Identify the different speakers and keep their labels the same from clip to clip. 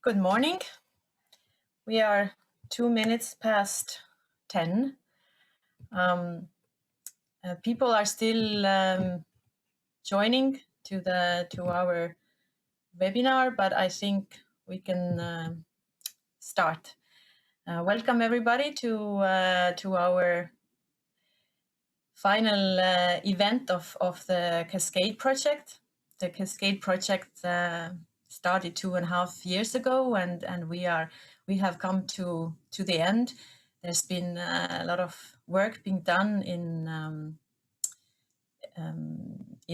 Speaker 1: Good morning. We are 2 minutes past 10. People are still joining to our webinar, but I think we can start. Welcome everybody to our final event of the CASCADE project. The CASCADE project started 2.5 years ago, and we have come to the end. There's been a lot of work being done in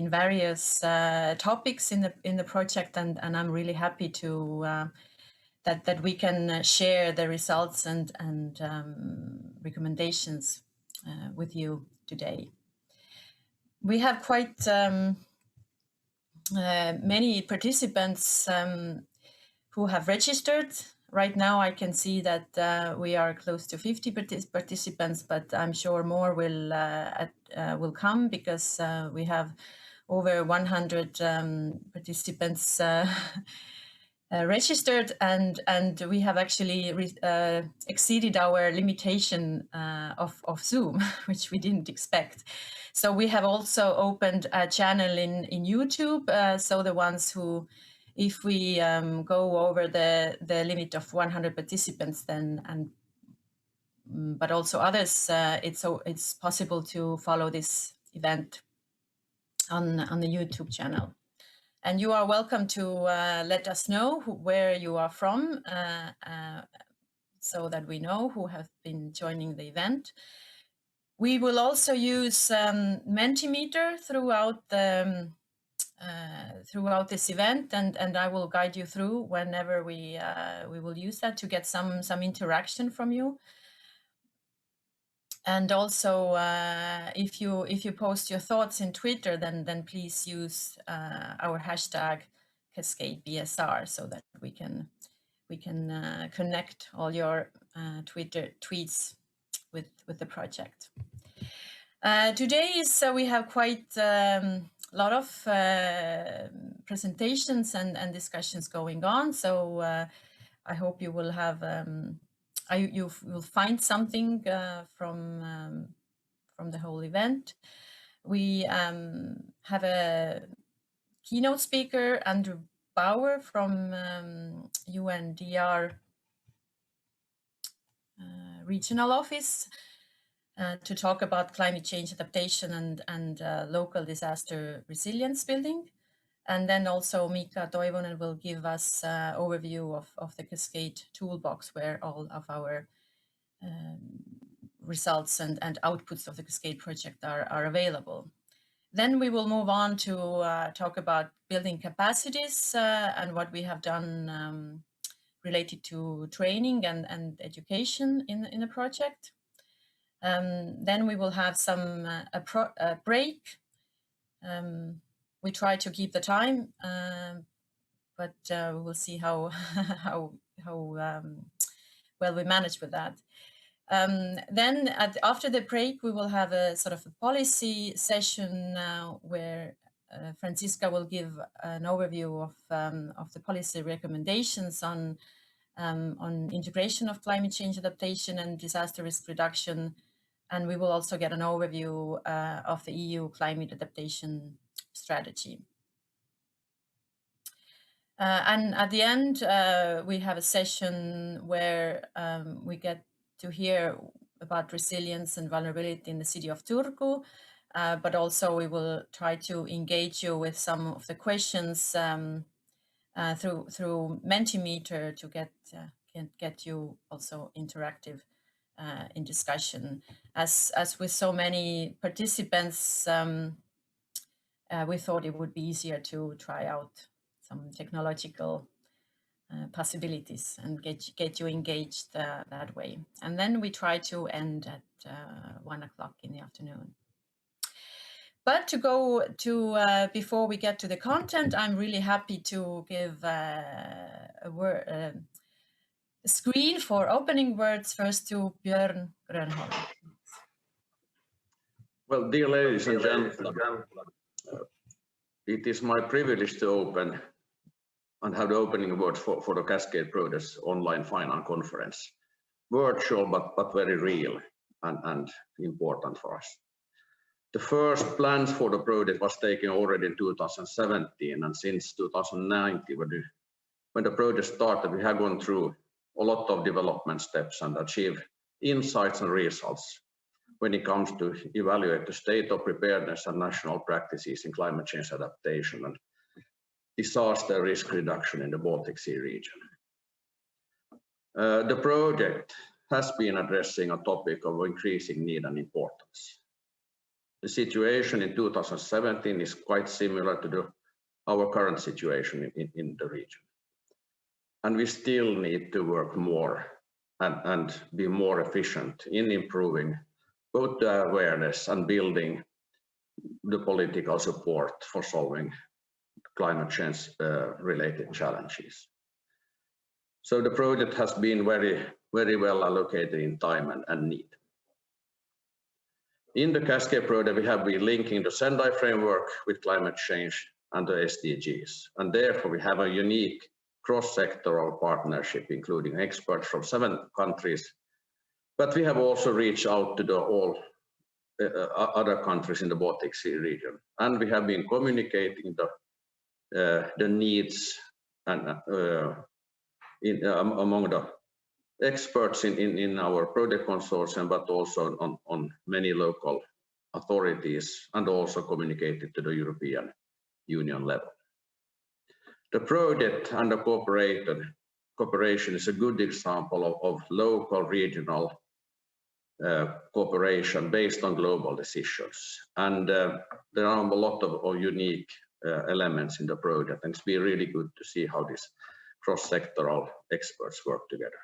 Speaker 1: various topics in the project, and I'm really happy to that we can share the results and recommendations with you today. We have quite many participants who have registered. Right now I can see that we are close to 50 participants, but I'm sure more will come because we have over 100 participants registered, and we have actually exceeded our limitation of Zoom, which we didn't expect. So we have also opened a channel in YouTube, so the ones who, if we go over the limit of 100 participants, then but also others, it's possible to follow this event on the YouTube channel. And you are welcome to let us know where you are from, so that we know who have been joining the event. We will also use Mentimeter throughout this event, and I will guide you through whenever we will use that to get some interaction from you. And also, if you post your thoughts in Twitter, then please use our hashtag CASCADEBSR so that we can connect all your Twitter tweets with the project. Today we have quite a lot of presentations and discussions going on. So I hope you will have. You will find something from the whole event. We have a keynote speaker, Andrew Bauer from UNDR regional office, to talk about climate change adaptation and local disaster resilience building. And then also Mika Toivonen will give us an overview of the Cascade toolbox, where all of our results and outputs of the Cascade project are available. Then we will move on to talk about building capacities and what we have done related to training and education in the project. Then we will have a break. We try to keep the time, but we will see how well we manage with that. Then after the break, we will have a sort of a policy session where Franziska will give an overview of the policy recommendations on integration of climate change adaptation and disaster risk reduction. And we will also get an overview of the EU climate adaptation strategy. And at the end, we have a session where we get to hear about resilience and vulnerability in the city of Turku, but also we will try to engage you with some of the questions through Mentimeter to get you also interactive in discussion. As with so many participants, we thought it would be easier to try out some technological possibilities and get you engaged that way. And then we try to end at 1 o'clock in the afternoon. But to go to before we get to the content, I'm really happy to give a screen for opening words first to Björn Grönholm.
Speaker 2: Well, dear ladies and gentlemen, it is my privilege to open and have the opening words for the CASCADE Project's online final conference. Virtual, but very real and important for us. The first plans for the project was taken already in 2017, and since 2019, when the project started, we have gone through a lot of development steps and achieved insights and results when it comes to evaluate the state of preparedness and national practices in climate change adaptation and disaster risk reduction in the Baltic Sea region. The project has been addressing a topic of increasing need and importance. The situation in 2017 is quite similar to our current situation in the region. And we still need to work more and be more efficient in improving both the awareness and building the political support for solving climate change related challenges. So the project has been very well allocated in time and need. In the CASCADE project, we have been linking the Sendai framework with climate change and the SDGs, and therefore we have a unique cross-sectoral partnership, including experts from 7 countries, but we have also reached out to all other countries in the Baltic Sea region, and we have been communicating the needs and among the experts in our project consortium, but also on many local authorities, and also communicated to the European Union level. The project and the cooperation is a good example of local regional cooperation based on global decisions. And there are a lot of unique elements in the project, and it's been really good to see how these cross-sectoral experts work together.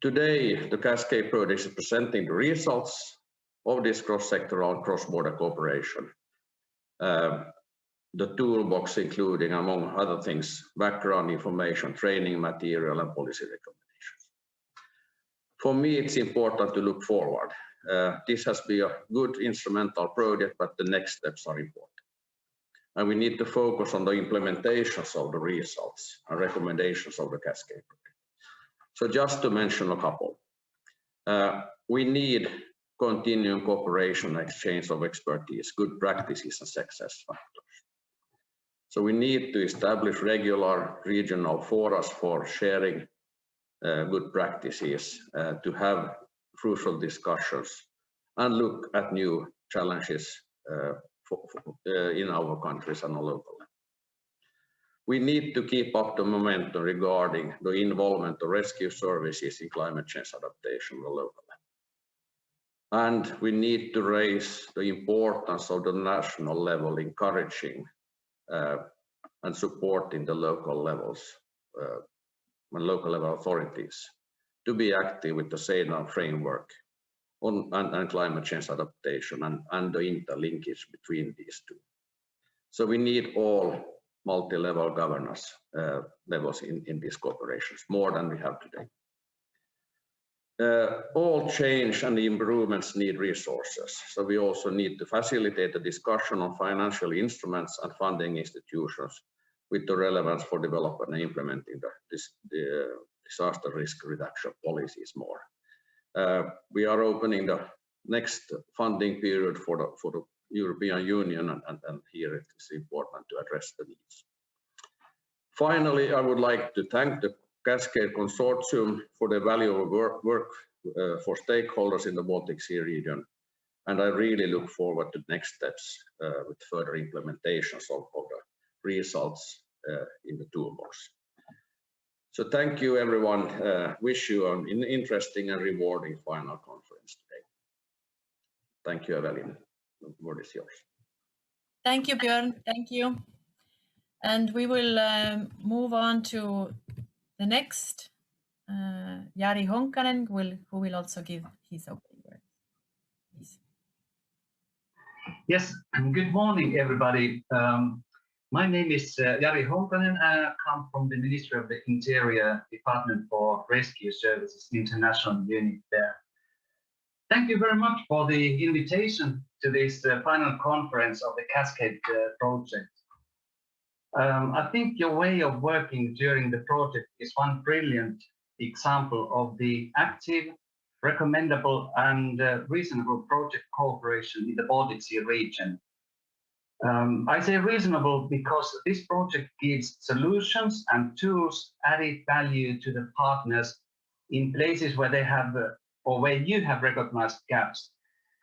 Speaker 2: Today, the CASCADE project is presenting the results of this cross-sectoral, cross-border cooperation. The toolbox, including, among other things, background information, training material, and policy recommendations. For me, it's important to look forward. This has been a good instrumental project, but the next steps are important. And we need to focus on the implementations of the results and recommendations of the CASCADE project. So just to mention a couple, we need continuing cooperation and exchange of expertise, good practices, and success factors. So we need to establish regular regional forums for sharing good practices, to have crucial discussions, and look at new challenges in our countries and on local level. We need to keep up the momentum regarding the involvement of rescue services in climate change adaptation on the local level. And we need to raise the importance of the national level, encouraging and supporting the local levels and local level authorities to be active with the Sendai framework and climate change adaptation and the interlinkage between these two. So we need all multi-level governance levels in these corporations, more than we have today. All change and improvements need resources, so we also need to facilitate the discussion on financial instruments and funding institutions with the relevance for developing and implementing the disaster risk reduction policies more. We are opening the next funding period for the European Union, and here it is important to address the needs. Finally, I would like to thank the CASCADE Consortium for the valuable work for stakeholders in the Baltic Sea region, and I really look forward to next steps with further implementations of the results in the toolbox. So thank you, everyone. Wish you an interesting and rewarding final conference today. Thank you, Evelyn. The word is yours.
Speaker 1: Thank you, Björn. Thank you. And we will move on to the next, Jari Honkanen, who will also give his opening words. Please.
Speaker 3: Yes, good morning, everybody. My name is Jari Honkanen. I come from the Ministry of the Interior Department for Rescue Services International Unit there. Thank you very much for the invitation to this final conference of the CASCADE project. I think your way of working during the project is one brilliant example of the active, recommendable, and reasonable project cooperation in the Baltic Sea region. I say reasonable because this project gives solutions and tools added value to the partners in places where they have or where you have recognized gaps.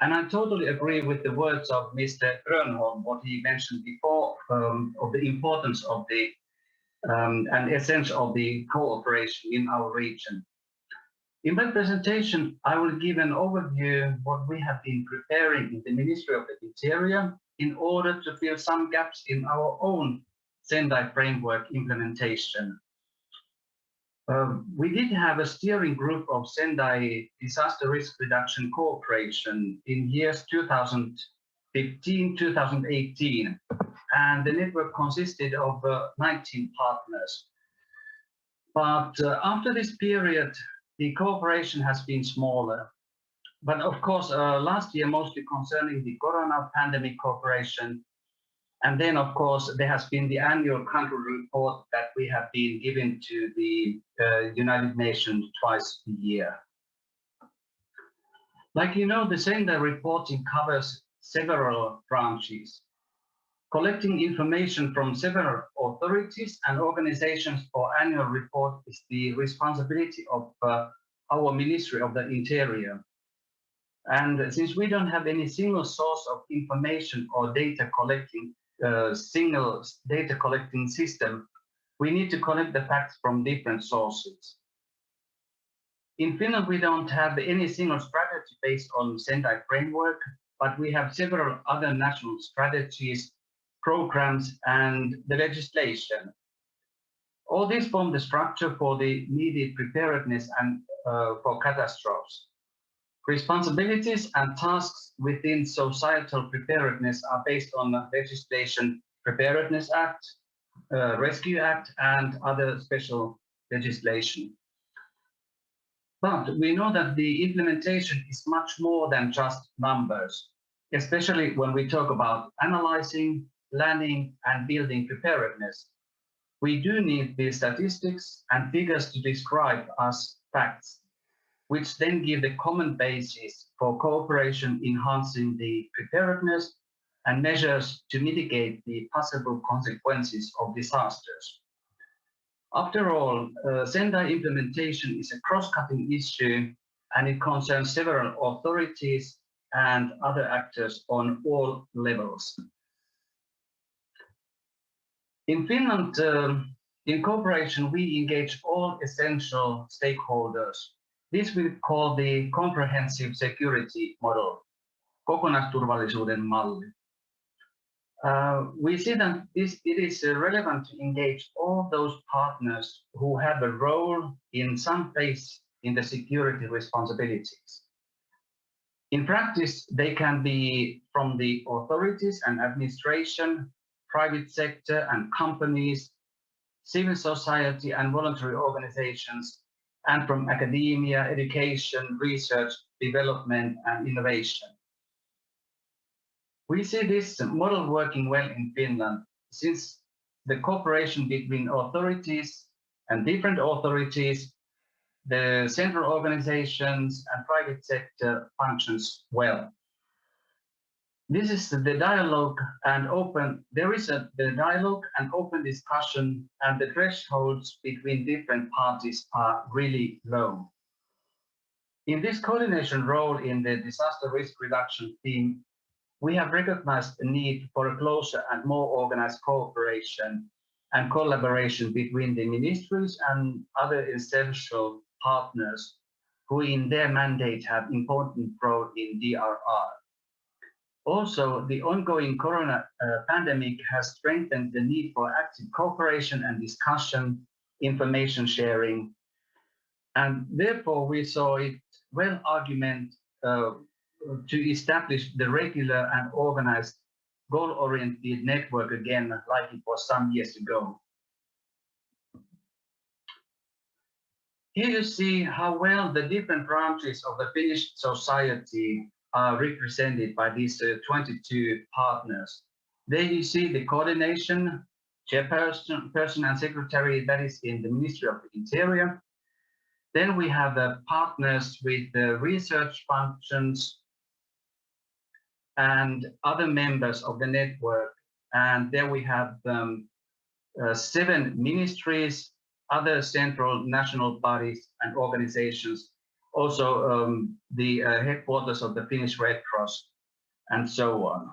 Speaker 3: And I totally agree with the words of Mr. Grönholm, what he mentioned before, of the importance of the and essence of the cooperation in our region. In my presentation, I will give an overview of what we have been preparing in the Ministry of the Interior in order to fill some gaps in our own Sendai framework implementation. We did have a steering group of Sendai disaster risk reduction cooperation in years 2015-2018, and the network consisted of 19 partners. But after this period, the cooperation has been smaller. But of course, last year, mostly concerning the corona pandemic cooperation. And then, of course, there has been the annual country report that we have been given to the United Nations twice a year. Like you know, the Sendai reporting covers several branches. Collecting information from several authorities and organizations for annual report is the responsibility of our Ministry of the Interior. And since we don't have any single source of information or data collecting, single data collecting system, we need to collect the facts from different sources. In Finland, we don't have any single strategy based on Sendai framework, but we have several other national strategies, programs, and the legislation. All these form the structure for the needed preparedness and for catastrophes. Responsibilities and tasks within societal preparedness are based on the legislation Preparedness Act, Rescue Act, and other special legislation. But we know that the implementation is much more than just numbers, especially when we talk about analyzing, planning, and building preparedness. We do need the statistics and figures to describe us facts, which then give the common basis for cooperation enhancing the preparedness and measures to mitigate the possible consequences of disasters. After all, Sendai implementation is a cross-cutting issue, and it concerns several authorities and other actors on all levels. In Finland, in cooperation, we engage all essential stakeholders. This we call the comprehensive security model, kokonaisturvallisuuden malli. We see that it is relevant to engage all those partners who have a role in some phase in the security responsibilities. In practice, they can be from the authorities and administration, private sector and companies, civil society and voluntary organizations, and from academia, education, research, development, and innovation. We see this model working well in Finland, since the cooperation between authorities and different authorities, the central organizations and private sector functions well. This is the dialogue and open, the dialogue and open discussion, and the thresholds between different parties are really low. In this coordination role in the disaster risk reduction team, we have recognized the need for a closer and more organized cooperation and collaboration between the ministries and other essential partners who in their mandate have important role in DRR. Also, the ongoing corona pandemic has strengthened the need for active cooperation and discussion, information sharing, and therefore we saw it well argument to establish the regular and organized goal-oriented network again, like it was some years ago. Here you see how well the different branches of the Finnish society are represented by these 22 partners. There you see the coordination, chairperson and secretary, that is in the Ministry of the Interior. Then we have the partners with the research functions and other members of the network. And there we have 7 ministries, other central national bodies and organizations, also the headquarters of the Finnish Red Cross, and so on.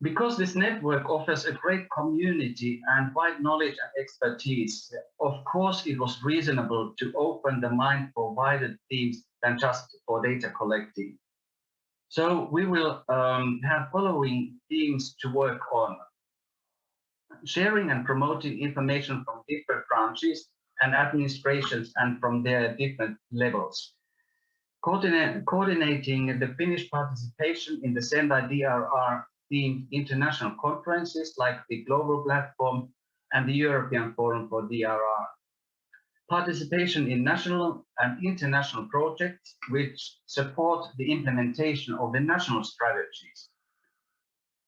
Speaker 3: Because this network offers a great community and wide knowledge and expertise, of course it was reasonable to open the mind for wider themes than just for data collecting. So we will have following themes to work on: sharing and promoting information from different branches and administrations and from their different levels, coordinating the Finnish participation in the Sendai DRR themed international conferences like the Global Platform and the European Forum for DRR, participation in national and international projects which support the implementation of the national strategies,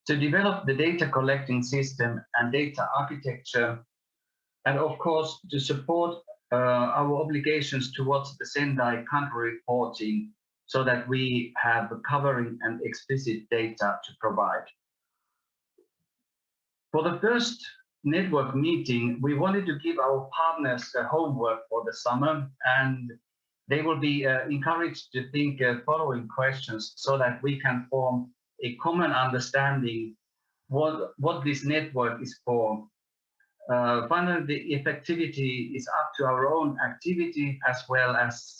Speaker 3: to develop the data collecting system and data architecture, and of course to support our obligations towards the Sendai country reporting so that we have covering and explicit data to provide. For the first network meeting, we wanted to give our partners homework for the summer, and they will be encouraged to think following questions so that we can form a common understanding what this network is for. Finally, the effectivity is up to our own activity, as well as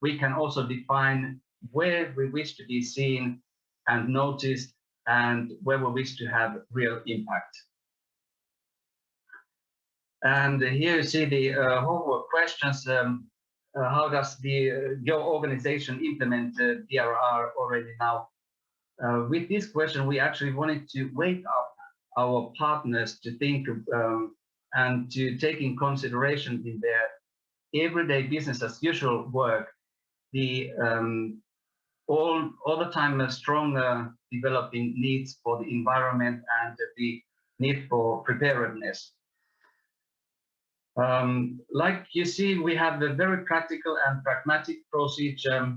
Speaker 3: we can also define where we wish to be seen and noticed and where we wish to have real impact. And here you see the homework questions. How does your organization implement DRR already now? With this question, we actually wanted to wake up our partners to think and to take in consideration in their everyday business as usual work the all the time strong developing needs for the environment and the need for preparedness. Like you see, we have a very practical and pragmatic procedure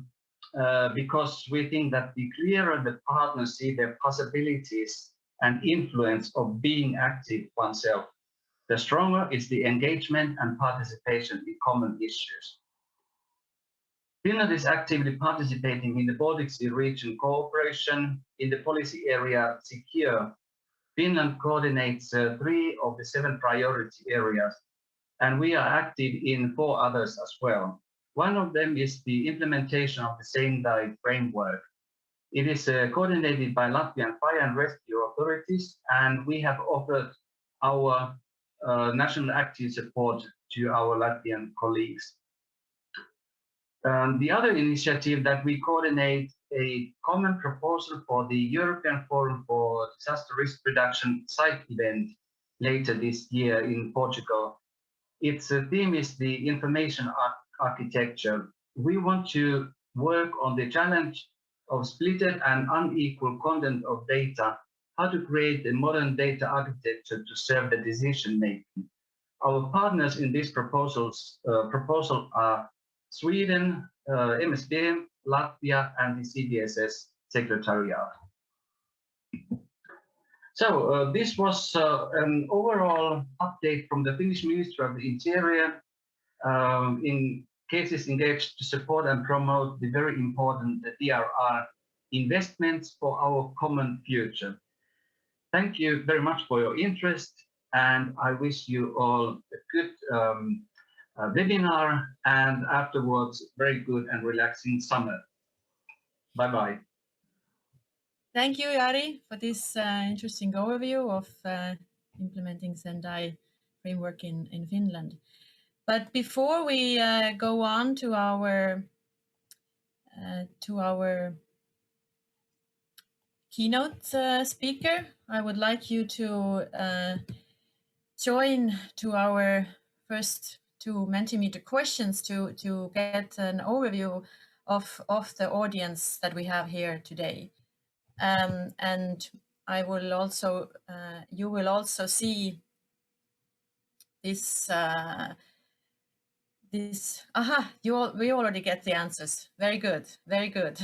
Speaker 3: because we think that the clearer the partners see their possibilities and influence of being active oneself, the stronger is the engagement and participation in common issues. Finland is actively participating in the Baltic Sea Region cooperation in the policy area Secure. Finland coordinates 3 of the 7 priority areas, and we are active in 4 others as well. One of them is the implementation of the Sendai framework. It is coordinated by Latvian fire and rescue authorities, and we have offered our national active support to our Latvian colleagues. The other initiative that we coordinate a common proposal for the European Forum for Disaster Risk Reduction site event later this year in Portugal. Its theme is the information architecture. We want to work on the challenge of splitted and unequal content of data, how to create a modern data architecture to serve the decision making. Our partners in this proposal are Sweden, MSD, Latvia, and the CBSS Secretariat. So this was an overall update from the Finnish Ministry of the Interior in cases engaged to support and promote the very important DRR investments for our common future. Thank you very much for your interest, and I wish you all a good webinar and afterwards very good and relaxing summer. Bye-bye.
Speaker 1: Thank you, Jari, for this interesting overview of implementing Sendai framework in Finland. But before we go on to our keynote speaker, I would like you to join to our first 2 Mentimeter questions to get an overview of the audience that we have here today. And I will also, you will also see this, we already get the answers. Very good, very good.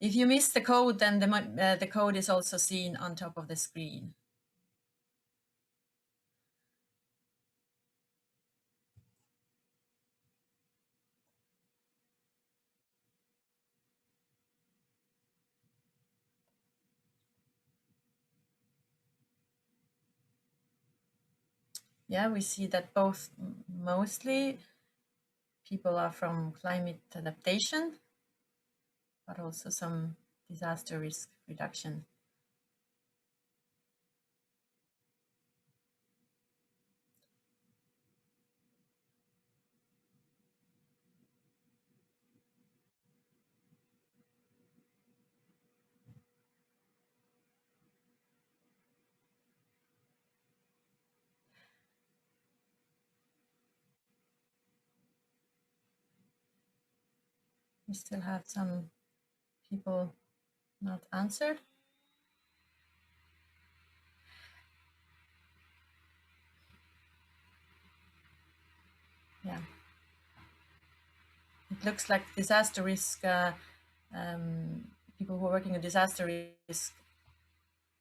Speaker 1: If you miss the code, then the code is also seen on top of the screen. Yeah, we see that both mostly people are from climate adaptation, but also some disaster risk reduction. We still have some people not answered. Yeah. It looks like disaster risk, people who are working in disaster risk,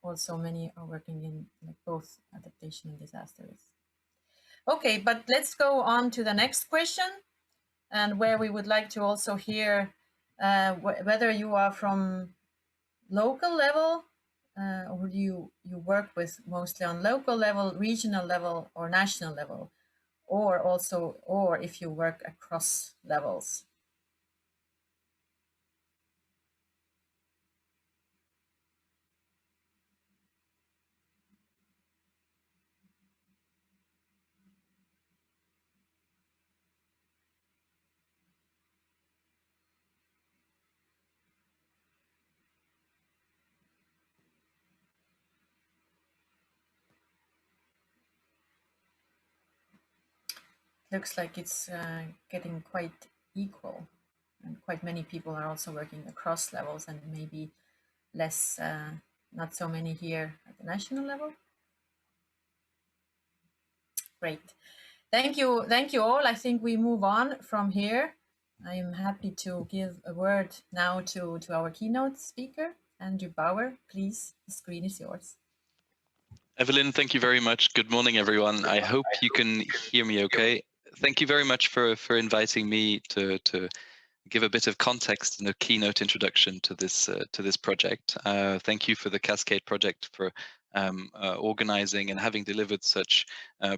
Speaker 1: also many are working in like both adaptation and disaster risk. Okay, but let's go on to the next question, and where we would like to also hear whether you are from local level or you work with mostly on local level, regional level, or national level, or if you work across levels. Looks like it's getting quite equal, and quite many people are also working across levels, and maybe less, not so many here at the national level. Great, thank you all. I think we move on from here. I am happy to give a word now to our keynote speaker, Andrew Bauer. Please, the screen is yours.
Speaker 4: Evelyn, thank you very much. Good morning, everyone. I hope you can hear me okay. Thank you very much for inviting me to give a bit of context and a keynote introduction to this project. Thank you for the CASCADE Project for organizing and having delivered such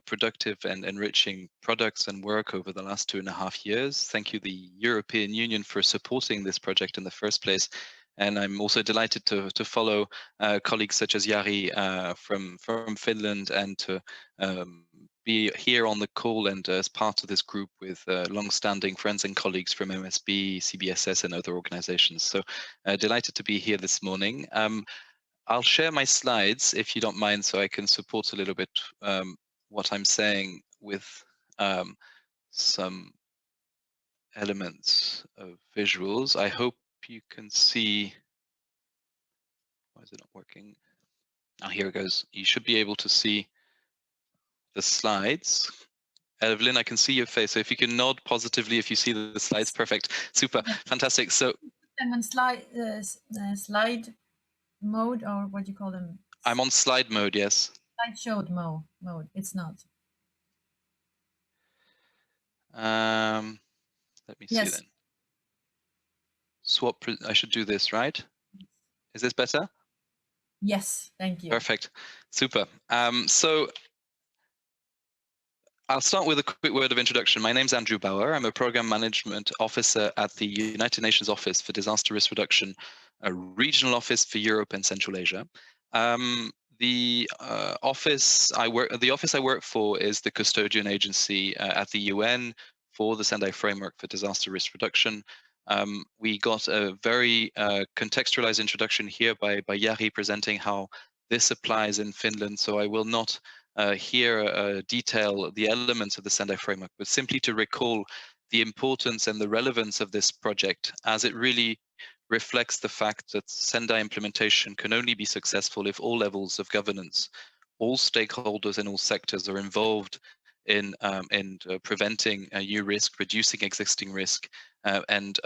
Speaker 4: productive and enriching products and work over the last 2.5 years. Thank you, the European Union, for supporting this project in the first place. And I'm also delighted to follow colleagues such as Jari from Finland, and to be here on the call and as part of this group with long-standing friends and colleagues from MSB, CBSS, and other organizations. So delighted to be here this morning. I'll share my slides, if you don't mind, so I can support a little bit what I'm saying with some elements of visuals. I hope you can see. Why is it not working? Oh, here it goes. You should be able to see the slides. Evelyn, I can see your face. So if you can nod positively if you see the slides, perfect. Super, fantastic. So
Speaker 1: I'm on slide mode, or what do you call them?
Speaker 4: I'm on slide mode, yes.
Speaker 1: Slideshow mode. It's not.
Speaker 4: Let me see then. Swap. I should do this, right? Is this better?
Speaker 1: Yes, thank you.
Speaker 4: Perfect, super. So I'll start with a quick word of introduction. My name's Andrew Bauer. I'm a Program Management Officer at the United Nations Office for Disaster Risk Reduction, a regional office for Europe and Central Asia. The office I work for is the custodian agency at the UN for the Sendai Framework for Disaster Risk Reduction. We got a very contextualized introduction here by Jari presenting how this applies in Finland, so I will not here detail the elements of the Sendai Framework, but simply to recall the importance and the relevance of this project, as it really reflects the fact that Sendai implementation can only be successful if all levels of governance, all stakeholders in all sectors are involved in preventing new risk, reducing existing risk, and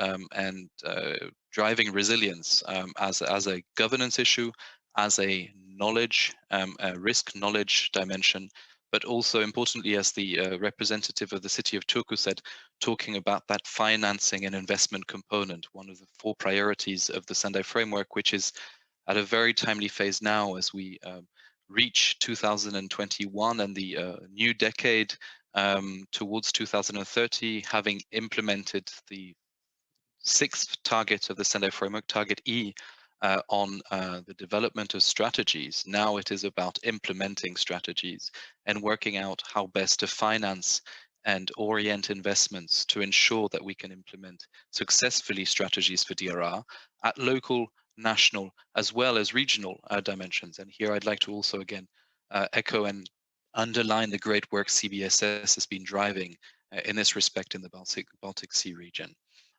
Speaker 4: driving resilience as a governance issue, as a knowledge, a risk knowledge dimension, but also importantly, as the representative of the city of Turku said, talking about that financing and investment component, one of the 4 priorities of the Sendai framework, which is at a very timely phase now as we reach 2021 and the new decade towards 2030, having implemented the 6th target of the Sendai framework, target E, on the development of strategies. Now it is about implementing strategies and working out how best to finance and orient investments to ensure that we can implement successfully strategies for DRR at local, national, as well as regional dimensions. And here I'd like to also again echo and underline the great work CBSS has been driving in this respect in the Baltic Sea region.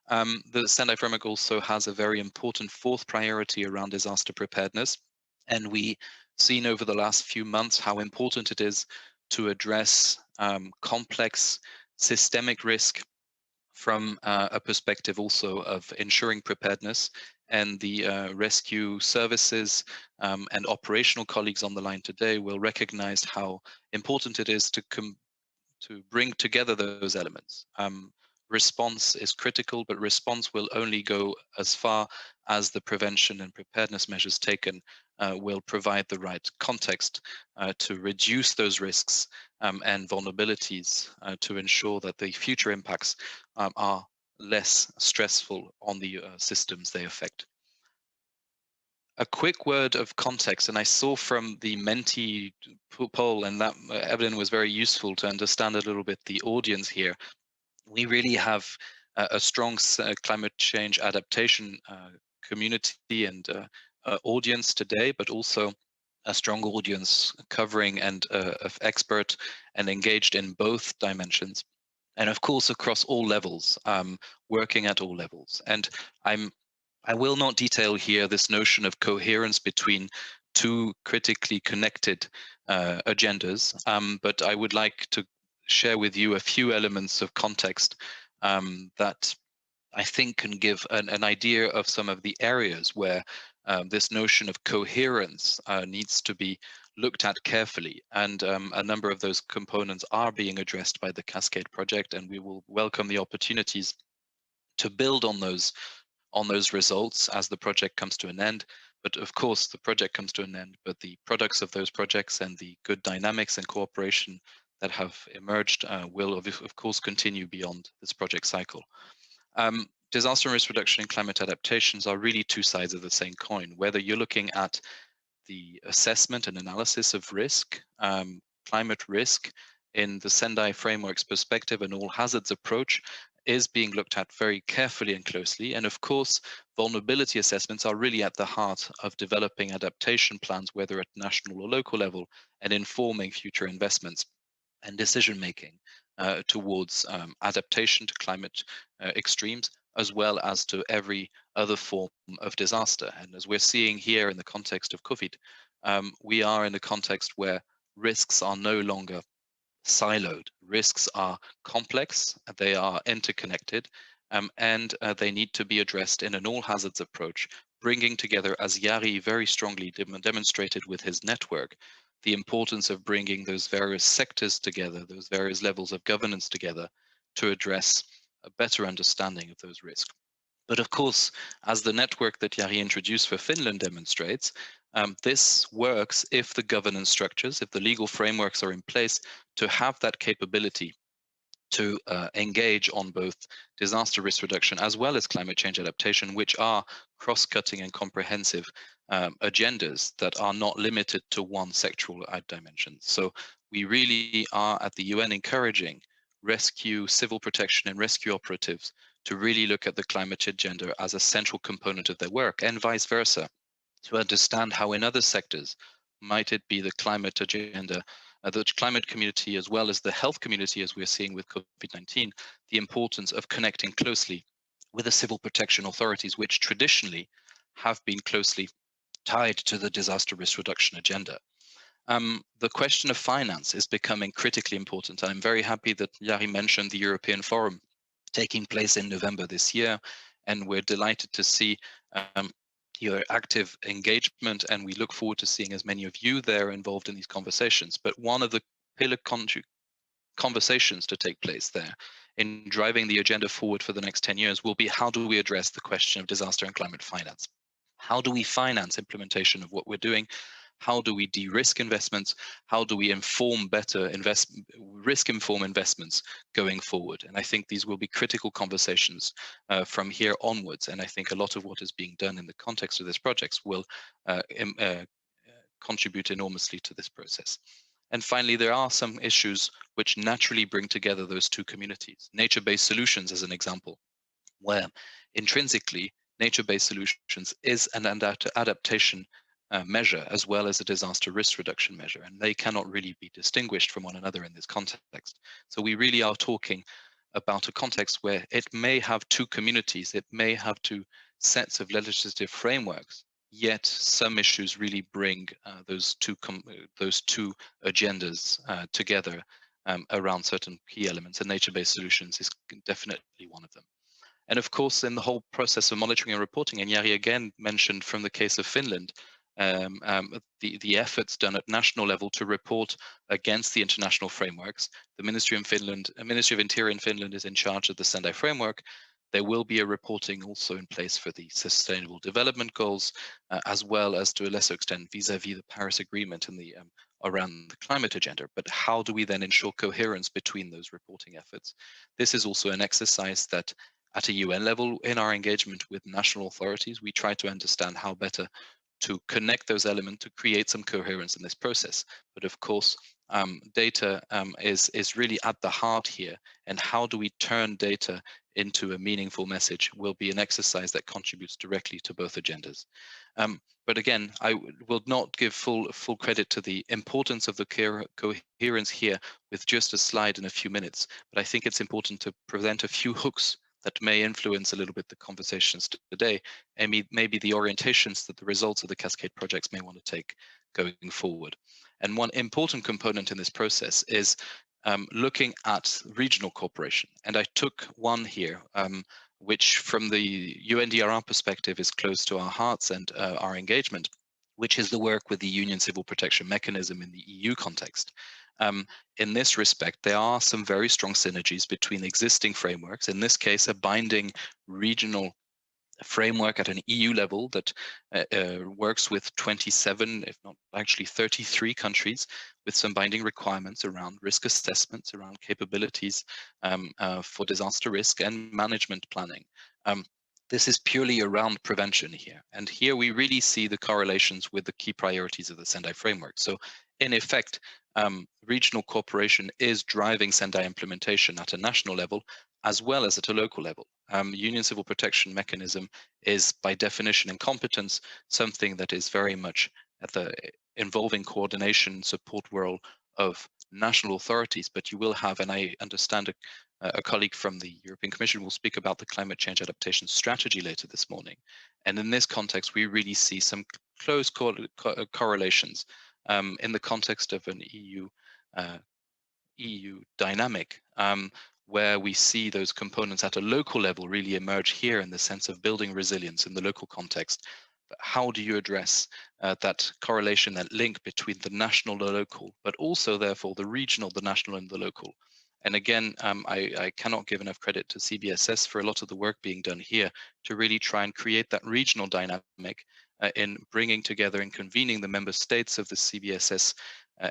Speaker 4: The Sendai framework also has a very important 4th priority around disaster preparedness. And we've seen over the last few months how important it is to address complex systemic risk from a perspective also of ensuring preparedness. And the rescue services and operational colleagues on the line today will recognize how important it is to bring together those elements. Response is critical, but response will only go as far as the prevention and preparedness measures taken will provide the right context to reduce those risks and vulnerabilities to ensure that the future impacts are less stressful on the systems they affect. A quick word of context, and I saw from the Menti poll, and that Evelyn was very useful to understand a little bit the audience here. We really have a strong climate change adaptation community and audience today, but also a strong audience covering and of expert and engaged in both dimensions. And of course, across all levels, working at all levels. And I will not detail here this notion of coherence between 2 critically connected agendas, but I would like to share with you a few elements of context that I think can give an idea of some of the areas where this notion of coherence needs to be looked at carefully. And a number of those components are being addressed by the CASCADE project, and we will welcome the opportunities to build on those results as the project comes to an end. But of course, the project comes to an end, but the products of those projects and the good dynamics and cooperation that have emerged will of course continue beyond this project cycle. Disaster and risk reduction and climate adaptations are really 2 sides of the same coin. Whether you're looking at the assessment and analysis of risk, climate risk in the Sendai framework's perspective and all hazards approach is being looked at very carefully and closely. And of course, vulnerability assessments are really at the heart of developing adaptation plans, whether at national or local level, and informing future investments and decision making towards adaptation to climate extremes, as well as to every other form of disaster. And as we're seeing here in the context of COVID, we are in a context where risks are no longer siloed. Risks are complex, they are interconnected, and they need to be addressed in an all hazards approach, bringing together, as Jari very strongly demonstrated with his network, the importance of bringing those various sectors together, those various levels of governance together to address a better understanding of those risks. But of course, as the network that Jari introduced for Finland demonstrates, this works if the governance structures, if the legal frameworks are in place to have that capability to engage on both disaster risk reduction as well as climate change adaptation, which are cross-cutting and comprehensive agendas that are not limited to one sectoral dimension. So we really are at the UN encouraging rescue, civil protection and rescue operatives to really look at the climate agenda as a central component of their work, and vice versa, to understand how in other sectors, might it be the climate agenda, the climate community, as well as the health community, as we're seeing with COVID-19, the importance of connecting closely with the civil protection authorities, which traditionally have been closely tied to the disaster risk reduction agenda. The question of finance is becoming critically important. I'm very happy that Jari mentioned the European Forum taking place in November this year, and we're delighted to see your active engagement, and we look forward to seeing as many of you there involved in these conversations. But one of the pillar conversations to take place there in driving the agenda forward for the next 10 years will be, how do we address the question of disaster and climate finance? How do we finance implementation of what we're doing? How do we de-risk investments? How do we inform better risk-informed investments going forward? And I think these will be critical conversations from here onwards. And I think a lot of what is being done in the context of this project will contribute enormously to this process. And finally, there are some issues which naturally bring together those two communities. Nature-based solutions, as an example, where intrinsically nature-based solutions is an adaptation measure as well as a disaster risk reduction measure, and they cannot really be distinguished from one another in this context. So we really are talking about a context where it may have two communities, it may have two sets of legislative frameworks, yet some issues really bring those two agendas together around certain key elements, and nature-based solutions is definitely one of them. And of course, in the whole process of monitoring and reporting, and Jari again mentioned from the case of Finland, the efforts done at national level to report against the international frameworks. The Ministry of Interior in Finland is in charge of the Sendai framework. There will be a reporting also in place for the Sustainable Development Goals, as well as to a lesser extent vis-à-vis the Paris Agreement and the around the climate agenda. But how do we then ensure coherence between those reporting efforts? This is also an exercise that at a UN level, in our engagement with national authorities, we try to understand how better to connect those elements to create some coherence in this process. But of course, data is really at the heart here, and how do we turn data into a meaningful message will be an exercise that contributes directly to both agendas. But again, I will not give full credit to the importance of the coherence here with just a slide in a few minutes, but I think it's important to present a few hooks that may influence a little bit the conversations today, and maybe the orientations that the results of the CASCADE projects may want to take going forward. And one important component in this process is looking at regional cooperation. And I took one here, which from the UNDRR perspective is close to our hearts and our engagement, which is the work with the Union Civil Protection Mechanism in the EU context. In this respect, there are some very strong synergies between existing frameworks, in this case, a binding regional framework at an EU level that works with 27, if not actually 33 countries, with some binding requirements around risk assessments, around capabilities for disaster risk and management planning. This is purely around prevention here. And here we really see the correlations with the key priorities of the Sendai framework. So in effect, regional cooperation is driving Sendai implementation at a national level, as well as at a local level. Union Civil Protection Mechanism is by definition and competence something that is very much at the involving coordination support role of national authorities, but you will have, and I understand a colleague from the European Commission will speak about the climate change adaptation strategy later this morning. And in this context, we really see some close correlations in the context of an EU dynamic, where we see those components at a local level really emerge here in the sense of building resilience in the local context. But how do you address that correlation, that link between the national, the local, but also therefore the regional, the national and the local? And again, I cannot give enough credit to CBSS for a lot of the work being done here to really try and create that regional dynamic in bringing together and convening the member states of the CBSS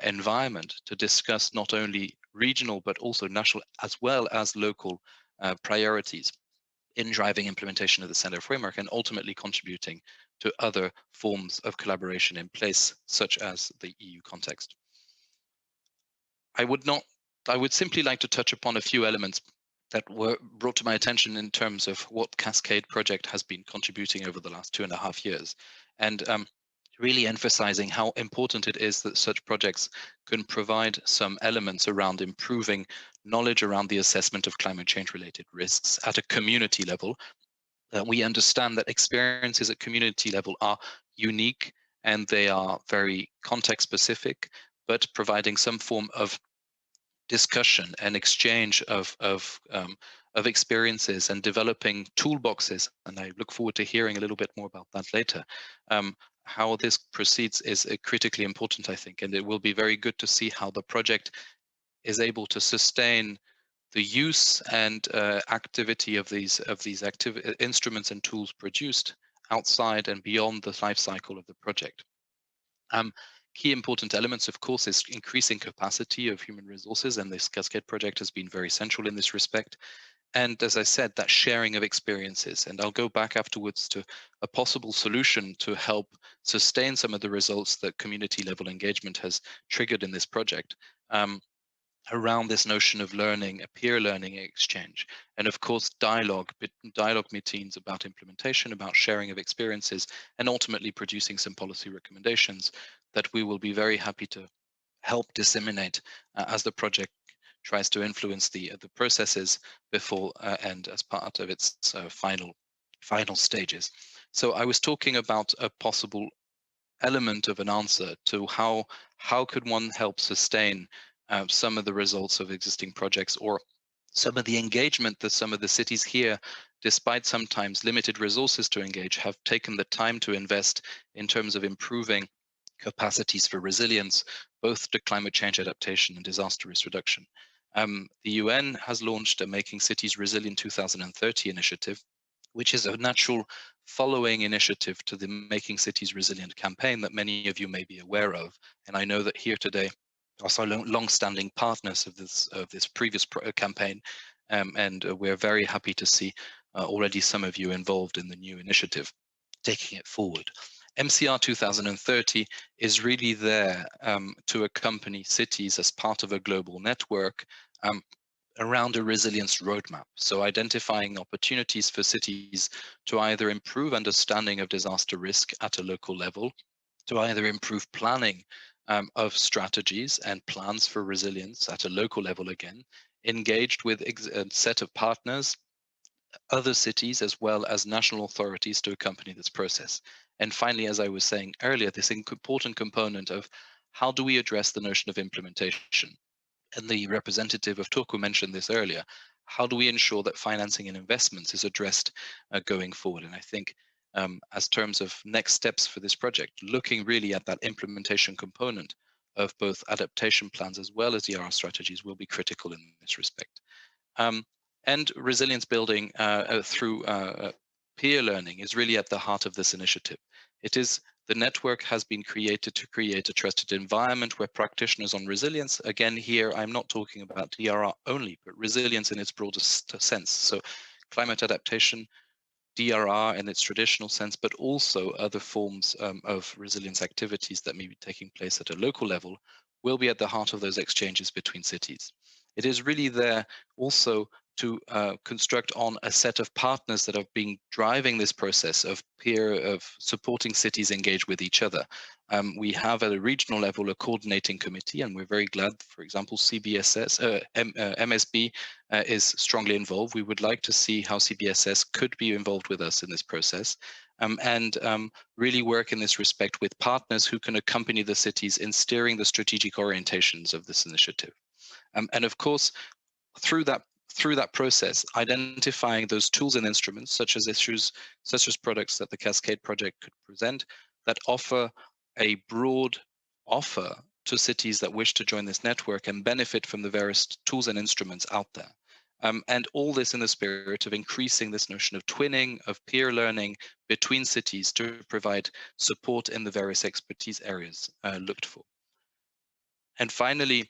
Speaker 4: environment to discuss not only regional but also national as well as local priorities in driving implementation of the Sendai framework and ultimately contributing to other forms of collaboration in place, such as the EU context. I would simply like to touch upon a few elements that were brought to my attention in terms of what CASCADE Project has been contributing over the last 2.5 years. And really emphasizing how important it is that such projects can provide some elements around improving knowledge around the assessment of climate change related risks at a community level, We understand that experiences at community level are unique and they are very context specific, but providing some form of discussion and exchange of experiences and developing toolboxes. And I look forward to hearing a little bit more about that later. How this proceeds is critically important, I think, and it will be very good to see how the project is able to sustain the use and activity of these instruments and tools produced outside and beyond the life cycle of the project. Key important elements, of course, is increasing capacity of human resources, and this CASCADE project has been very central in this respect. And as I said, that sharing of experiences, and I'll go back afterwards to a possible solution to help sustain some of the results that community level engagement has triggered in this project. Around this notion of learning, a peer learning exchange, and of course dialogue meetings about implementation, about sharing of experiences, and ultimately producing some policy recommendations that we will be very happy to help disseminate as the project tries to influence the processes before and as part of its final stages. So I was talking about a possible element of an answer to how could one help sustain some of the results of existing projects, or some of the engagement that some of the cities here, despite sometimes limited resources to engage, have taken the time to invest in terms of improving capacities for resilience, both to climate change adaptation and disaster risk reduction. The UN has launched a Making Cities Resilient 2030 initiative, which is a natural following initiative to the Making Cities Resilient campaign that many of you may be aware of. And I know that here today are so long-standing partners of this previous campaign, and we're very happy to see already some of you involved in the new initiative, taking it forward. MCR 2030 is really there to accompany cities as part of a global network around a resilience roadmap. So identifying opportunities for cities to either improve understanding of disaster risk at a local level, to either improve planning of strategies and plans for resilience at a local level again, engaged with a set of partners, other cities, as well as national authorities to accompany this process. And finally, as I was saying earlier, this important component of how do we address the notion of implementation? And the representative of Turku mentioned this earlier. How do we ensure that financing and investments is addressed going forward? And I think as terms of next steps for this project, looking really at that implementation component of both adaptation plans as well as ERR strategies will be critical in this respect. And resilience building through peer learning is really at the heart of this initiative. The network has been created to create a trusted environment where practitioners on resilience, again here I'm not talking about DRR only, but resilience in its broadest sense. So climate adaptation, DRR in its traditional sense, but also other forms of resilience activities that may be taking place at a local level will be at the heart of those exchanges between cities. It is really there also to construct on a set of partners that have been driving this process of supporting cities engage with each other. We have at a regional level a coordinating committee, and we're very glad, for example, MSB is strongly involved. We would like to see how CBSS could be involved with us in this process, and really work in this respect with partners who can accompany the cities in steering the strategic orientations of this initiative. And of course, through that process, identifying those tools and instruments, such as products that the CASCADE project could present, that offer a broad offer to cities that wish to join this network and benefit from the various tools and instruments out there. And all this in the spirit of increasing this notion of twinning, of peer learning between cities to provide support in the various expertise areas looked for. And finally,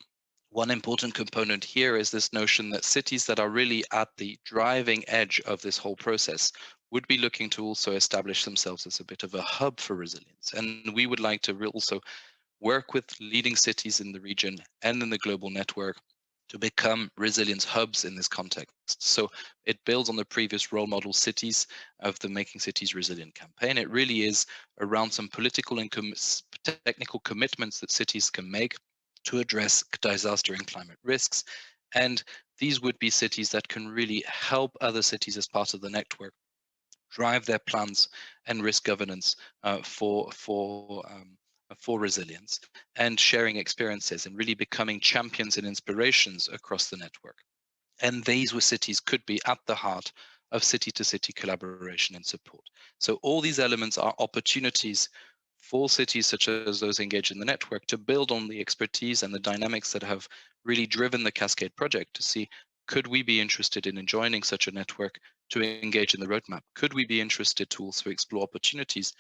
Speaker 4: one important component here is this notion that cities that are really at the driving edge of this whole process would be looking to also establish themselves as a bit of a hub for resilience. And we would like to also work with leading cities in the region and in the global network to become resilience hubs in this context. So it builds on the previous role model cities of the Making Cities Resilient campaign. It really is around some political and technical commitments that cities can make to address disaster and climate risks. And these would be cities that can really help other cities as part of the network drive their plans and risk governance for resilience, and sharing experiences and really becoming champions and inspirations across the network. And these cities could be at the heart of city-to-city collaboration and support. So all these elements are opportunities for cities such as those engaged in the network to build on the expertise and the dynamics that have really driven the CASCADE project to see, could we be interested in joining such a network to engage in the roadmap? Could we be interested to also explore opportunities?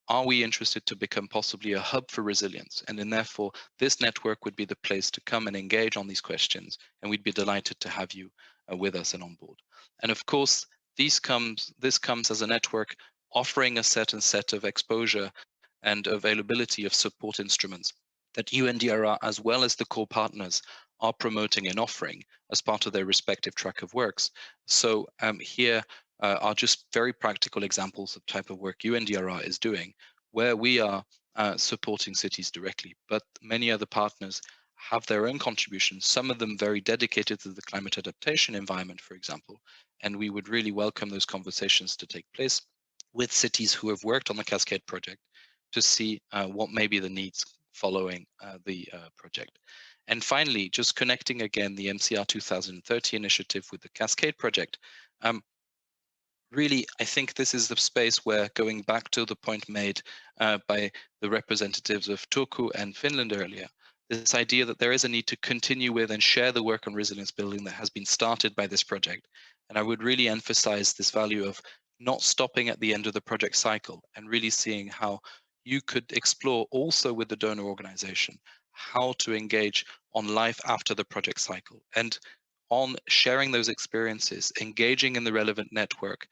Speaker 4: Are we interested to become possibly a hub for resilience? And then therefore, this network would be the place to come and engage on these questions. And we'd be delighted to have you with us and on board. And of course, this comes as a network offering a certain set of exposure and availability of support instruments that UNDRR, as well as the core partners, are promoting and offering as part of their respective track of works. So here are just very practical examples of type of work UNDRR is doing, where we are supporting cities directly, but many other partners have their own contributions, some of them very dedicated to the climate adaptation environment, for example, and we would really welcome those conversations to take place with cities who have worked on the CASCADE project to see what may be the needs following the project. And finally, just connecting again the MCR 2030 initiative with the CASCADE project, really, I think this is the space where, going back to the point made by the representatives of Turku and Finland earlier, this idea that there is a need to continue with and share the work on resilience building that has been started by this project. And I would really emphasize this value of not stopping at the end of the project cycle and really seeing how you could explore also with the donor organization how to engage on life after the project cycle, and on sharing those experiences, engaging in the relevant network,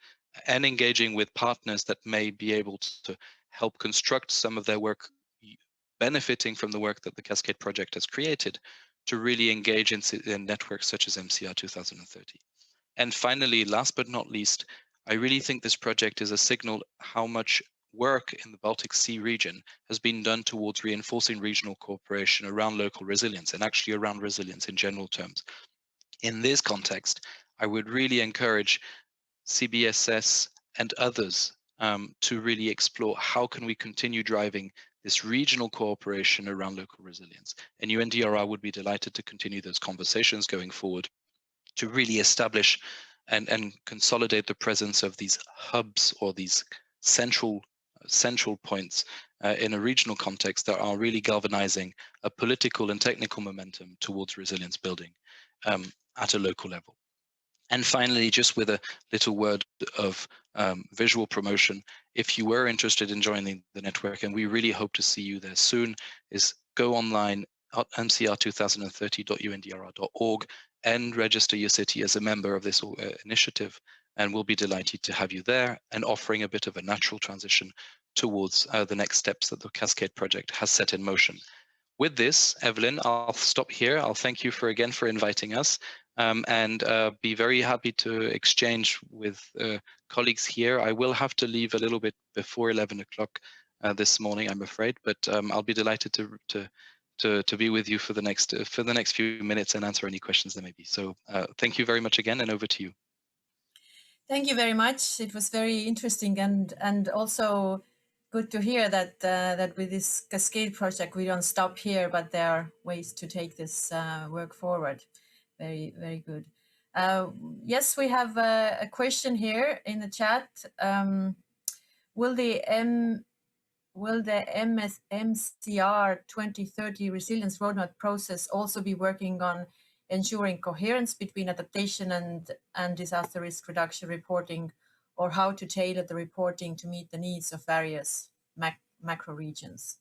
Speaker 4: and engaging with partners that may be able to help construct some of their work, benefiting from the work that the CASCADE project has created, to really engage in networks such as MCR 2030. And finally, last but not least, I really think this project is a signal how much work in the Baltic Sea region has been done towards reinforcing regional cooperation around local resilience, and actually around resilience in general terms. In this context, I would really encourage CBSS and others to really explore how can we continue driving this regional cooperation around local resilience. And UNDRR would be delighted to continue those conversations going forward to really establish and consolidate the presence of these hubs or these central points in a regional context that are really galvanizing a political and technical momentum towards resilience building at a local level. And finally, just with a little word of visual promotion, if you were interested in joining the network, and we really hope to see you there soon, is go online at mcr2030.undrr.org and register your city as a member of this initiative, and we'll be delighted to have you there and offering a bit of a natural transition towards the next steps that the CASCADE project has set in motion. With this, Evelyn, I'll stop here. I'll thank you again for inviting us, and be very happy to exchange with colleagues here. I will have to leave a little bit before 11 o'clock this morning, I'm afraid, but I'll be delighted to be with you for the next few minutes and answer any questions there may be. So thank you very much again, and over to you.
Speaker 1: Thank you very much. It was very interesting, and also good to hear that that with this CASCADE project we don't stop here, but there are ways to take this work forward. Very, very good. Yes, we have a question here in the chat. Will the MCR 2030 resilience roadmap process also be working on ensuring coherence between adaptation and disaster risk reduction reporting, or how to tailor the reporting to meet the needs of various macro regions?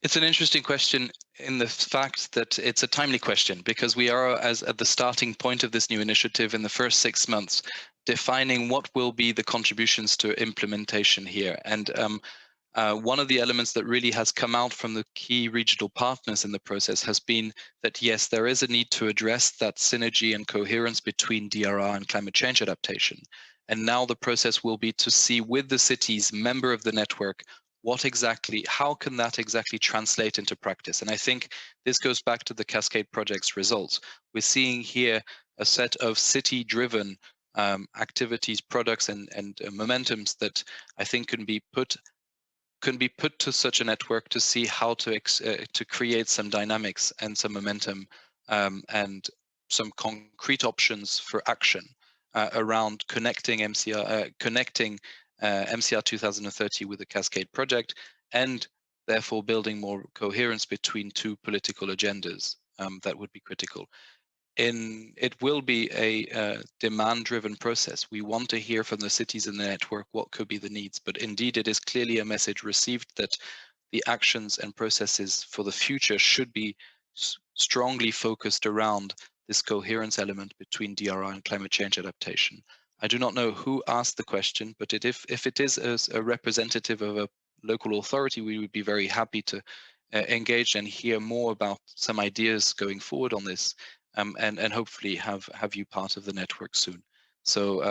Speaker 4: It's an interesting question in the fact that it's a timely question, because we are at the starting point of this new initiative in the first 6 months, defining what will be the contributions to implementation here. And one of the elements that really has come out from the key regional partners in the process has been that, yes, there is a need to address that synergy and coherence between DRR and climate change adaptation. And now the process will be to see with the cities member of the network, how can that exactly translate into practice? And I think this goes back to the CASCADE project's results. We're seeing here a set of city-driven activities, products, and momentums that I think can be put to such a network to see how to create some dynamics and some momentum and some concrete options for action around connecting MCR 2030 with the CASCADE project, and therefore building more coherence between two political agendas. That would be critical. It will be a demand-driven process. We want to hear from the cities in the network what could be the needs, but indeed it is clearly a message received that the actions and processes for the future should be strongly focused around this coherence element between DRI and climate change adaptation. I do not know who asked the question, but if it is a representative of a local authority, we would be very happy to engage and hear more about some ideas going forward on this, and hopefully have you part of the network soon. So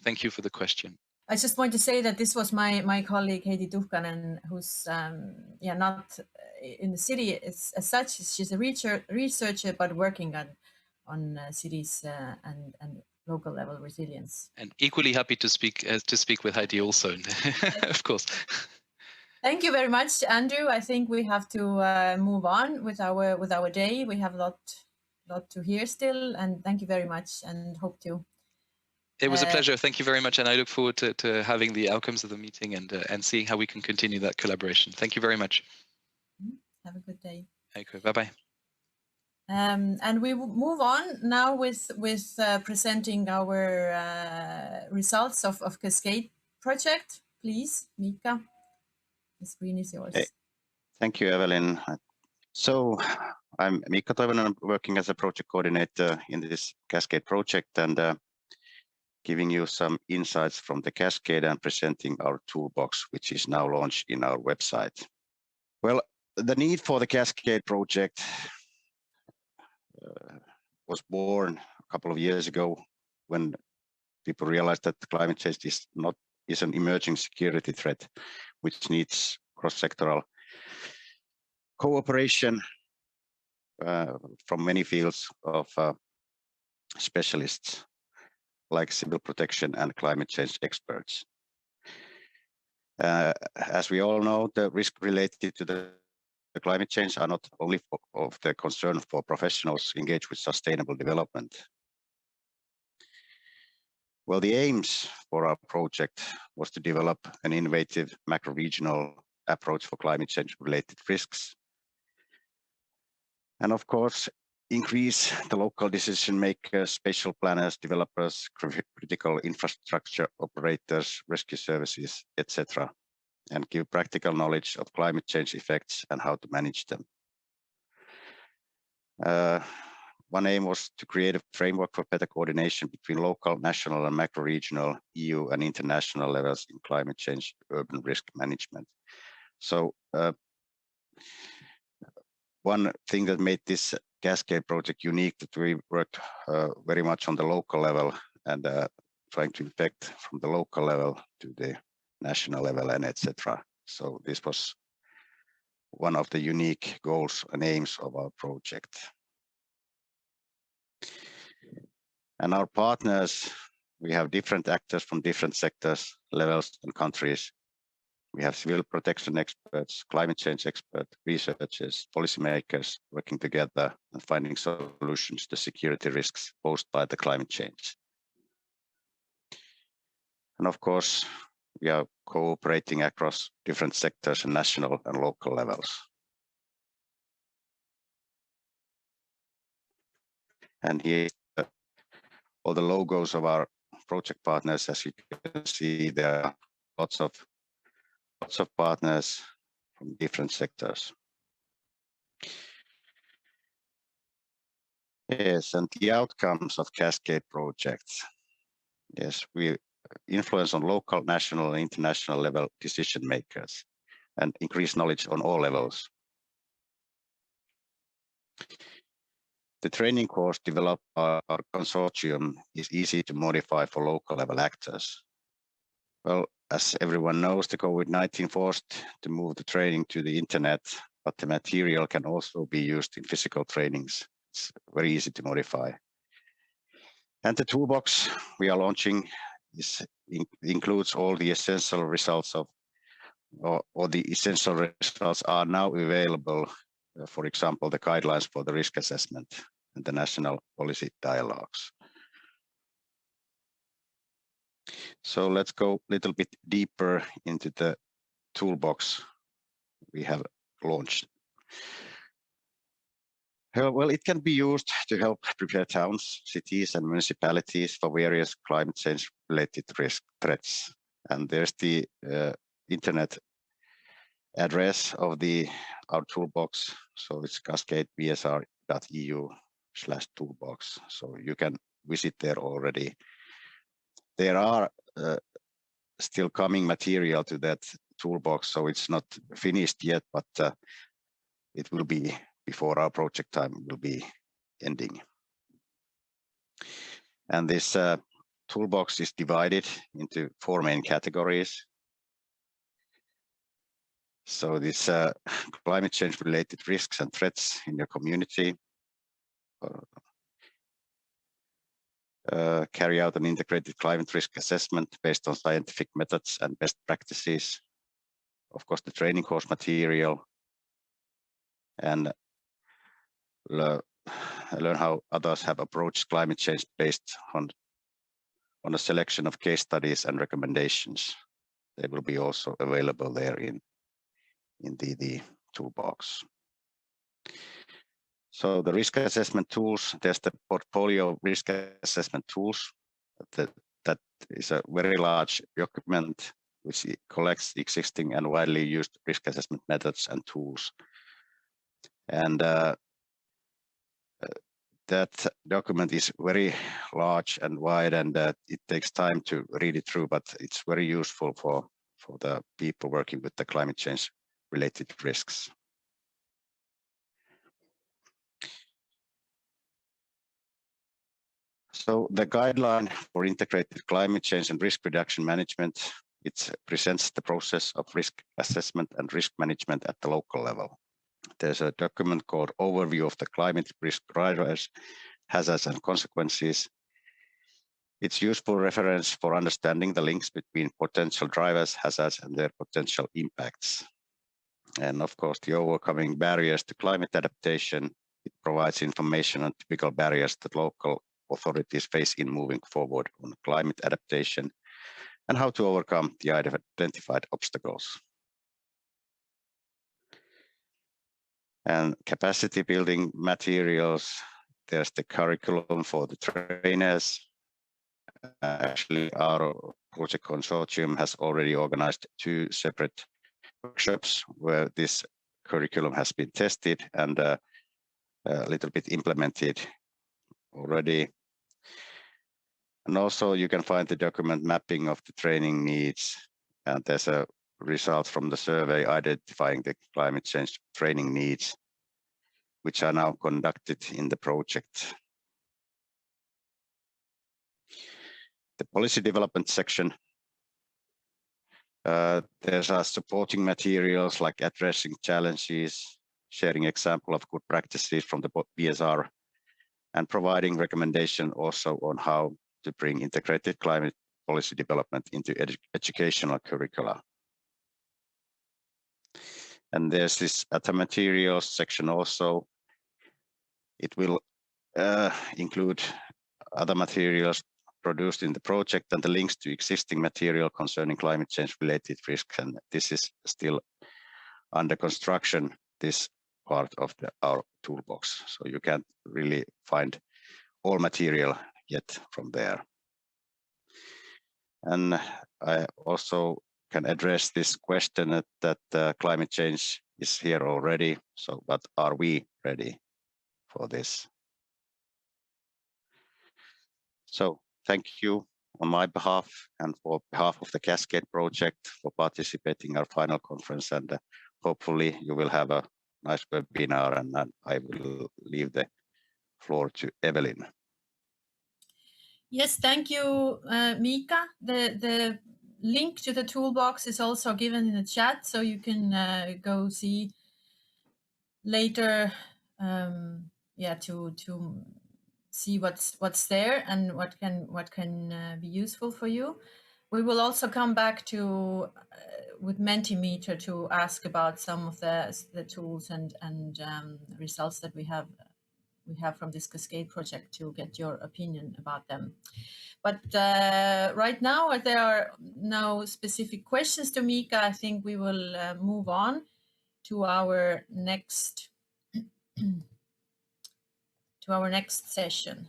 Speaker 4: thank you for the question.
Speaker 1: I just want to say that this was my colleague Heidi Tuhkanen, who's not in the city as such. She's a researcher, but working on cities and local level resilience.
Speaker 4: And equally happy to speak with Heidi also, of course.
Speaker 1: Thank you very much, Andrew. I think we have to move on with our day. We have a lot to hear still, and thank you very much, and hope to.
Speaker 4: It was a pleasure. Thank you very much, and I look forward to having the outcomes of the meeting and seeing how we can continue that collaboration. Thank you very much.
Speaker 1: Have a good day.
Speaker 4: Okay, bye-bye.
Speaker 1: And we will move on now with presenting our results of CASCADE project. Please, Mika, the screen is yours.
Speaker 5: Hey. Thank you, Evelyn. So I'm Mika Toivonen. I'm working as a project coordinator in this CASCADE project, and giving you some insights from the Cascade and presenting our toolbox, which is now launched in our website. Well, the need for the Cascade project was born a couple of years ago when people realized that climate change is an emerging security threat, which needs cross-sectoral cooperation from many fields of specialists, like civil protection and climate change experts. As we all know, the risk related to the climate change are not only of the concern for professionals engaged with sustainable development. Well, the aims for our project was to develop an innovative macro-regional approach for climate change related risks. And of course, increase the local decision makers, spatial planners, developers, critical infrastructure operators, rescue services, etc., and give practical knowledge of climate change effects and how to manage them. One aim was to create a framework for better coordination between local, national, and macro-regional, EU, and international levels in climate change urban risk management. So one thing that made this Cascade project unique, that we worked very much on the local level and trying to impact from the local level to the national level and etc. So this was one of the unique goals and aims of our project. And our partners, we have different actors from different sectors, levels, and countries. We have civil protection experts, climate change experts, researchers, policymakers working together and finding solutions to security risks posed by the climate change. And of course, we are cooperating across different sectors and national and local levels. And here all the logos of our project partners. As you can see, there are lots of partners from different sectors. Yes, and the outcomes of Cascade projects. Yes, we influence on local, national, and international level decision makers and increase knowledge on all levels. The training course developed by our consortium is easy to modify for local level actors. Well, as everyone knows, the COVID-19 forced to move the training to the internet, but the material can also be used in physical trainings. It's very easy to modify. And the toolbox we are launching includes all the essential results of, or the essential results are now available. For example, the guidelines for the risk assessment and the national policy dialogues. So let's go a little bit deeper into the toolbox we have launched. Well, it can be used to help prepare towns, cities, and municipalities for various climate change-related risk threats. And there's the internet address of our toolbox. So it's cascadebsr.eu/toolbox. So you can visit there already. There are still coming material to that toolbox, so it's not finished yet, but it will be before our project time will be ending. And this toolbox is divided into 4 main categories. So this climate change related risks and threats in your community, carry out an integrated climate risk assessment based on scientific methods and best practices. Of course, the training course material, and learn how others have approached climate change based on a selection of case studies and recommendations. They will be also available there in the toolbox. So the risk assessment tools, there's the portfolio of risk assessment tools. That is a very large document which collects existing and widely used risk assessment methods and tools. And that document is very large and wide, and it takes time to read it through, but it's very useful for the people working with the climate change related risks. So the guideline for integrated climate change and risk reduction management, it presents the process of risk assessment and risk management at the local level. There's a document called Overview of the Climate Risk Drivers, Hazards and Consequences. It's useful reference for understanding the links between potential drivers, hazards, and their potential impacts. And of course, the overcoming barriers to climate adaptation, it provides information on typical barriers that local authorities face in moving forward on climate adaptation and how to overcome the identified obstacles. And capacity building materials, there's the curriculum for the trainers. Actually, our project consortium has already organized 2 separate workshops where this curriculum has been tested and a little bit implemented already. And also you can find the document mapping of the training needs, and there's a result from the survey identifying the climate change training needs, which are now conducted in the project. The policy development section, there's supporting materials like addressing challenges, sharing example of good practices from the BSR, and providing recommendation also on how to bring integrated climate policy development into educational curricula. And there's this other materials section also. It will include other materials produced in the project and the links to existing material concerning climate change related risks. And this is still under construction, this part of our toolbox. So you can't really find all material yet from there. And I also can address this question that climate change is here already. So, but are we ready for this? So thank you on my behalf and for behalf of the CASCADE project for participating in our final conference, and hopefully you will have a nice webinar, and I will leave the floor to Evelyn.
Speaker 1: Yes, thank you, Mika. The link to the toolbox is also given in the chat, so you can go see later. To see what's there and what can be useful for you. We will also come back to with Mentimeter to ask about some of the tools and results that we have from this Cascade project to get your opinion about them. But right now, there are no specific questions to Mika. I think we will move on to our next session.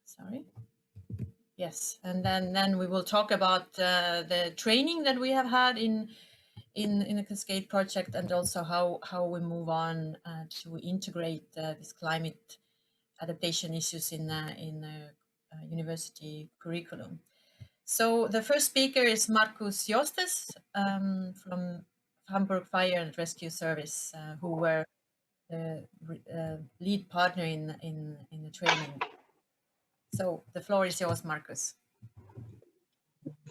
Speaker 1: Sorry. Yes, and then we will talk about the training that we have had in the Cascade project, and also how we move on to integrate this climate adaptation issues in university curriculum. So the first speaker is Markus Jostes from Hamburg Fire and Rescue Service, who were the lead partner in the training. So the floor is yours, Markus.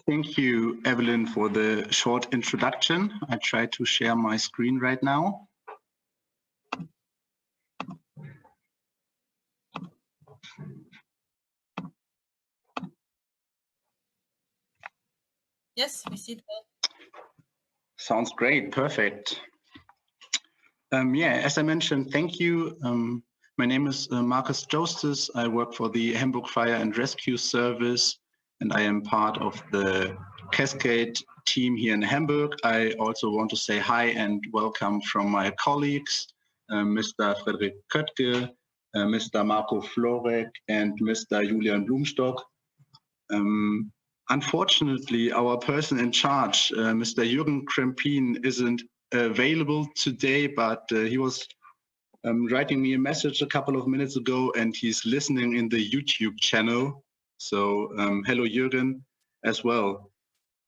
Speaker 6: Thank you, Evelyn, for the short introduction. I try to share my screen right now.
Speaker 1: Yes, we see it well.
Speaker 6: Sounds great, perfect. Yeah, as I mentioned, thank you. My name is Markus Jostes. I work for the Hamburg Fire and Rescue Service, and I am part of the Cascade team here in Hamburg. I also want to say hi and welcome from my colleagues, Mr. Frederik Köttke, Mr. Marco Florek, and Mr. Julian Blumstock. Unfortunately, our person in charge, Mr. Jürgen Krempin, isn't available today, but he was writing me a message a couple of minutes ago, and he's listening in the YouTube channel. So hello, Jürgen, as well.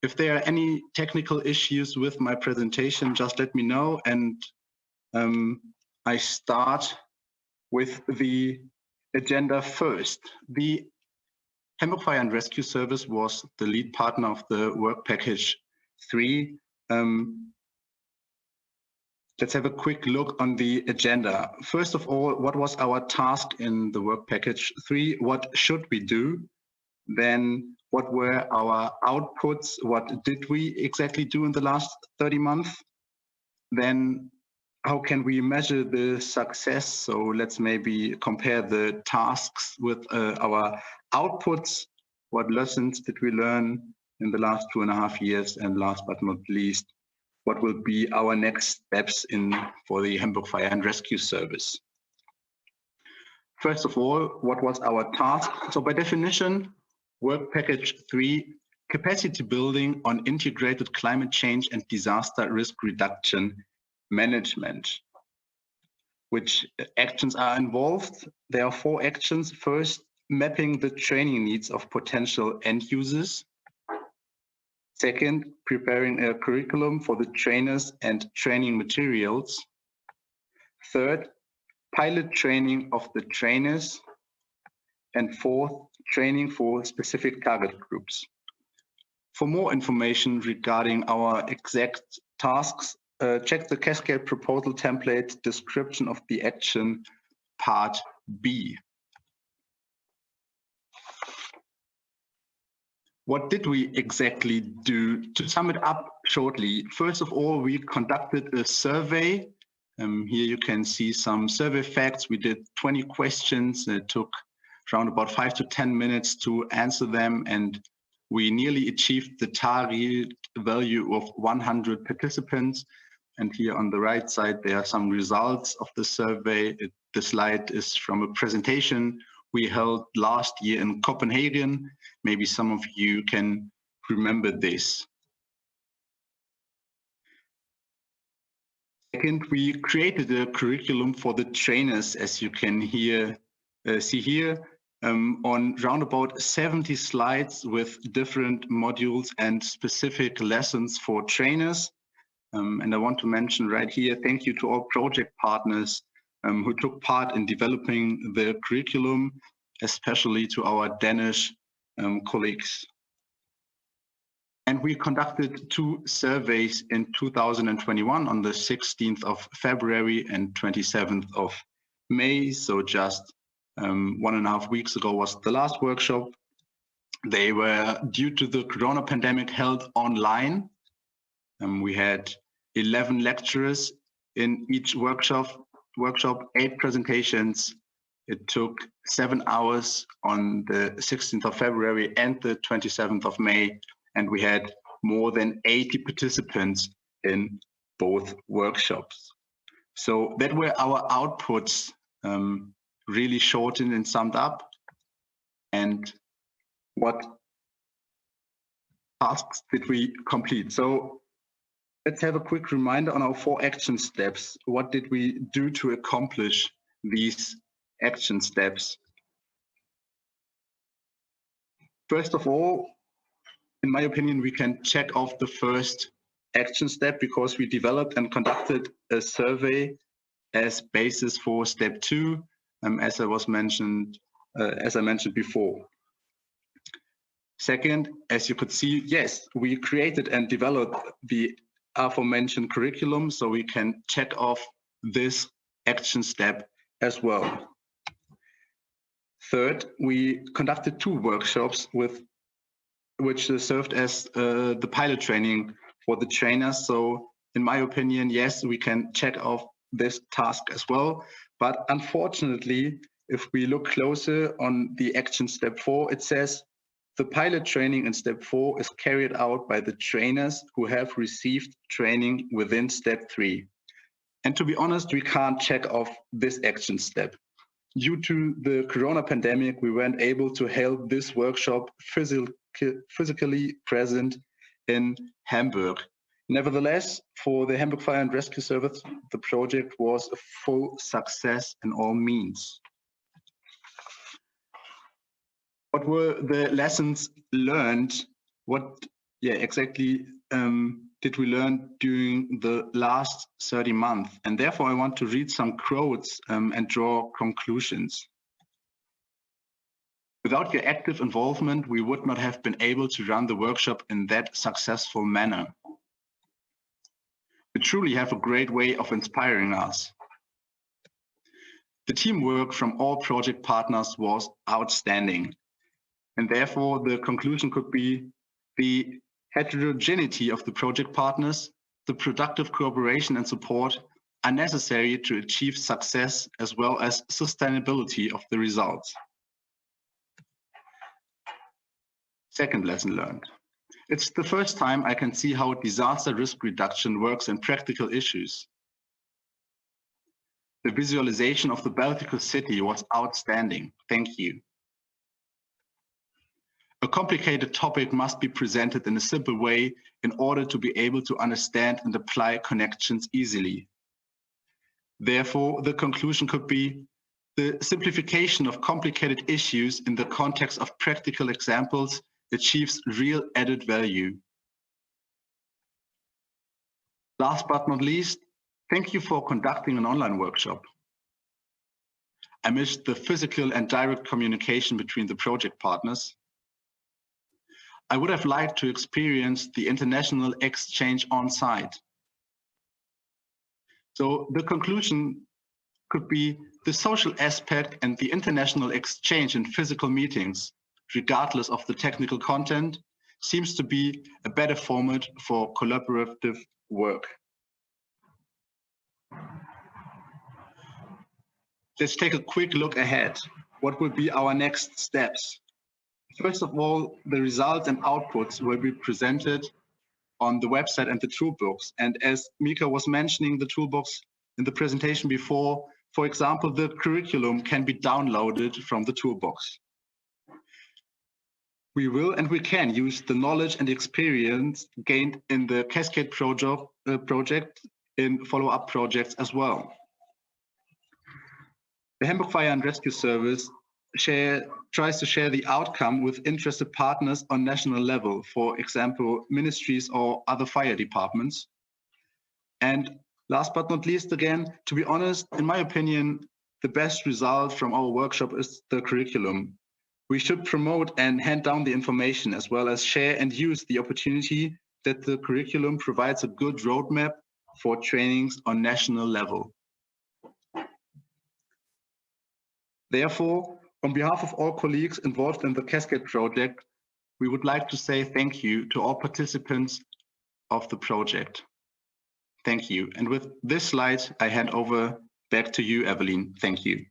Speaker 6: If there are any technical issues with my presentation, just let me know. And I start with the agenda first. The Hamburg Fire and Rescue Service was the lead partner of the work package 3. Let's have a quick look on the agenda. First of all, what was our task in the work package 3? What should we do? Then what were our outputs? What did we exactly do in the last 30 months? Then how can we measure the success? So let's maybe compare the tasks with our outputs. What lessons did we learn in the last 2.5 years? And last but not least, what will be our next steps for the Hamburg Fire and Rescue Service? First of all, what was our task? So by definition, work package 3, capacity building on integrated climate change and disaster risk reduction management. Which actions are involved? There are 4 actions. First, mapping the training needs of potential end users. Second, preparing a curriculum for the trainers and training materials. Third, pilot training of the trainers. And fourth, training for specific target groups. For more information regarding our exact tasks, check the Cascade proposal template description of the action part B. What did we exactly do? To sum it up shortly, first of all, we conducted a survey. Here you can see some survey facts. We did 20 questions. It took around about 5 to 10 minutes to answer them, and we nearly achieved the target value of 100 participants. And here on the right side, there are some results of the survey. The slide is from a presentation we held last year in Copenhagen. Maybe some of you can remember this. Second, we created a curriculum for the trainers, as you can see here, on round about 70 slides with different modules and specific lessons for trainers. And I want to mention right here, thank you to all project partners who took part in developing the curriculum, especially to our Danish colleagues. And we conducted 2 surveys in 2021 on the 16th of February and 27th of May, so just 1.5 weeks ago was the last workshop. They were, due to the corona pandemic, held online. We had 11 lecturers in each workshop, 8 presentations. It took 7 hours on the 16th of February and the 27th of May, and we had more than 80 participants in both workshops. So that were our outputs, really shortened and summed up. And what tasks did we complete? So let's have a quick reminder on our 4 action steps. What did we do to accomplish these action steps? First of all, in my opinion, we can check off the first action step because we developed and conducted a survey as basis for step 2, as I mentioned before. Second, as you could see, yes, we created and developed the aforementioned curriculum, so we can check off this action step as well. Third, we conducted 2 workshops which served as the pilot training for the trainers. So in my opinion, yes, we can check off this task as well. But unfortunately, if we look closer on the action step 4, it says the pilot training in step 4 is carried out by the trainers who have received training within step 3. And to be honest, we can't check off this action step. Due to the corona pandemic, we weren't able to hold this workshop physically present in Hamburg. Nevertheless, for the Hamburg Fire and Rescue Service, the project was a full success in all means. What were the lessons learned? What exactly did we learn during the last 30 months? And therefore, I want to read some quotes and draw conclusions. Without your active involvement, we would not have been able to run the workshop in that successful manner. You truly have a great way of inspiring us. The teamwork from all project partners was outstanding. And therefore, the conclusion could be the heterogeneity of the project partners, the productive cooperation and support are necessary to achieve success as well as sustainability of the results. Second lesson learned. It's the first time I can see how disaster risk reduction works in practical issues. The visualization of the Baltic Sea was outstanding. Thank you. A complicated topic must be presented in a simple way in order to be able to understand and apply connections easily. Therefore, the conclusion could be the simplification of complicated issues in the context of practical examples achieves real added value. Last but not least, thank you for conducting an online workshop. I missed the physical and direct communication between the project partners. I would have liked to experience the international exchange on site. So the conclusion could be the social aspect and the international exchange in physical meetings, regardless of the technical content, seems to be a better format for collaborative work. Let's take a quick look ahead. What will be our next steps? First of all, the results and outputs will be presented on the website and the toolbox. And as Mika was mentioning the toolbox in the presentation before, for example, the curriculum can be downloaded from the toolbox. We will and we can use the knowledge and experience gained in the CASCADE project in follow-up projects as well. The Hamburg Fire and Rescue Service tries to share the outcome with interested partners on national level, for example, ministries or other fire departments. And last but not least, again, to be honest, in my opinion, the best result from our workshop is the curriculum. We should promote and hand down the information as well as share and use the opportunity that the curriculum provides a good roadmap for trainings on national level. Therefore, on behalf of all colleagues involved in the CASCADE project, we would like to say thank you to all participants of the project. Thank you. And with this slide, I hand over back to you, Evelyn. Thank you.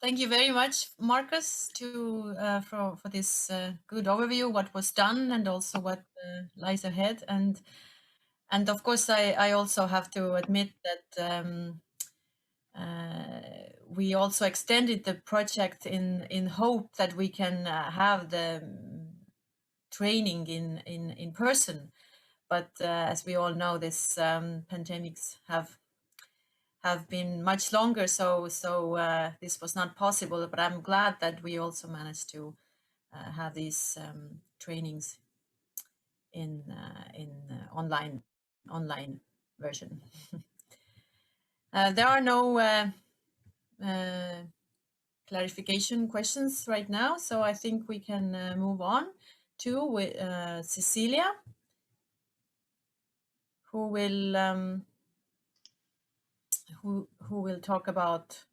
Speaker 1: Thank you very much, Marcus, for this good overview, what was done and also what lies ahead. And of course, I also have to admit that we also extended the project in hope that we can have the training in person. But as we all know, this pandemics have been much longer, so this was not possible. But I'm glad that we also managed to have these trainings in online version. There are no clarification questions right now, so I think we can move on to Cecilia, who will talk about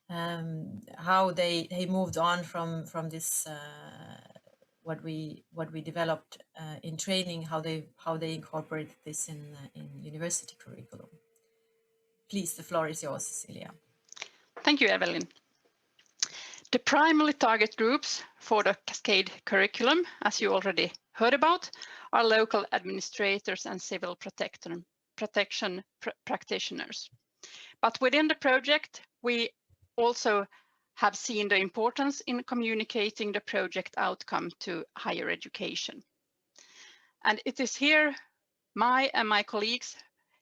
Speaker 1: how they moved on from this what we developed in training, how they incorporate this in university curriculum. Please, the floor is yours, Cecilia.
Speaker 7: Thank you, Evelyn. The primary target groups for the CASCADE curriculum, as you already heard about, are local administrators and civil protection practitioners. But within the project, we also have seen the importance in communicating the project outcome to higher education. And it is here my colleagues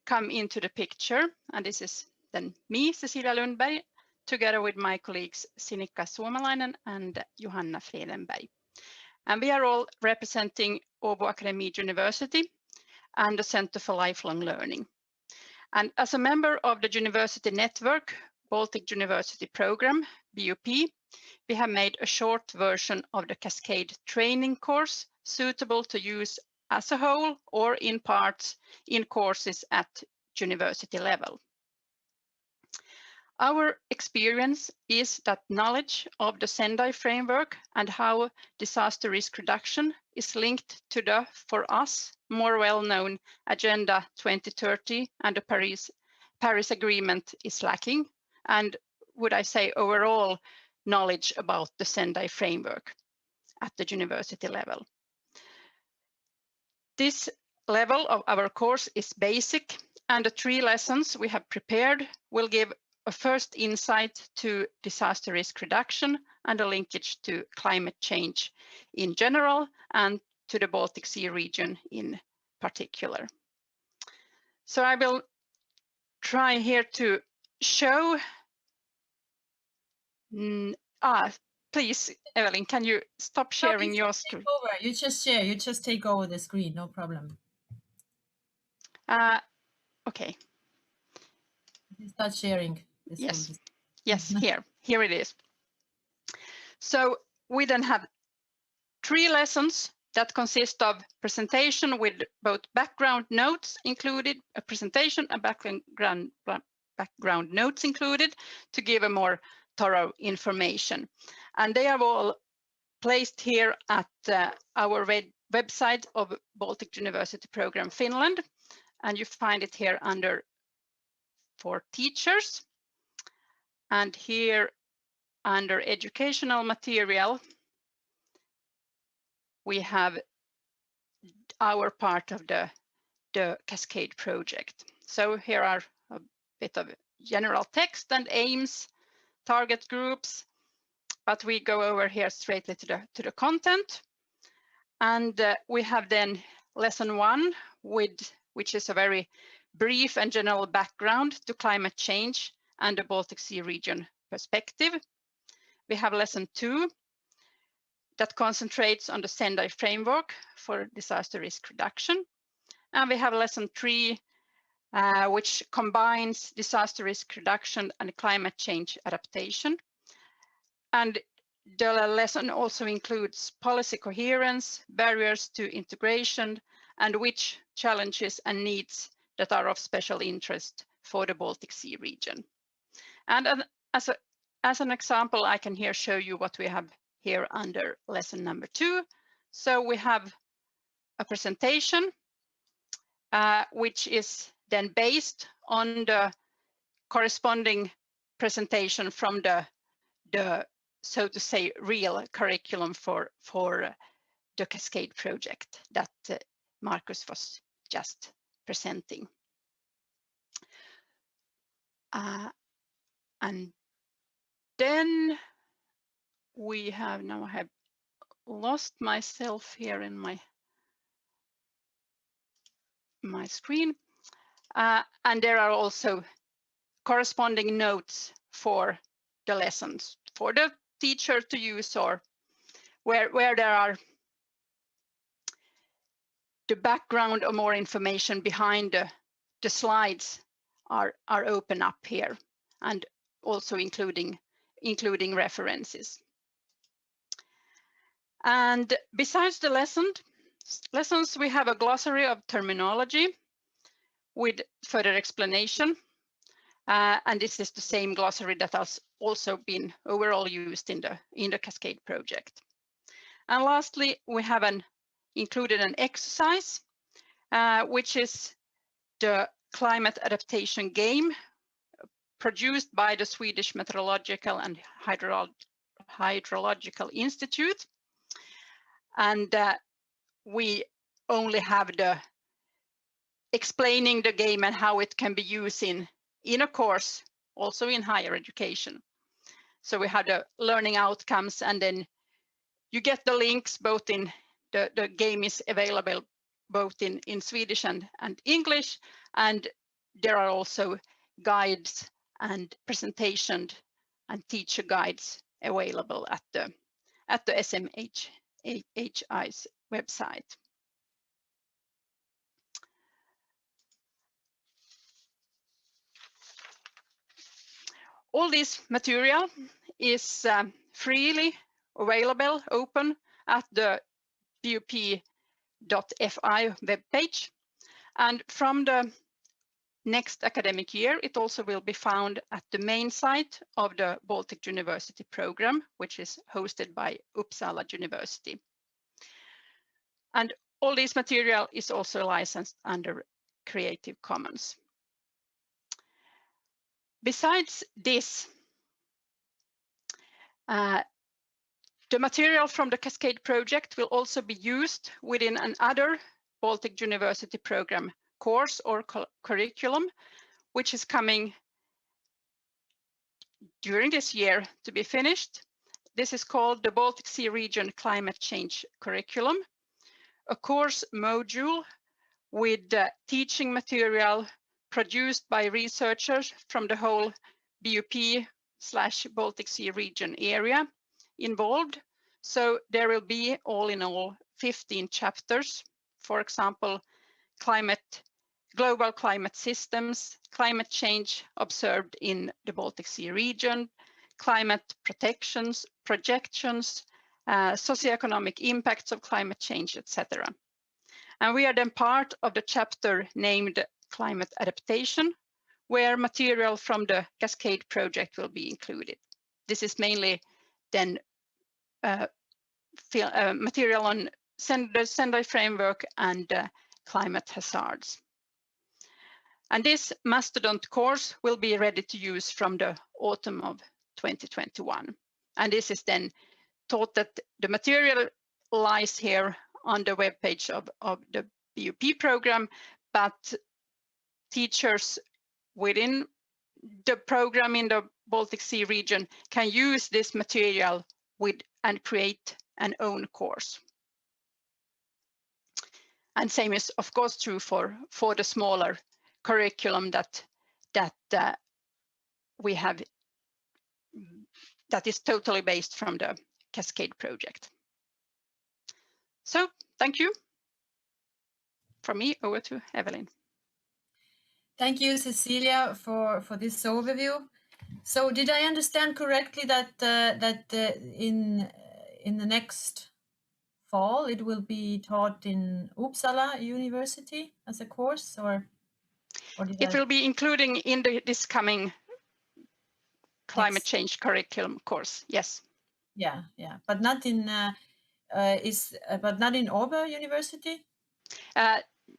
Speaker 7: come into the picture, and this is then me, Cecilia Lundberg, together with my colleagues Sinikka Suomalainen and Johanna Fredenberg. And we are all representing Åbo Academy University and the Center for Lifelong Learning. And as a member of the university network, Baltic University Program, BUP, we have made a short version of the CASCADE training course suitable to use as a whole or in parts in courses at university level. Our experience is that knowledge of the Sendai framework and how disaster risk reduction is linked to the, for us, more well-known Agenda 2030 and the Paris Agreement is lacking, and would I say overall knowledge about the Sendai framework at the university level. This level of our course is basic, and the 3 lessons we have prepared will give a first insight to disaster risk reduction and a linkage to climate change in general and to the Baltic Sea region in particular. So I will try here to show. Please, Evelyn, can you stop sharing your screen?
Speaker 1: You just share. You just take over the screen. No problem.
Speaker 7: Okay.
Speaker 1: Start sharing.
Speaker 7: Yes. Yes. Here it is. So we then have 3 lessons that consist of presentation with both background notes included, a presentation and background notes included to give a more thorough information. And they are all placed here at our website of Baltic University Program Finland. And you find it here under for teachers. And here under educational material, we have our part of the CASCADE project. So here are a bit of general text and aims, target groups, but we go over here straightly to the content. And we have then lesson 1, which is a very brief and general background to climate change and the Baltic Sea region perspective. We have lesson 2 that concentrates on the Sendai framework for disaster risk reduction. And we have lesson 3, which combines disaster risk reduction and climate change adaptation. And the lesson also includes policy coherence, barriers to integration, and which challenges and needs that are of special interest for the Baltic Sea region. And as a as an example, I can here show you what we have here under lesson number 2. So we have a presentation, which is then based on the corresponding presentation from the so to say real curriculum for the CASCADE project that Marcus was just presenting. And then we have, now I have lost myself here in my screen. And there are also corresponding notes for the lessons for the teacher to use, or where there are the background or more information behind the slides are open up here, and also including references. And besides the lessons, we have a glossary of terminology with further explanation. And this is the same glossary that has also been overall used in the CASCADE project. And lastly, we have included an exercise, which is the climate adaptation game produced by the Swedish Meteorological and Hydrological Institute. And we only have the explaining the game and how it can be used in a course, also in higher education. So we have the learning outcomes, and then you get the links both in the game is available both in Swedish and English, and there are also guides and presentation and teacher guides available at the SMHI's website. All this material is freely available, open at the BUP.fi webpage. And from the next academic year, it also will be found at the main site of the Baltic University program, which is hosted by Uppsala University. And all this material is also licensed under Creative Commons. Besides this, the material from the CASCADE project will also be used within another Baltic University program course or curriculum, which is coming during this year to be finished. This is called the Baltic Sea Region Climate Change Curriculum, a course module with teaching material produced by researchers from the whole BUP/Baltic Sea Region area involved. So there will be all in all 15 chapters. For example, global climate systems, climate change observed in the Baltic Sea region, climate protections, projections, socioeconomic impacts of climate change, etc. And we are then part of the chapter named Climate Adaptation, where material from the CASCADE project will be included. This is mainly then material on the Sendai framework and climate hazards. And this mastodont course will be ready to use from the autumn of 2021. And this is then taught that the material lies here on the webpage of the BUP program, but teachers within the program in the Baltic Sea region can use this material and create an own course. And same is of course true for the smaller curriculum that we have, that is totally based from the CASCADE project. So thank you. From me, over to Evelyn.
Speaker 1: Thank you, Cecilia, for this overview. So did I understand correctly that in the next fall it will be taught in Uppsala University as a course, or
Speaker 7: it will be including in this coming climate change curriculum course. Yes.
Speaker 1: Yeah, but not in but not in Åbo University.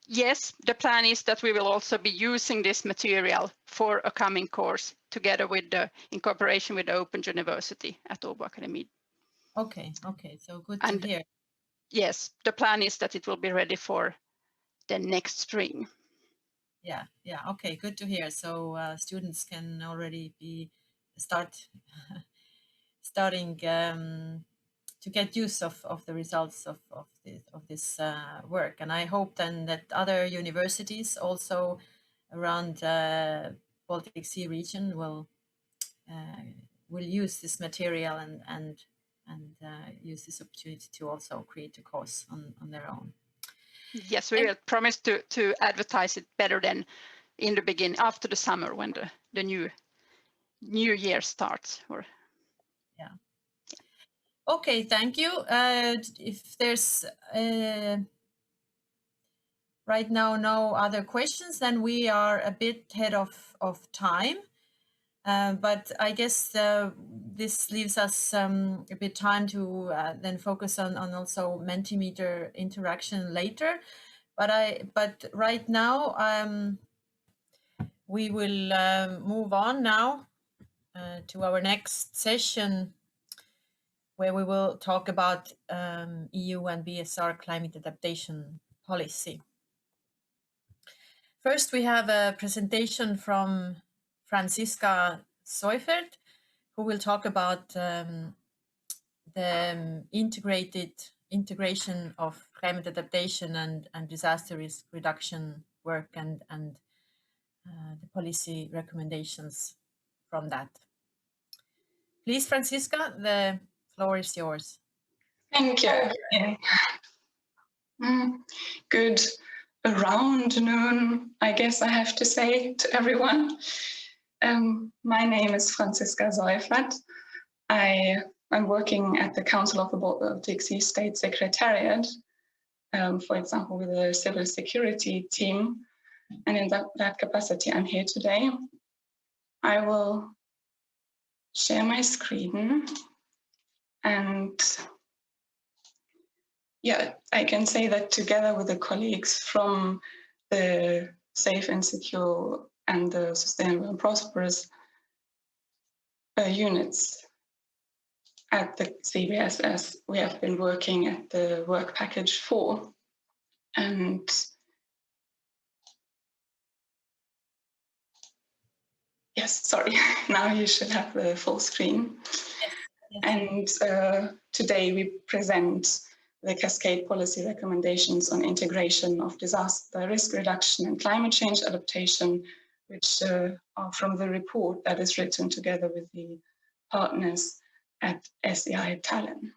Speaker 7: Yes, the plan is that we will also be using this material for a coming course together with in cooperation with the Open University at Åbo Academy.
Speaker 1: Okay, so good to hear.
Speaker 7: Yes, the plan is that it will be ready for the next spring.
Speaker 1: Yeah, okay, good to hear. So students can already be starting to get use of the results of this work. And I hope then that other universities also around Baltic Sea region will use this material and use this opportunity to also create a course on their own.
Speaker 7: Yes, we will promise to advertise it better than in the beginning, after the summer, when the new year starts.
Speaker 1: Yeah. Okay, thank you. If there's right now no other questions, then we are a bit ahead of time. But I guess this leaves us a bit time to then focus on also Mentimeter interaction later. But right now we will move on now to our next session, where we will talk about EU and BSR climate adaptation policy. First, we have a presentation from Franziska Seufert, who will talk about the integration of climate adaptation and disaster risk reduction work and the policy recommendations from that. Please, Franziska, the floor is yours.
Speaker 8: Thank you. Good around noon, I guess I have to say to everyone. My name is Franziska Seufert. I'm working at the Council of the Baltic Sea State Secretariat, for example, with the civil security team. And in that capacity, I'm here today. I will share my screen. And yeah, I can say that together with the colleagues from the Safe and Secure and the Sustainable and Prosperous units at the CBSS, we have been working at the work package 4. And yes, sorry, now you should have the full screen. Yes. And today we present the CASCADE policy recommendations on integration of disaster risk reduction and climate change adaptation, which are from the report that is written together with the partners at SEI Tallinn.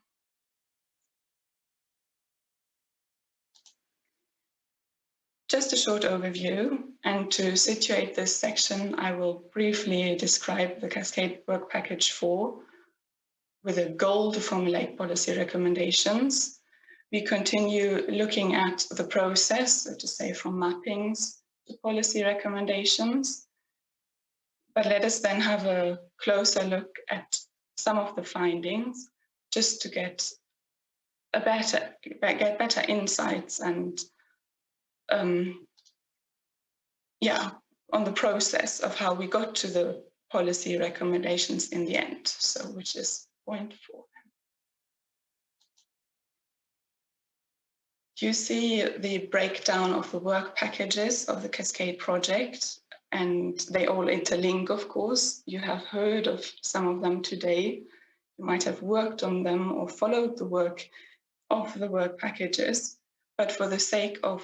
Speaker 8: Just a short overview, and to situate this section, I will briefly describe the CASCADE Work Package 4 with a goal to formulate policy recommendations. We continue looking at the process, so to say, from mappings to policy recommendations. But let us then have a closer look at some of the findings, just to get better insights and on the process of how we got to the policy recommendations in the end. So, which is point 4. You see the breakdown of the work packages of the CASCADE project, and they all interlink, of course. You have heard of some of them today. You might have worked on them or followed the work of the work packages, but for the sake of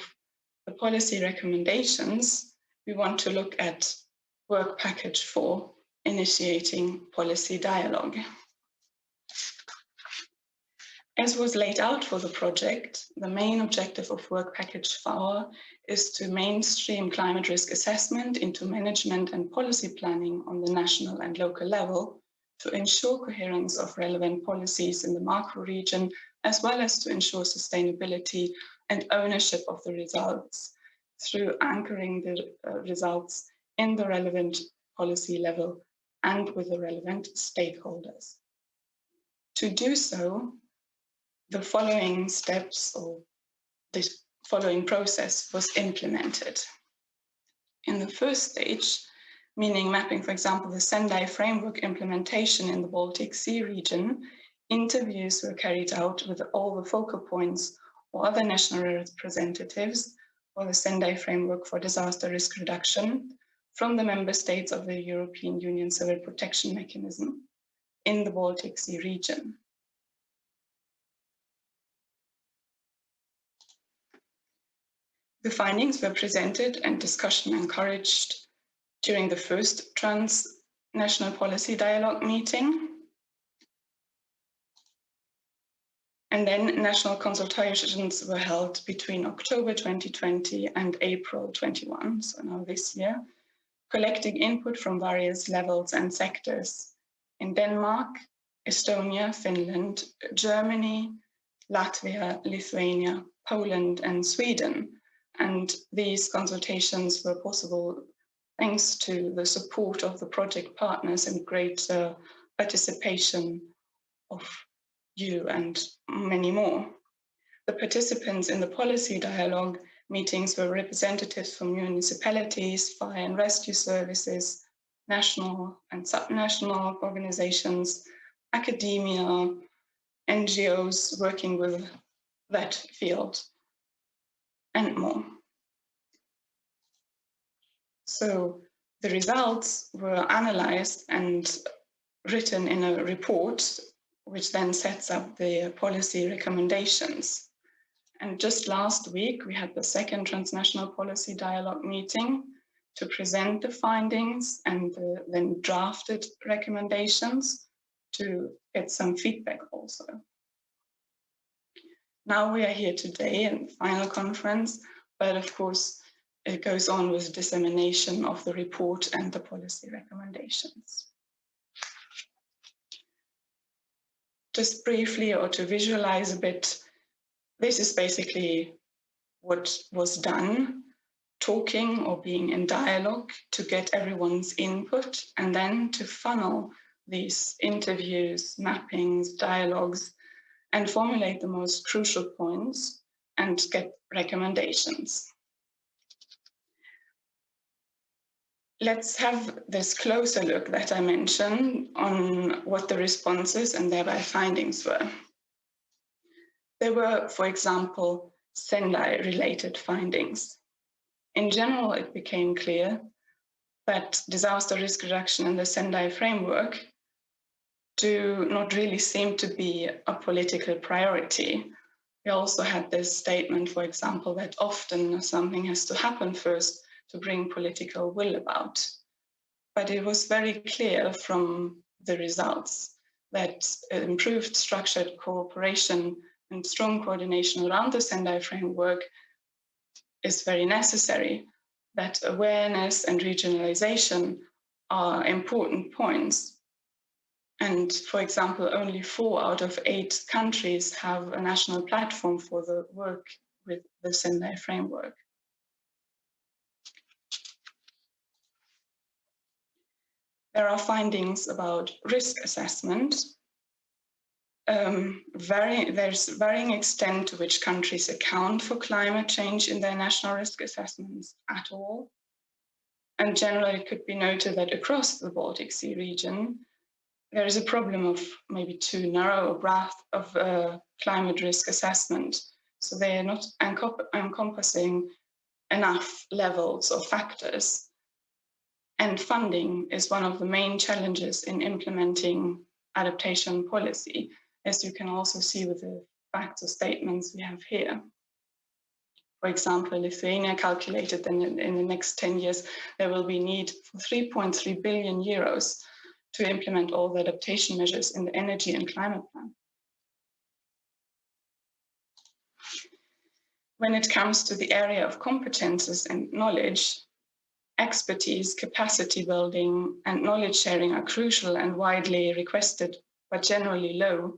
Speaker 8: the policy recommendations, we want to look at work package 4, initiating policy dialogue. As was laid out for the project, the main objective of work package 4 is to mainstream climate risk assessment into management and policy planning on the national and local level to ensure coherence of relevant policies in the macro region, as well as to ensure sustainability and ownership of the results through anchoring the results in the relevant policy level and with the relevant stakeholders. To do so, the following steps or this following process was implemented. In the first stage, meaning mapping, for example, the Sendai framework implementation in the Baltic Sea region, interviews were carried out with all the focal points or other national representatives for the Sendai framework for disaster risk reduction from the member states of the European Union Civil Protection Mechanism in the Baltic Sea region. The findings were presented and discussion encouraged during the first transnational policy dialogue meeting. And then national consultations were held between October 2020 and April 21, so now this year, collecting input from various levels and sectors in Denmark, Estonia, Finland, Germany, Latvia, Lithuania, Poland, and Sweden. And these consultations were possible thanks to the support of the project partners and great participation of you and many more. The participants in the policy dialogue meetings were representatives from municipalities, fire and rescue services, national and subnational organizations, academia, NGOs working with that field, and more. So the results were analyzed and written in a report, which then sets up the policy recommendations. And just last week, we had the second transnational policy dialogue meeting to present the findings and the then drafted recommendations to get some feedback also. Now we are here today in the final conference, but of course, it goes on with dissemination of the report and the policy recommendations. Just briefly, or to visualize a bit, this is basically what was done, talking or being in dialogue to get everyone's input, and then to funnel these interviews, mappings, dialogues, and formulate the most crucial points and get recommendations. Let's have this closer look that I mentioned on what the responses and thereby findings were. There were, for example, Sendai-related findings. In general, it became clear that disaster risk reduction in the Sendai framework do not really seem to be a political priority. We also had this statement, for example, that often something has to happen first to bring political will about. But it was very clear from the results that improved structured cooperation and strong coordination around the Sendai framework is very necessary, that awareness and regionalization are important points. And for example, only 4 out of 8 countries have a national platform for the work with the Sendai framework. There are findings about risk assessment. There's varying extent to which countries account for climate change in their national risk assessments at all. And generally, it could be noted that across the Baltic Sea region, there is a problem of maybe too narrow a graph of climate risk assessment. So they are not encompassing enough levels or factors. And funding is one of the main challenges in implementing adaptation policy, as you can also see with the facts or statements we have here. For example, Lithuania calculated that in the next 10 years, there will be need for 3.3 billion euros to implement all the adaptation measures in the energy and climate plan. When it comes to the area of competences and knowledge, expertise, capacity building, and knowledge sharing are crucial and widely requested, but generally low,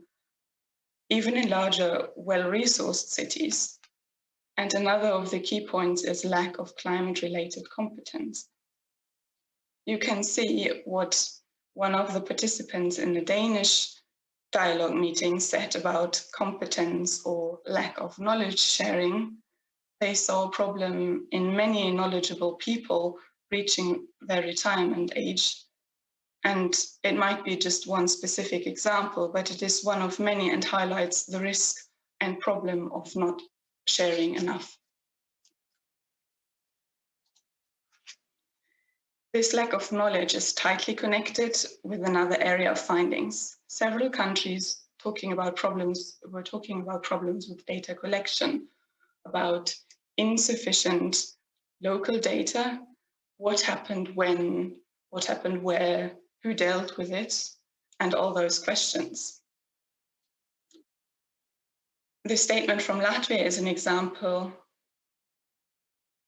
Speaker 8: even in larger, well-resourced cities. And another of the key points is lack of climate-related competence. You can see what one of the participants in the Danish dialogue meeting said about competence or lack of knowledge sharing, they saw a problem in many knowledgeable people reaching their retirement age. And it might be just one specific example, but it is one of many and highlights the risk and problem of not sharing enough. This lack of knowledge is tightly connected with another area of findings. Several countries were talking about problems with data collection, about insufficient local data, what happened when, what happened where, who dealt with it, and all those questions. This statement from Latvia is an example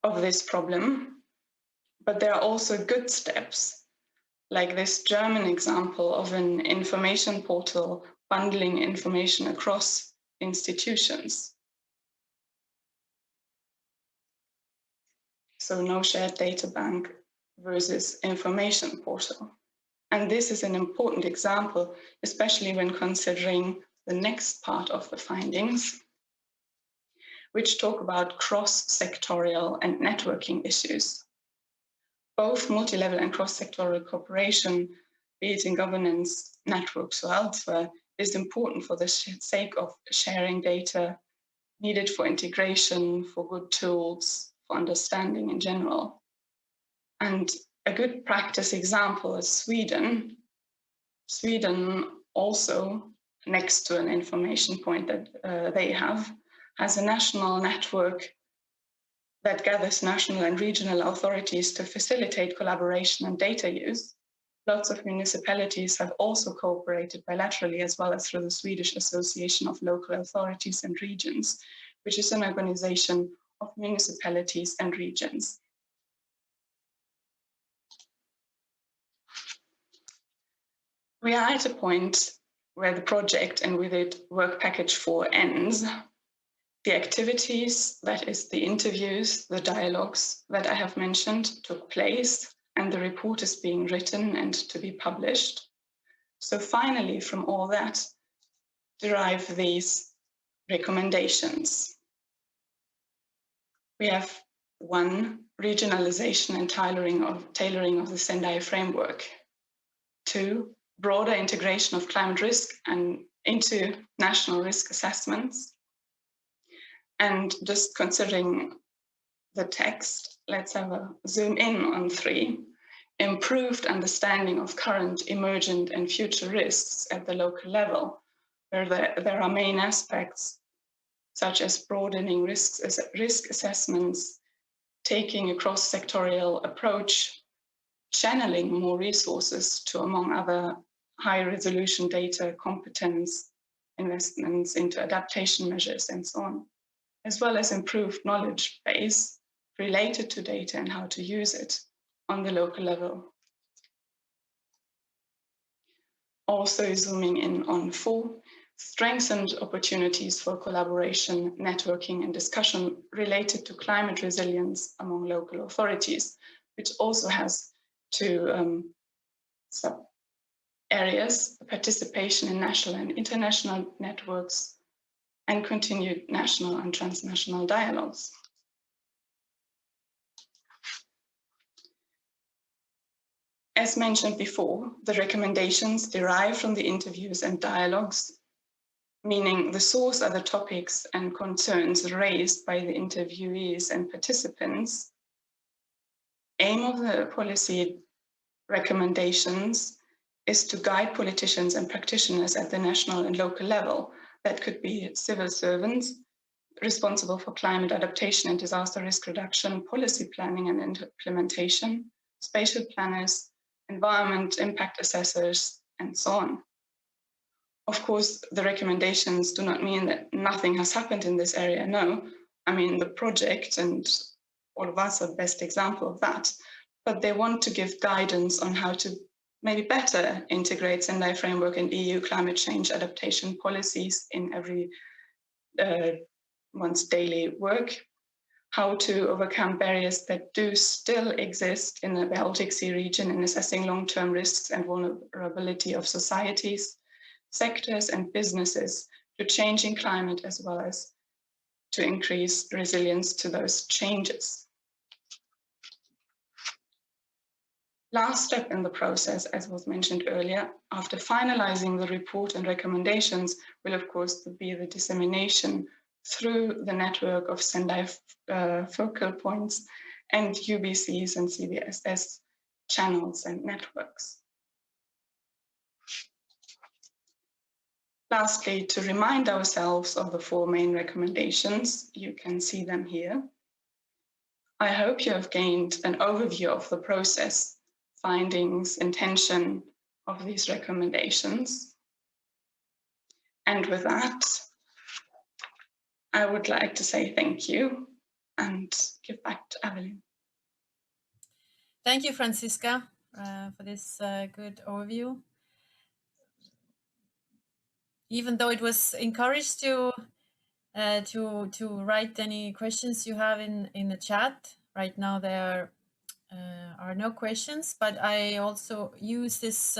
Speaker 8: of this problem, but there are also good steps, like this German example of an information portal bundling information across institutions. So no shared data bank versus information portal. And this is an important example, especially when considering the next part of the findings, which talk about cross-sectorial and networking issues. Both multi-level and cross-sectorial cooperation, be it in governance, networks, or elsewhere, is important for the sake of sharing data needed for integration, for good tools, for understanding in general. And a good practice example is Sweden. Sweden also, next to an information point that they have, has a national network that gathers national and regional authorities to facilitate collaboration and data use. Lots of municipalities have also cooperated bilaterally, as well as through the Swedish Association of Local Authorities and Regions, which is an organization of municipalities and regions. We are at a point where the project, and with it work package 4, ends. The activities, that is the interviews, the dialogues that I have mentioned, took place, and the report is being written and to be published. So finally, from all that, derive these recommendations. We have 1, regionalization and tailoring of the Sendai framework. 2, broader integration of climate risk and into national risk assessments. And just considering the text, let's have a zoom in on 3, improved understanding of current, emergent, and future risks at the local level, where there are main aspects such as broadening risk assessments, taking a cross-sectorial approach, channeling more resources to, among other, high-resolution data, competence, investments into adaptation measures, and so on, as well as improved knowledge base related to data and how to use it on the local level. Also zooming in on 4, strengthened opportunities for collaboration, networking, and discussion related to climate resilience among local authorities, which also has 2 sub areas: participation in national and international networks, and continued national and transnational dialogues. As mentioned before, the recommendations derive from the interviews and dialogues, meaning the source are the topics and concerns raised by the interviewees and participants. Aim of the policy recommendations is to guide politicians and practitioners at the national and local level. That could be civil servants responsible for climate adaptation and disaster risk reduction, policy planning and implementation, spatial planners, environment impact assessors, and so on. Of course, the recommendations do not mean that nothing has happened in this area. No, I mean, the project and all of us are the best example of that, but they want to give guidance on how to maybe better integrate Sendai framework and EU climate change adaptation policies in every one's daily work, how to overcome barriers that do still exist in the Baltic Sea region in assessing long-term risks and vulnerability of societies, sectors and businesses to changing climate, as well as to increase resilience to those changes. Last step in the process, as was mentioned earlier, after finalizing the report and recommendations, will of course be the dissemination through the network of Sendai focal points and UBCs and CBSS channels and networks. Lastly, to remind ourselves of the 4 main recommendations, you can see them here. I hope you have gained an overview of the process, findings, intention of these recommendations. And with that, I would like to say thank you and give back to Evelyn.
Speaker 1: Thank you, Franziska, for this good overview. Even though it was encouraged to write any questions you have in the chat, right now there are no questions, but I also use this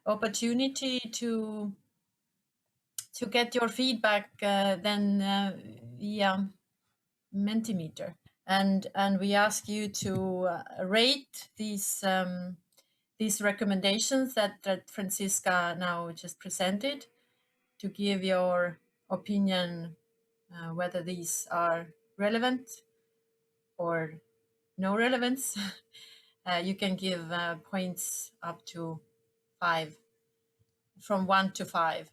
Speaker 1: opportunity to get your feedback then via Mentimeter, and we ask you to rate these recommendations that Franziska now just presented, to give your opinion whether these are relevant or no relevance. You can give points up to 5, from 1 to 5.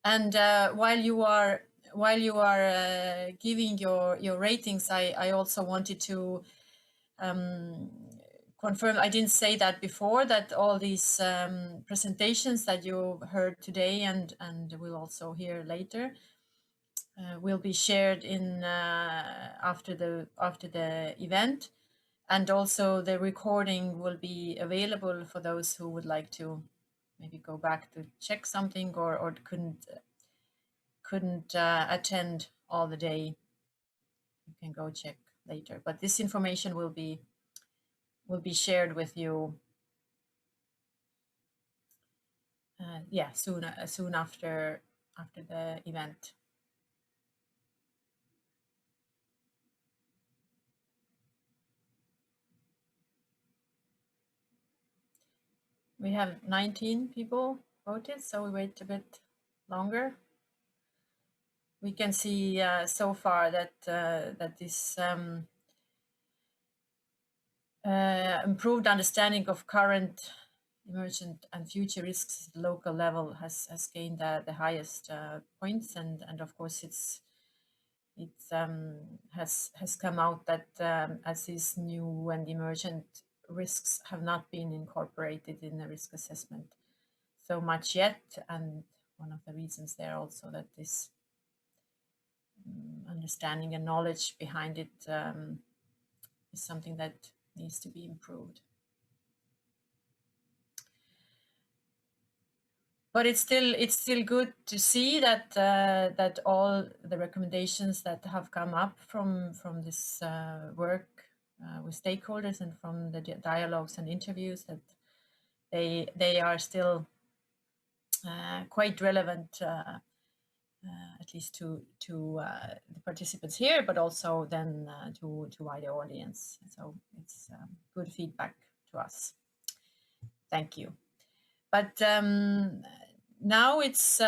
Speaker 1: And while you are giving your ratings, I also wanted to confirm, I didn't say that before, that all these presentations that you heard today and we'll also hear later will be shared in after the event, and also the recording will be available for those who would like to maybe go back to check something or couldn't attend all the day. You can go check later, but this information will be shared with you soon after the event. We have 19 people voted, so we wait a bit longer. We can see so far that this improved understanding of current, emergent and future risks at local level has gained the highest points, and of course it has come out that as these new and emergent risks have not been incorporated in the risk assessment so much yet, and one of the reasons there also that this understanding and knowledge behind it is something that needs to be improved. But it's still good to see that that all the recommendations that have come up from this work with stakeholders and from the dialogues and interviews, that they are still quite relevant, at least to the participants here, but also then to wider audience. So it's good feedback to us. Thank you. But now it's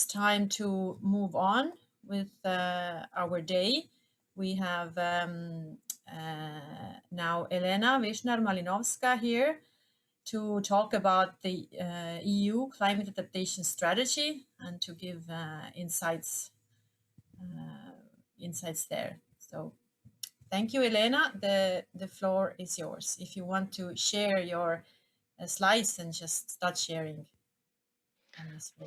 Speaker 1: time to move on with our day. We have now Elena Wishnar-Malinovska here to talk about the EU climate adaptation strategy and to give insights there. So thank you, Elena. The floor is yours. If you want to share your slides and just start sharing.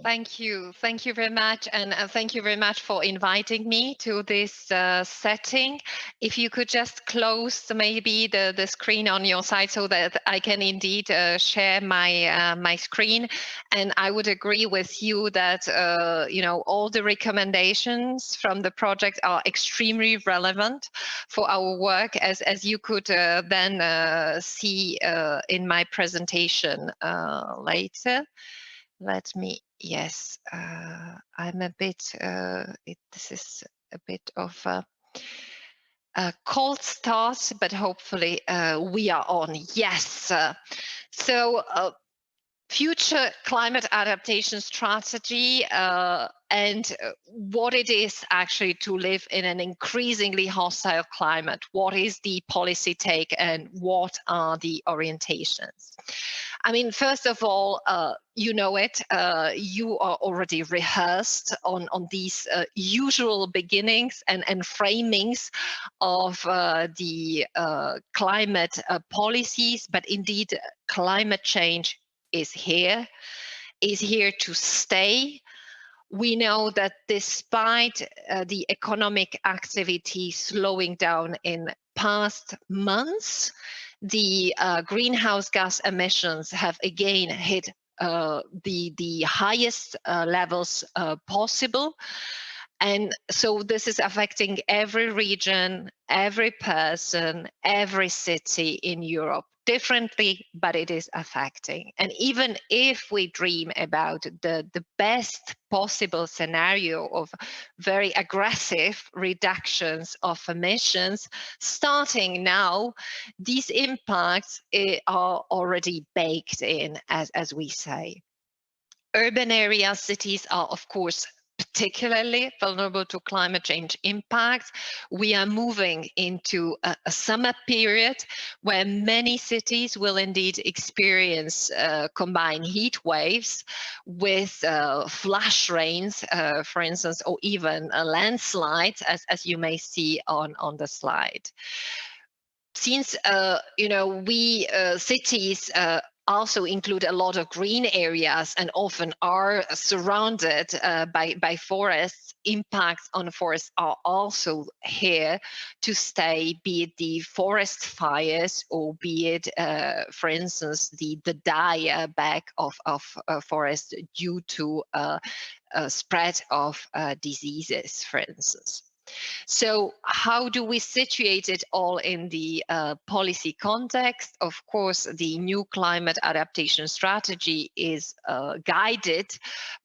Speaker 1: Thank
Speaker 9: you very much, and thank you very much for inviting me to this setting. If you could just close maybe the screen on your side so that I can indeed share my my screen. And I would agree with you that you know, all the recommendations from the project are extremely relevant for our work, as you could then see in my presentation later. Let me, yes, I'm a bit, this is a bit of a cold start, but hopefully we are on. Yes. So future climate adaptation strategy and what it is actually to live in an increasingly hostile climate. What is the policy take and what are the orientations? I mean, first of all, you know it, you are already rehearsed on these usual beginnings and framings of the climate policies, but indeed climate change is here to stay. We know that despite the economic activity slowing down in past months, the greenhouse gas emissions have again hit the highest levels possible. And so this is affecting every region, every person, every city in Europe differently, but it is affecting. And even if we dream about the best possible scenario of very aggressive reductions of emissions, starting now, these impacts are already baked in, as we say. Urban areas, cities are, of course, particularly vulnerable to climate change impacts. We are moving into a summer period where many cities will indeed experience combined heat waves with flash rains, for instance, or even landslides, as you may see on the slide. Since you know, we cities also include a lot of green areas and often are surrounded by forests, impacts on forests are also here to stay, be it the forest fires or be it, for instance, the dieback of forest due to spread of diseases, for instance. So how do we situate it all in the policy context? Of course, the new climate adaptation strategy is guided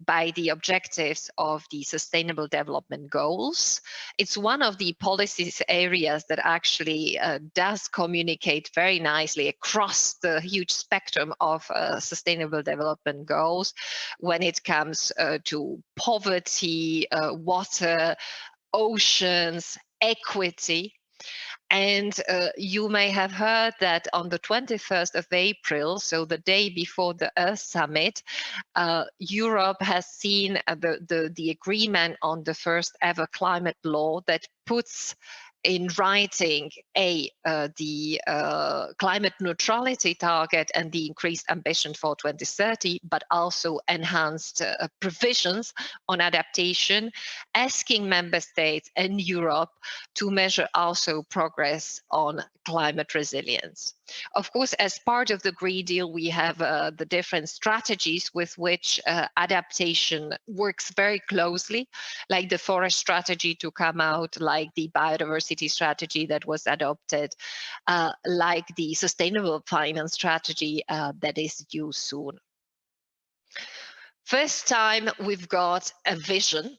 Speaker 9: by the objectives of the Sustainable Development Goals. It's one of the policies areas that actually does communicate very nicely across the huge spectrum of Sustainable Development Goals when it comes to poverty, water, oceans, equity. And you may have heard that on the 21st of April, so the day before the Earth Summit, Europe has seen the agreement on the first ever climate law that puts in writing the climate neutrality target and the increased ambition for 2030, but also enhanced provisions on adaptation, asking member states and Europe to measure also progress on climate resilience. Of course, as part of the Green Deal, we have the different strategies with which adaptation works very closely, like the forest strategy to come out, like the biodiversity strategy that was adopted, like the sustainable finance strategy that is due soon. First time we've got a vision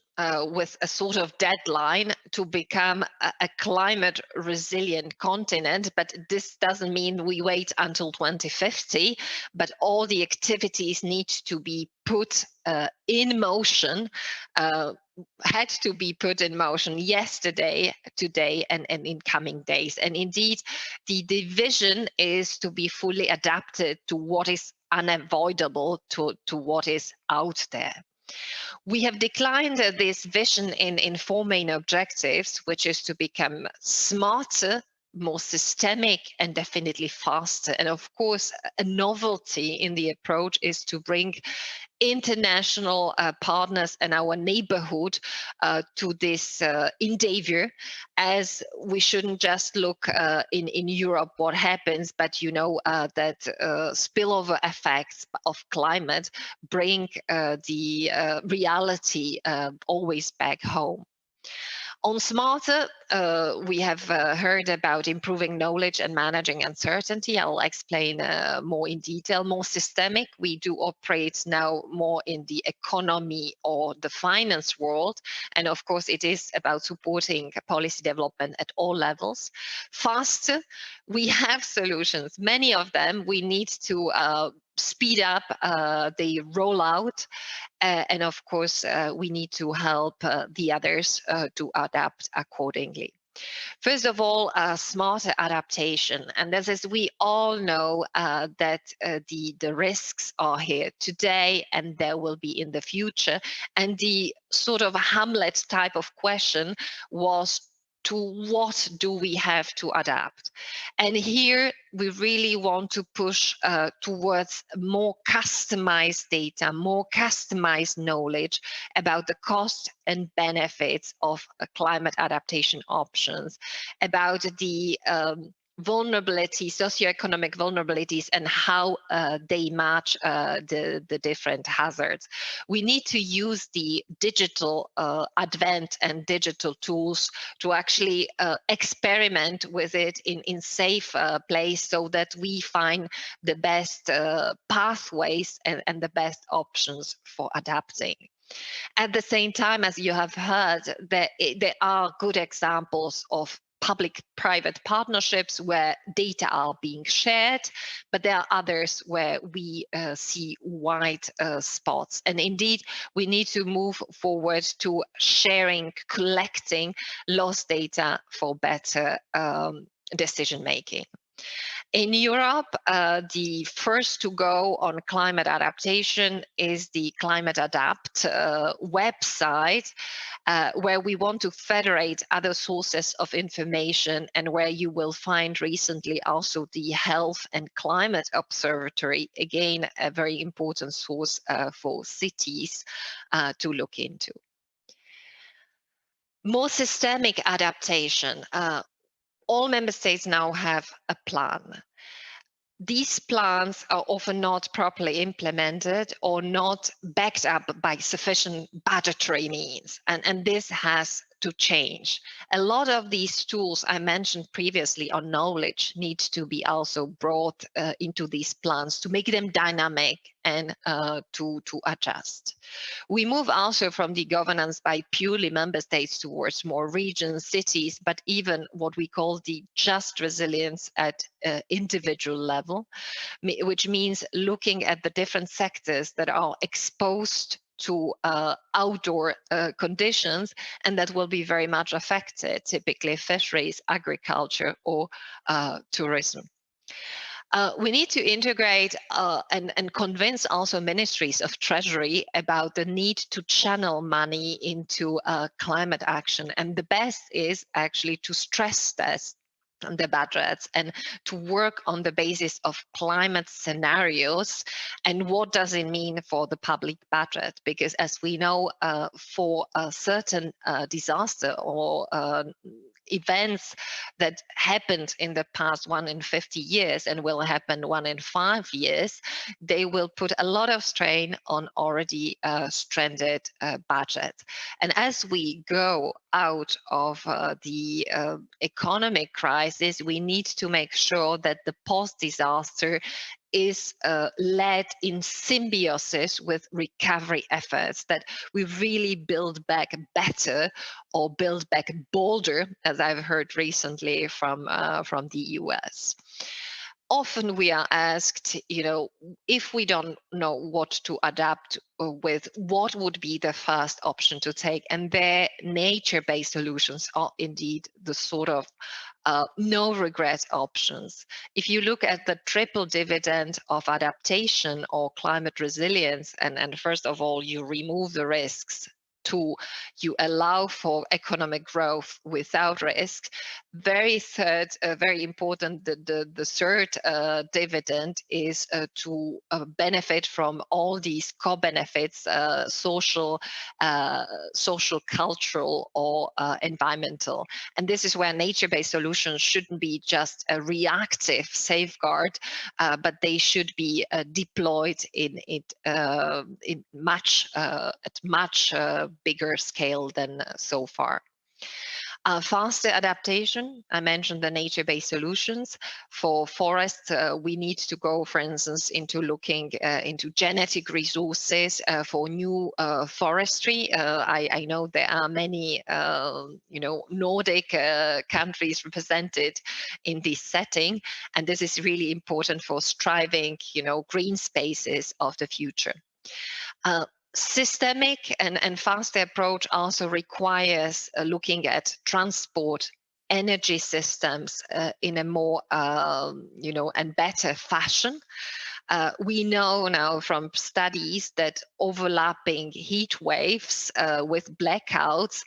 Speaker 9: with a sort of deadline to become a climate resilient continent, but this doesn't mean we wait until 2050, but all the activities need to be put in motion, had to be put in motion yesterday, today, and in coming days. And indeed, the vision is to be fully adapted to what is unavoidable, to what is out there. We have declined this vision in 4 main objectives, which is to become smarter, more systemic and definitely faster. And of course, a novelty in the approach is to bring international partners and our neighborhood to this endeavor, as we shouldn't just look in Europe what happens, but that spillover effects of climate bring the reality always back home. On Smarter, we have heard about improving knowledge and managing uncertainty. I'll explain more in detail. More systemic, we do operate now more in the economy or the finance world. And of course, it is about supporting policy development at all levels. Faster, we have solutions. Many of them we need to speed up the rollout. And of course, we need to help the others to adapt accordingly. First of all, smarter adaptation. And as we all know that the risks are here today and there will be in the future. And the sort of Hamlet type of question was, to what do we have to adapt? And here we really want to push towards more customized data, more customized knowledge about the cost and benefits of climate adaptation options, about the vulnerabilities, socioeconomic vulnerabilities, and how they match the different hazards. We need to use the digital advent and digital tools to actually experiment with it in safe place, so that we find the best pathways and the best options for adapting. At the same time, as you have heard, there are good examples of public-private partnerships where data are being shared, but there are others where we see white spots. And indeed, we need to move forward to sharing, collecting lost data for better decision-making. In Europe, the first to go on climate adaptation is the Climate Adapt website, where we want to federate other sources of information, and where you will find recently also the Health and Climate Observatory, again, a very important source for cities to look into. More systemic adaptation. All member states now have a plan. These plans are often not properly implemented or not backed up by sufficient budgetary means, and this has to change. A lot of these tools I mentioned previously on knowledge need to be also brought into these plans to make them dynamic and to adjust. We move also from the governance by purely member states towards more regions, cities, but even what we call the just resilience at individual level, which means looking at the different sectors that are exposed to outdoor conditions and that will be very much affected, typically fisheries, agriculture, or tourism. We need to integrate and convince also ministries of treasury about the need to channel money into climate action. And the best is actually to stress test the budgets and to work on the basis of climate scenarios and what does it mean for the public budget, because as we know, for a certain disaster or events that happened in the past 1 in 50 years and will happen 1 in 5 years, they will put a lot of strain on already stranded budgets. And as we go out of the economic crisis, we need to make sure that the post-disaster is led in symbiosis with recovery efforts, that we really build back better or build back bolder, as I've heard recently from the US. Often we are asked, if we don't know what to adapt with, what would be the first option to take? And their nature-based solutions are indeed the sort of no regret options. If you look at the triple dividend of adaptation or climate resilience, and first of all, you remove the risks two, you allow for economic growth without risk. Very important, the third dividend is to benefit from all these co-benefits, social, cultural, or environmental. And this is where nature-based solutions shouldn't be just a reactive safeguard, but they should be deployed at much bigger scale than so far. Faster adaptation, I mentioned the nature-based solutions. For forests, we need to go, for instance, into looking into genetic resources for new forestry. I know there are many, Nordic countries represented in this setting, and this is really important for striving, green spaces of the future. Systemic and faster approach also requires looking at transport, energy systems in a more, and better fashion. We know now from studies that overlapping heat waves with blackouts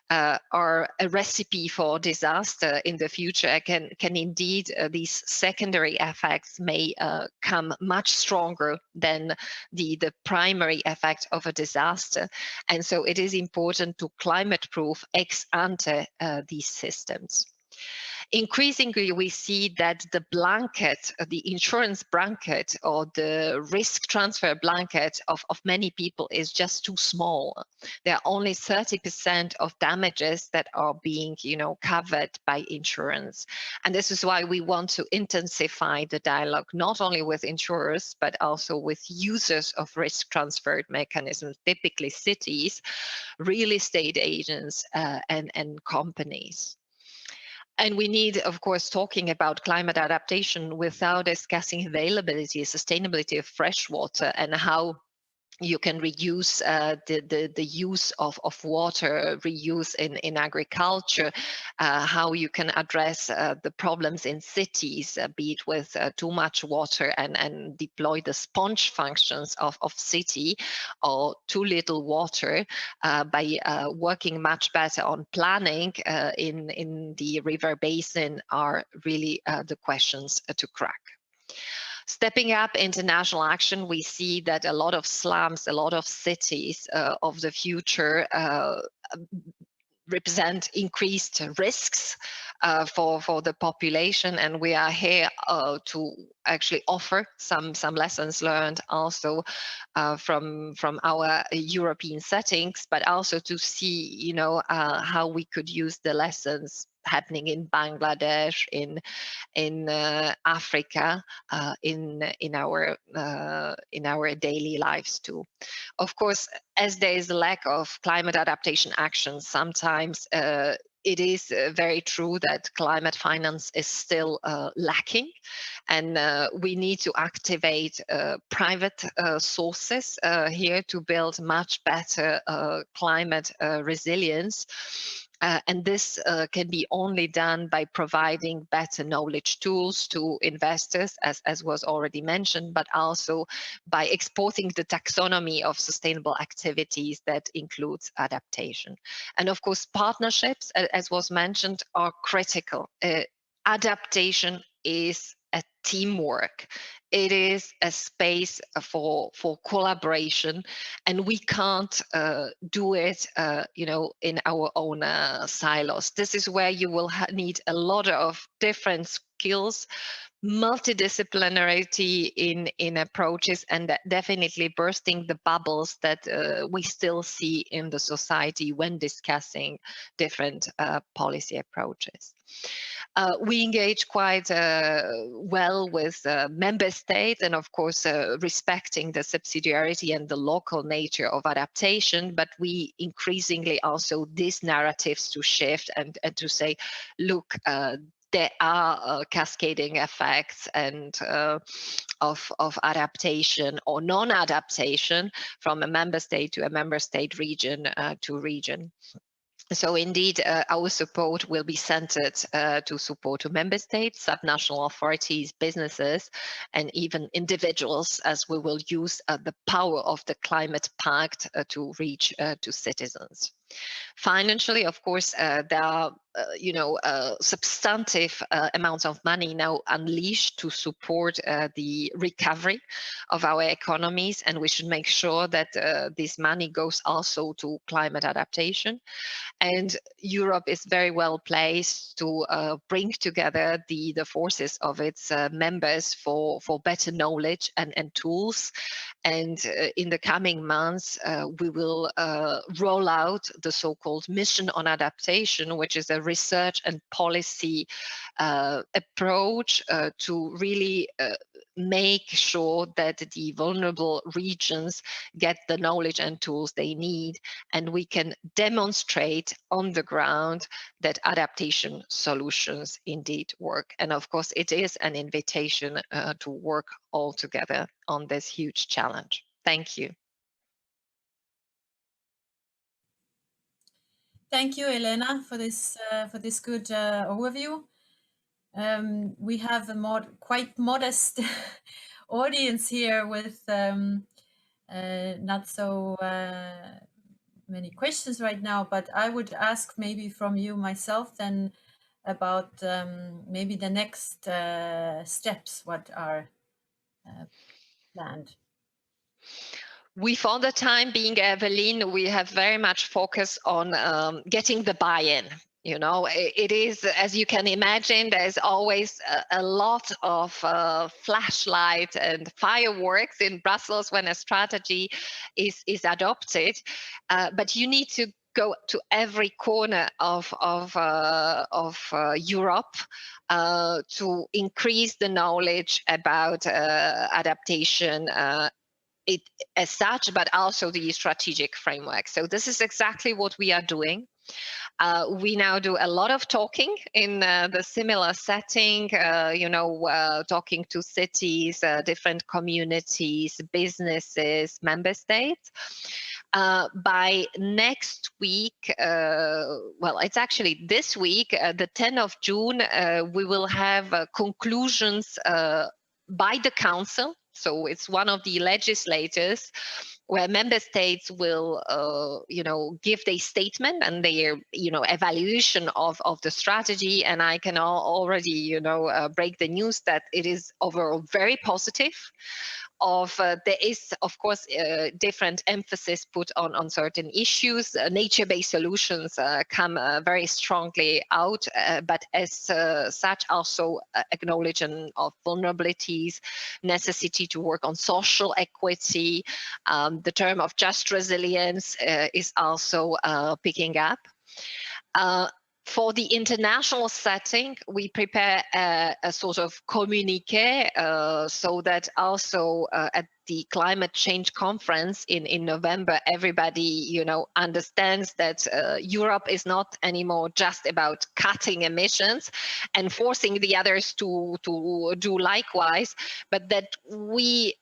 Speaker 9: are a recipe for disaster in the future. Can indeed, these secondary effects may come much stronger than the primary effect of a disaster. And so it is important to climate-proof ex ante these systems. Increasingly, we see that the blanket, the insurance blanket, or the risk transfer blanket of many people is just too small. There are only 30% of damages that are being, covered by insurance. And this is why we want to intensify the dialogue, not only with insurers, but also with users of risk transfer mechanisms, typically cities, real estate agents, and companies. And we need, of course, talking about climate adaptation without discussing availability, sustainability of fresh water, and how you can reduce the use of water, reuse in agriculture, how you can address the problems in cities, be it with too much water and deploy the sponge functions of city, or too little water by working much better on planning in the river basin are really the questions to crack. Stepping up international action, we see that a lot of slums, a lot of cities of the future represent increased risks for the population, and we are here to actually offer some lessons learned also from our European settings, but also to see how we could use the lessons happening in Bangladesh, in Africa, in our daily lives too. Of course, as there is a lack of climate adaptation action, sometimes it is very true that climate finance is still lacking, and we need to activate private sources here to build much better climate resilience. And this can be only done by providing better knowledge tools to investors, as was already mentioned, but also by exporting the taxonomy of sustainable activities that includes adaptation. And of course, partnerships, as was mentioned, are critical. Adaptation is a teamwork. It is a space for collaboration, and we can't do it, in our own silos. This is where you will need a lot of different skills, multidisciplinarity in approaches, and definitely bursting the bubbles that we still see in the society when discussing different policy approaches. We engage quite well with member states, and of course respecting the subsidiarity and the local nature of adaptation, but we increasingly also these narratives to shift and to say, look, there are cascading effects and of adaptation or non-adaptation from a member state to a member state, region to region. So indeed, our support will be centered to support to member states, subnational authorities, businesses, and even individuals, as we will use the power of the Climate Pact to reach to citizens. Financially, of course, there are substantive amounts of money now unleashed to support the recovery of our economies, and we should make sure that this money goes also to climate adaptation. And Europe is very well placed to bring together the forces of its members for better knowledge and tools. And in the coming months, we will roll out the so-called Mission on Adaptation, which is a research and policy approach to really make sure that the vulnerable regions get the knowledge and tools they need, and we can demonstrate on the ground that adaptation solutions indeed work. And of course, it is an invitation to work all together on this huge challenge. Thank you.
Speaker 1: Thank you, Elena, for this good overview. We have a quite modest audience here with not so many questions right now, but I would ask maybe from you myself then about maybe the next steps, what are planned.
Speaker 9: We, for the time being, Evelyn, we have very much focused on getting the buy-in. You know, it is, as you can imagine, there's always a lot of flashlight and fireworks in Brussels when a strategy is adopted, but you need to go to every corner of Europe to increase the knowledge about adaptation it as such, but also the strategic framework. So this is exactly what we are doing. We now do a lot of talking in the similar setting, talking to cities, different communities, businesses, member states. By next week, well, it's actually this week, the 10th of June, we will have conclusions by the Council. So it's one of the legislators where member states will, give their statement and their, evaluation of the strategy. And I can already, break the news that it is overall very positive. There is, of course, different emphasis put on certain issues. Nature-based solutions come very strongly out, but as such also acknowledgement of vulnerabilities, necessity to work on social equity. The term of just resilience is also picking up. For the international setting, we prepare a sort of communiqué so that also at the climate change conference in November, everybody, understands that Europe is not anymore just about cutting emissions and forcing the others to do likewise, but that we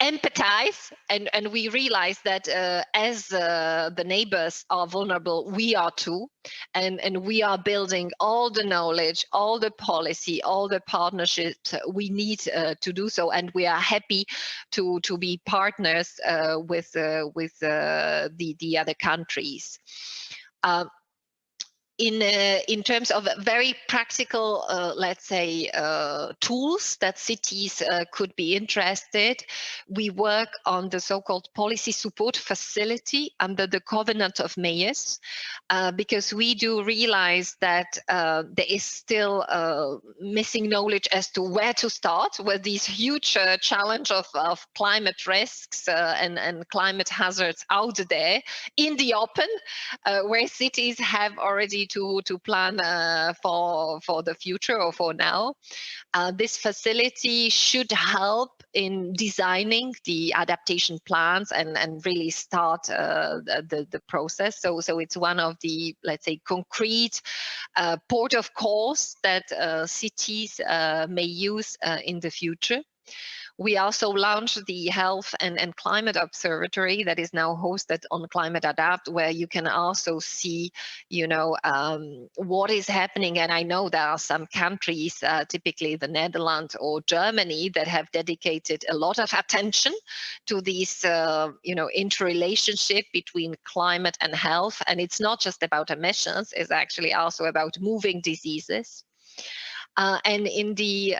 Speaker 9: empathize and we realize that as the neighbors are vulnerable, we are too, and we are building all the knowledge, all the policy, all the partnerships we need to do so, and we are happy to be partners with the other countries. In terms of very practical, let's say, tools that cities could be interested, we work on the so-called policy support facility under the Covenant of Mayors, because we do realize that there is still missing knowledge as to where to start with these huge challenge of climate risks and climate hazards out there in the open, where cities have already to plan for the future or for now. This facility should help in designing the adaptation plans and really start the process. So it's one of the, let's say, concrete port of calls that cities may use in the future. We also launched the Health and Climate Observatory that is now hosted on Climate Adapt, where you can also see, what is happening. And I know there are some countries, typically the Netherlands or Germany, that have dedicated a lot of attention to this, interrelationship between climate and health. And it's not just about emissions; it's actually also about moving diseases. And in the,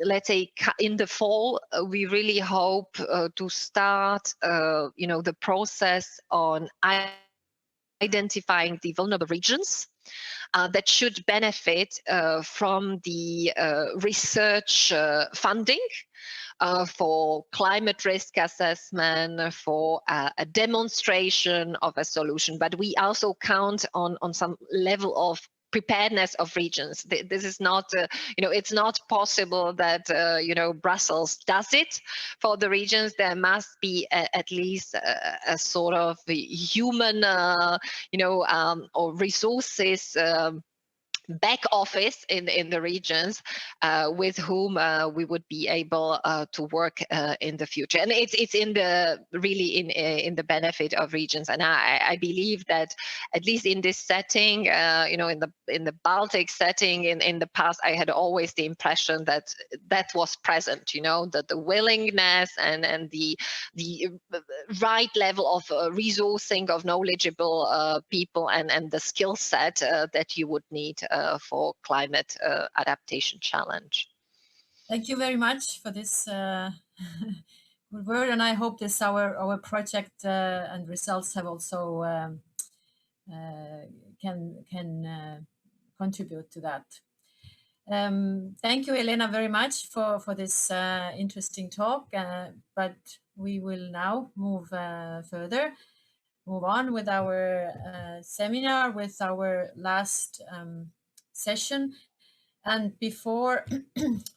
Speaker 9: let's say, in the fall, we really hope to start, the process on identifying the vulnerable regions that should benefit from the research funding for climate risk assessment, for a demonstration of a solution. But we also count on some level of preparedness of regions. This is not, it's not possible that, Brussels does it for the regions. There must be at least a sort of human, or resources back office in the regions with whom we would be able to work in the future, and it's in the really in the benefit of regions. And I believe that at least in this setting, in the Baltic setting, in the past, I had always the impression that that was present. That the willingness and the right level of resourcing of knowledgeable people and the skill set that you would need for climate adaptation challenge.
Speaker 1: Thank you very much for this good word, and I hope this our project and results have also can contribute to that. Thank you, Elena, very much for this interesting talk. But we will now move on with our seminar, with our last session. And before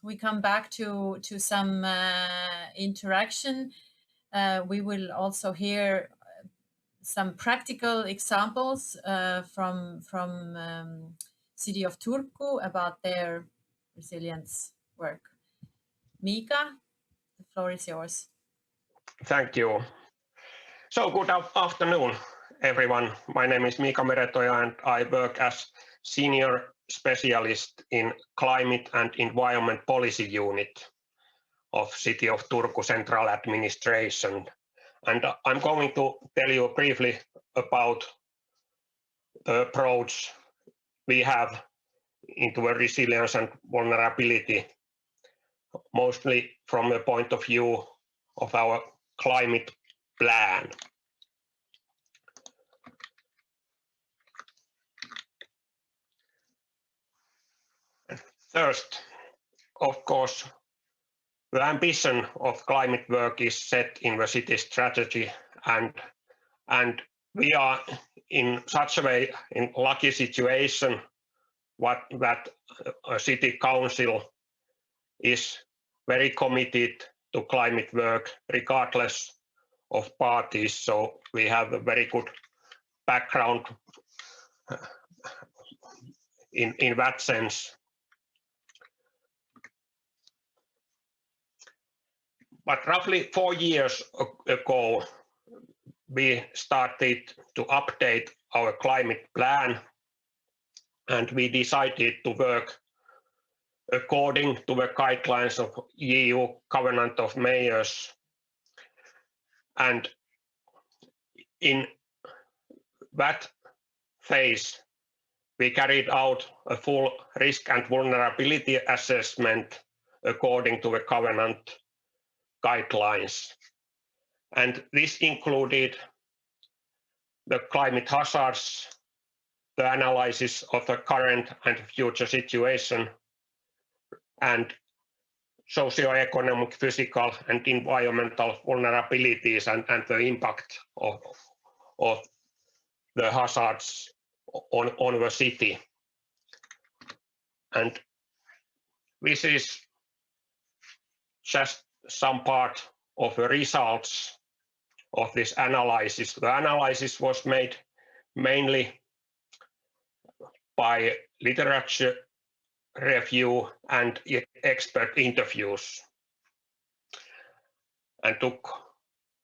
Speaker 1: we come back to some interaction, we will also hear some practical examples from city of Turku about their resilience work. Mika, the floor is yours.
Speaker 10: Thank you. So good afternoon, everyone. My name is Mika Meretoja, and I work as Senior Specialist in Climate and Environment Policy Unit of City of Turku Central Administration. And I'm going to tell you briefly about the approach we have into resilience and vulnerability, mostly from the point of view of our climate plan. First, of course, the ambition of climate work is set in the city strategy, and we are in such a way in lucky situation that a city council is very committed to climate work regardless of parties. So we have a very good background in that sense. But roughly 4 years ago, we started to update our climate plan, and we decided to work according to the guidelines of EU Covenant of Mayors. And in that phase, we carried out a full risk and vulnerability assessment according to the Covenant guidelines. And this included the climate hazards, the analysis of the current and future situation, and socio-economic, physical, and environmental vulnerabilities and the impact of the hazards on the city. And this is just some part of the results of this analysis. The analysis was made mainly by literature review and expert interviews. and took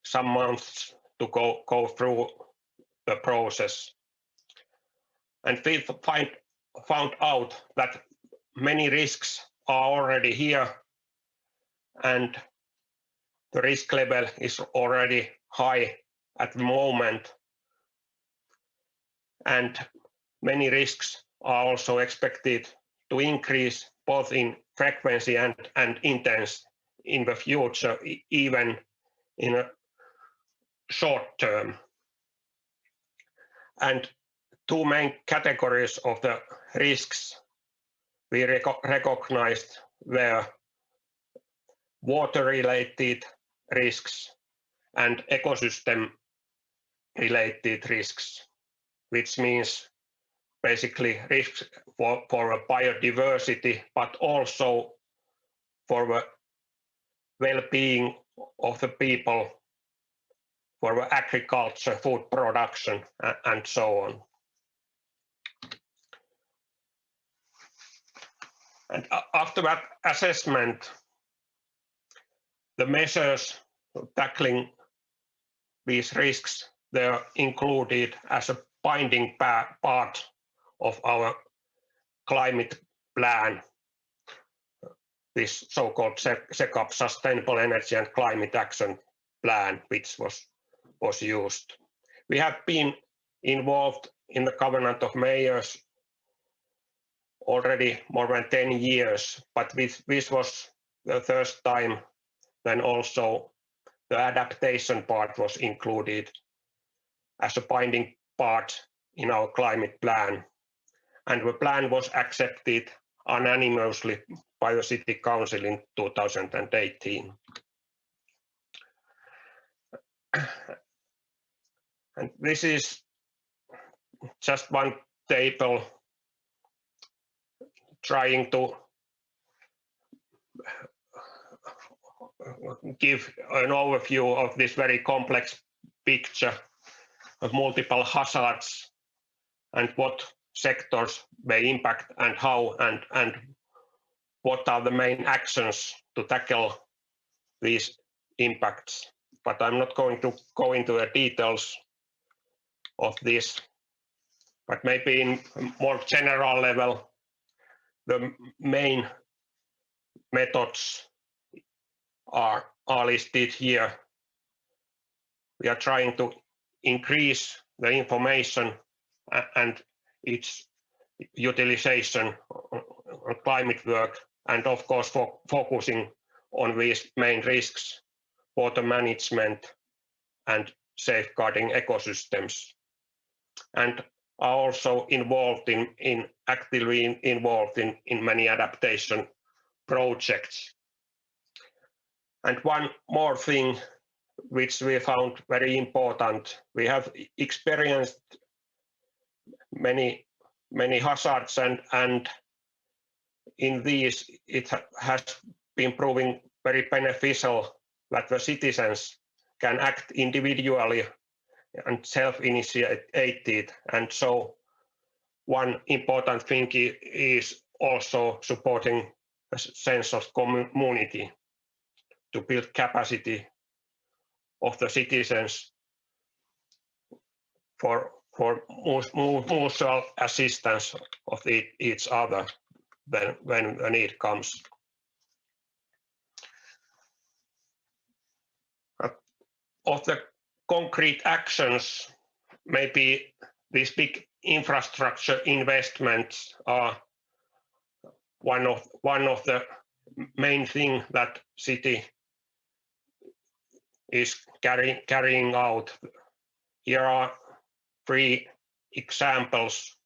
Speaker 10: some months to go through the process. And we found out that many risks are already here, and the risk level is already high at the moment. And many risks are also expected to increase both in frequency and intensity in the future, even in a short term. And two main categories of the risks we recognized were water-related risks and ecosystem-related risks, which means basically risks for biodiversity, but also for the well-being of the people, for the agriculture, food production, and so on. And after that assessment, the measures tackling these risks, they are included as a binding part of our climate plan, this so-called SECAP, Sustainable Energy and Climate Action Plan, which was used. We have been involved in the Covenant of Mayors already more than 10 years, but this was the first time when also the adaptation part was included as a binding part in our climate plan. And the plan was accepted unanimously by the City Council in 2018. And this is just one table trying to give an overview of this very complex picture of multiple hazards and what sectors may impact and how, and what are the main actions to tackle these impacts. But I'm not going to go into the details of this, but maybe in more general level, the main methods are listed here. We are trying to increase the information and its utilization on climate work, and of course focusing on these main risks, water management and safeguarding ecosystems, and are also involved actively involved in many adaptation projects. And one more thing which we found very important, we have experienced many hazards, and in these it has been proving very beneficial that the citizens can act individually and self-initiated. And so one important thing is also supporting a sense of community to build capacity of the citizens for mutual assistance of each other when the need comes. Of the concrete actions, maybe these big infrastructure investments are one of the main thing that city is carrying out. Here are 3 examples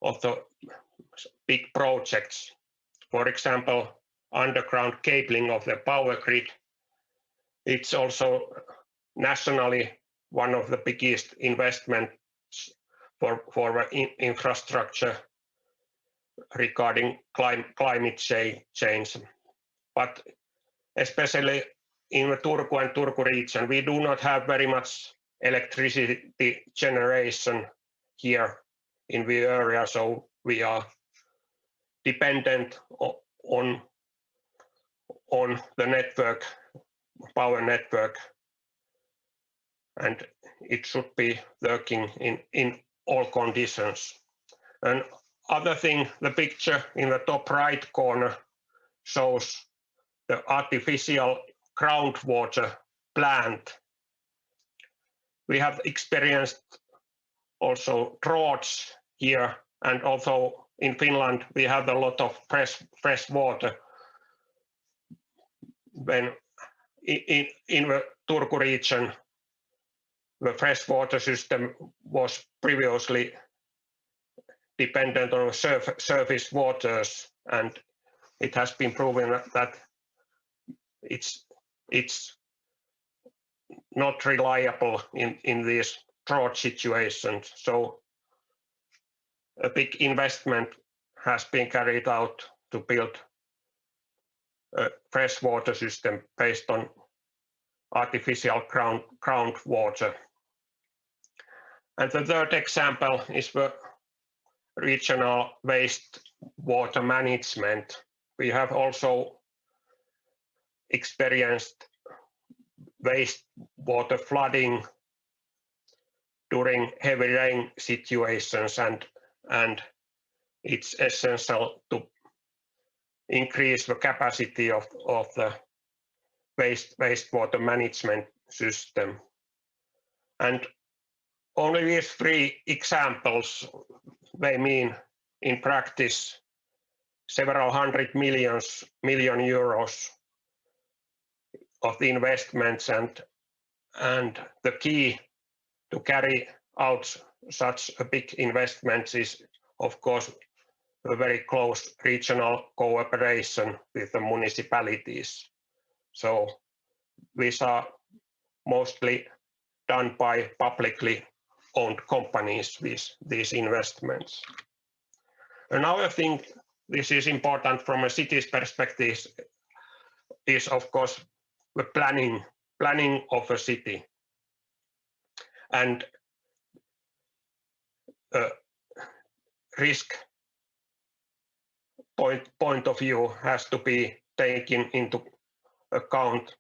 Speaker 10: of the big projects. For example, underground cabling of the power grid. It's also nationally one of the biggest investments for infrastructure regarding climate change. But especially in the Turku and Turku region, we do not have very much electricity generation here in the area, so we are dependent on the network power network, and it should be working in all conditions. And other thing, the picture in the top right corner shows the artificial groundwater plant. We have experienced also droughts here, and also in Finland we have a lot of fresh water. When in the Turku region, the freshwater system was previously dependent on surface waters, and it has been proven that it's not reliable in these drought situations. So a big investment has been carried out to build a freshwater system based on artificial groundwater. And the third example is the regional wastewater management. We have also experienced wastewater flooding during heavy rain situations, and it's essential to increase the capacity of the wastewater management system. And only these three examples, they mean in practice several hundred million euros of the investments, and the key to carry out such a big investment is, of course, a very close regional cooperation with the municipalities. So these are mostly done by publicly owned companies, these investments. Another thing, this is important from a city's perspective, is of course the planning of a city. And risk point of view has to be taken into account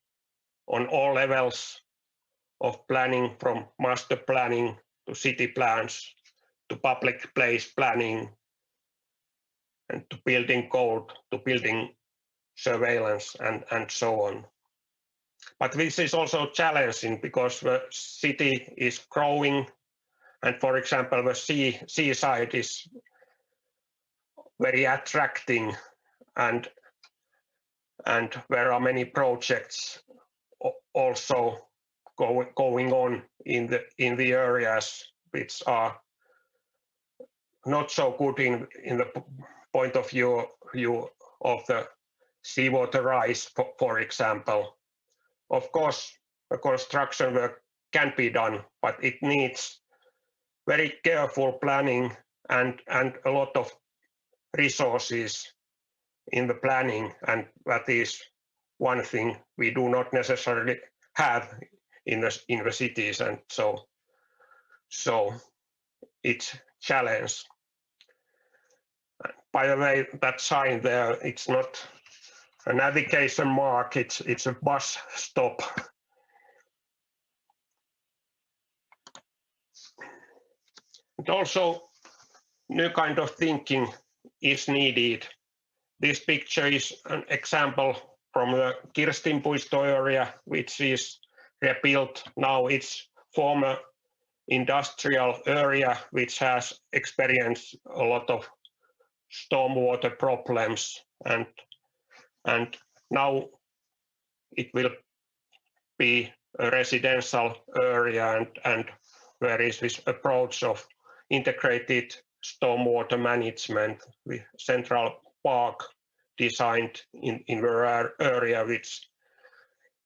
Speaker 10: on all levels of planning, from master planning to city plans to public place planning and to building code to building surveillance and so on. But this is also challenging because the city is growing, and for example the seaside is very attracting, and there are many projects also going on in the areas which are not so good in the point of view of the seawater rise, for example. Of course, the construction work can be done, but it needs very careful planning and a lot of resources in the planning, and that is one thing we do not necessarily have in the cities, and so it's challenge. By the way, that sign there, it's not a navigation mark, it's a bus stop. And also, new kind of thinking is needed. This picture is an example from the Kirstinpuisto area, which is rebuilt now. It's former industrial area which has experienced a lot of stormwater problems, and now it will be a residential area, and there is this approach of integrated stormwater management with central park designed in the area, which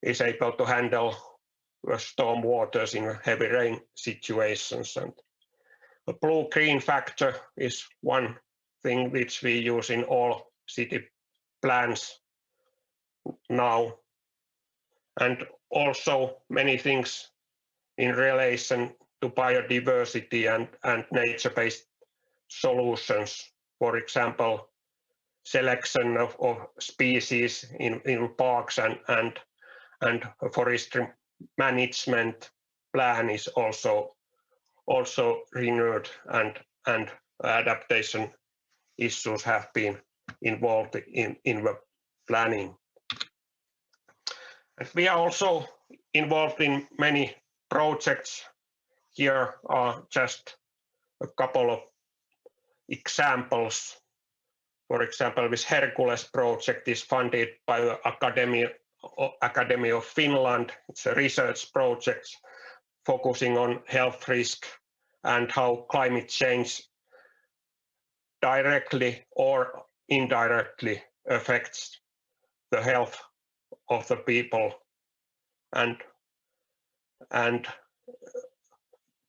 Speaker 10: is able to handle the storm waters in heavy rain situations. And the blue-green factor is one thing which we use in all city plans now, and also many things in relation to biodiversity and nature-based solutions. For example, selection of species in parks and and forestry management plan is also renewed, and adaptation issues have been involved in the planning. And we are also involved in many projects. Here are just a couple of examples. For example, this Hercules project is funded by the Academy of Finland. It's a research project focusing on health risk and how climate change directly or indirectly affects the health of the people, and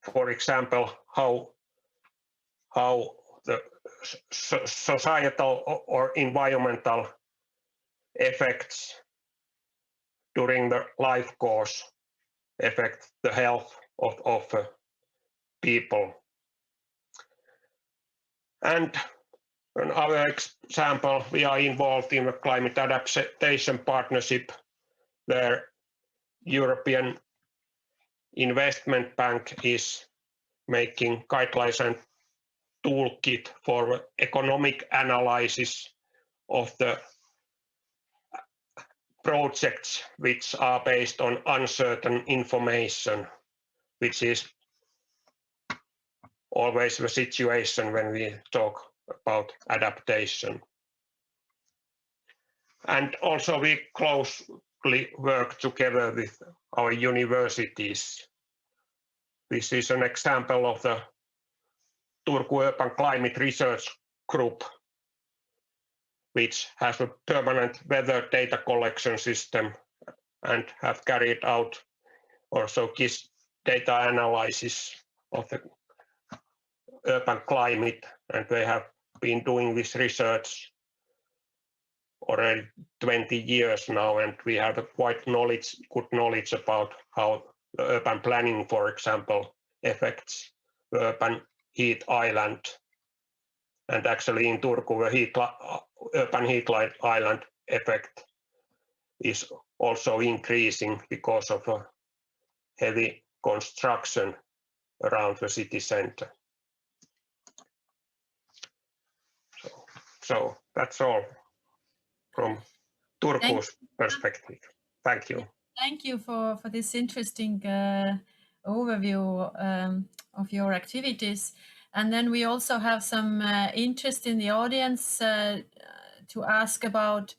Speaker 10: for example how the societal or environmental effects during the life course affect the health of people. And another example, we are involved in a climate adaptation partnership where European Investment Bank is making guidelines and toolkit for economic analysis of the projects which are based on uncertain information, which is always the situation when we talk about adaptation. And also we closely work together with our universities. This is an example of the Turku Urban Climate Research Group, which has a permanent weather data collection system and have carried out also this data analysis of the urban climate, and they have been doing this research already 20 years now, and we have a quite good knowledge about how the urban planning, for example, affects the urban heat island. And actually in Turku, the urban heat island effect is also increasing because of a heavy construction around the city center. So that's all from Turku's perspective. Thank you.
Speaker 1: Thank you for this interesting overview of your activities. And then we also have some interest in the audience to ask about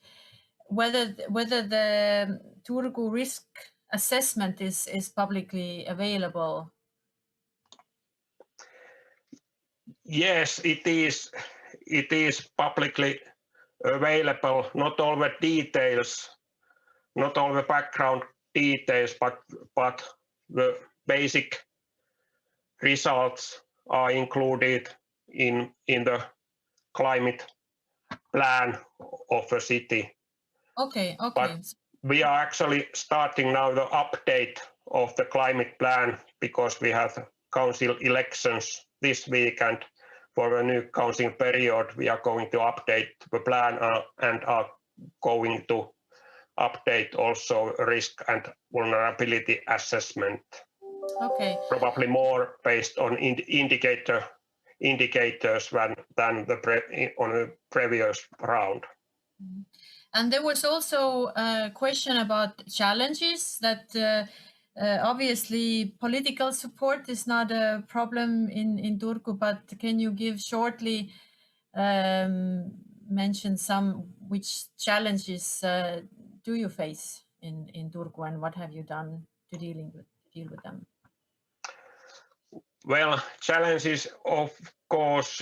Speaker 1: whether the Turku risk assessment is publicly available.
Speaker 10: Yes, it is. It is publicly available. Not all the details, not all the background details, but the basic results are included in the climate plan of the city.
Speaker 1: Okay.
Speaker 10: But we are actually starting now the update of the climate plan because we have council elections this week, and for the new council period we are going to update the plan and are going to update also risk and vulnerability assessment.
Speaker 1: Okay.
Speaker 10: Probably more based on indicators than on the previous round.
Speaker 1: And there was also a question about challenges that obviously political support is not a problem in Turku, but can you give shortly mention which challenges do you face in Turku, and what have you done to deal with them?
Speaker 10: Well, challenges, of course,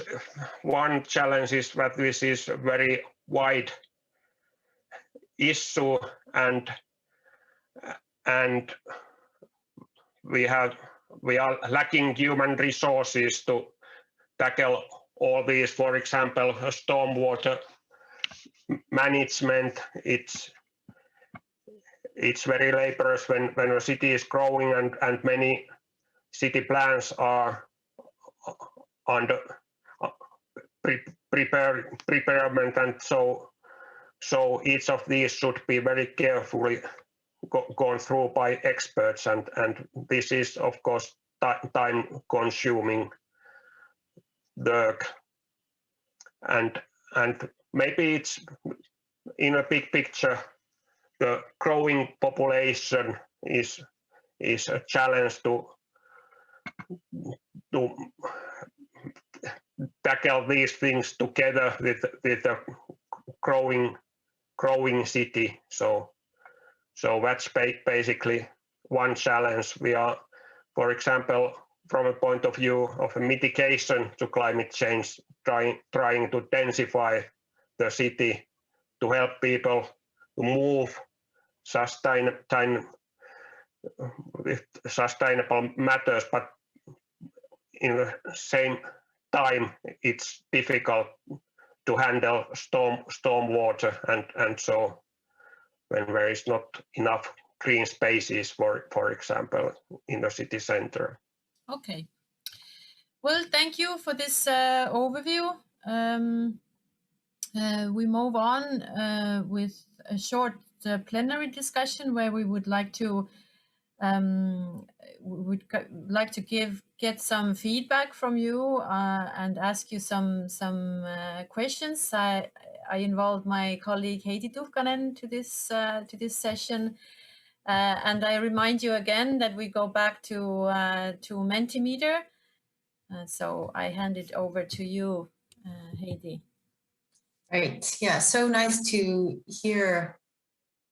Speaker 10: one challenge is that this is a very wide issue, and we are lacking human resources to tackle all these. For example, stormwater management, it's very laborious when a city is growing and many city plans are under preparation, and so each of these should be very carefully gone through by experts, and this is of course time-consuming work, and maybe it's in a big picture the growing population is a challenge to tackle these things together with a growing city. So that's basically one challenge. We are, for example, from a point of view of a mitigation to climate change, trying to densify the city to help people to move with sustainable matters, but in the same time it's difficult to handle storm water, and so when there is not enough green spaces, for example, in the city center.
Speaker 1: Okay. Well, thank you for this overview. We move on with a short plenary discussion where we would like to get some feedback from you and ask you some questions. I involved my colleague Heidi Tuhkanen to this session, and I remind you again that we go back to Mentimeter. So I hand it over to you, Heidi.
Speaker 11: Right. Yeah. So nice to hear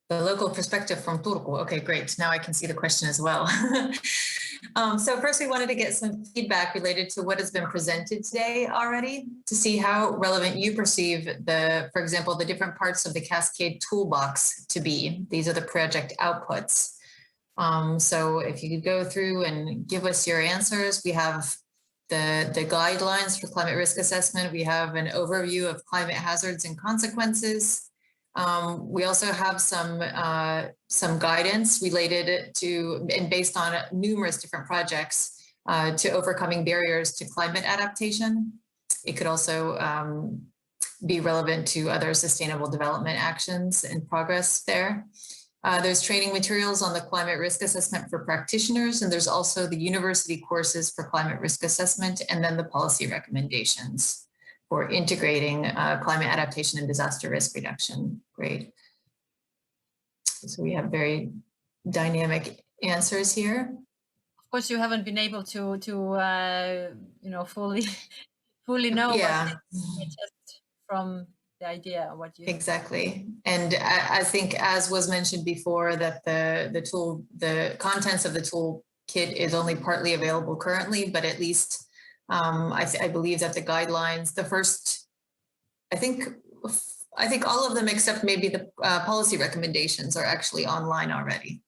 Speaker 11: the local perspective from Turku. Okay, great. Now I can see the question as well. So first we wanted to get some feedback related to what has been presented today already, to see how relevant you perceive for example, the different parts of the Cascade toolbox to be. These are the project outputs. So if you could go through and give us your answers. We have the guidelines for climate risk assessment. We have an overview of climate hazards and consequences. We also have some guidance related to and based on numerous different projects to overcoming barriers to climate adaptation. It could also be relevant to other sustainable development actions in progress there. There's training materials on the climate risk assessment for practitioners, and there's also the university courses for climate risk assessment, and then the policy recommendations for integrating climate adaptation and disaster risk reduction. Great. So we have very dynamic answers here.
Speaker 1: Of course, you haven't been able to fully know,
Speaker 11: yeah,
Speaker 1: but just from the idea what you
Speaker 11: exactly. And I think, as was mentioned before, that the contents of the toolkit is only partly available currently, but at least I believe that the guidelines, I think all of them except maybe the policy recommendations are actually online already.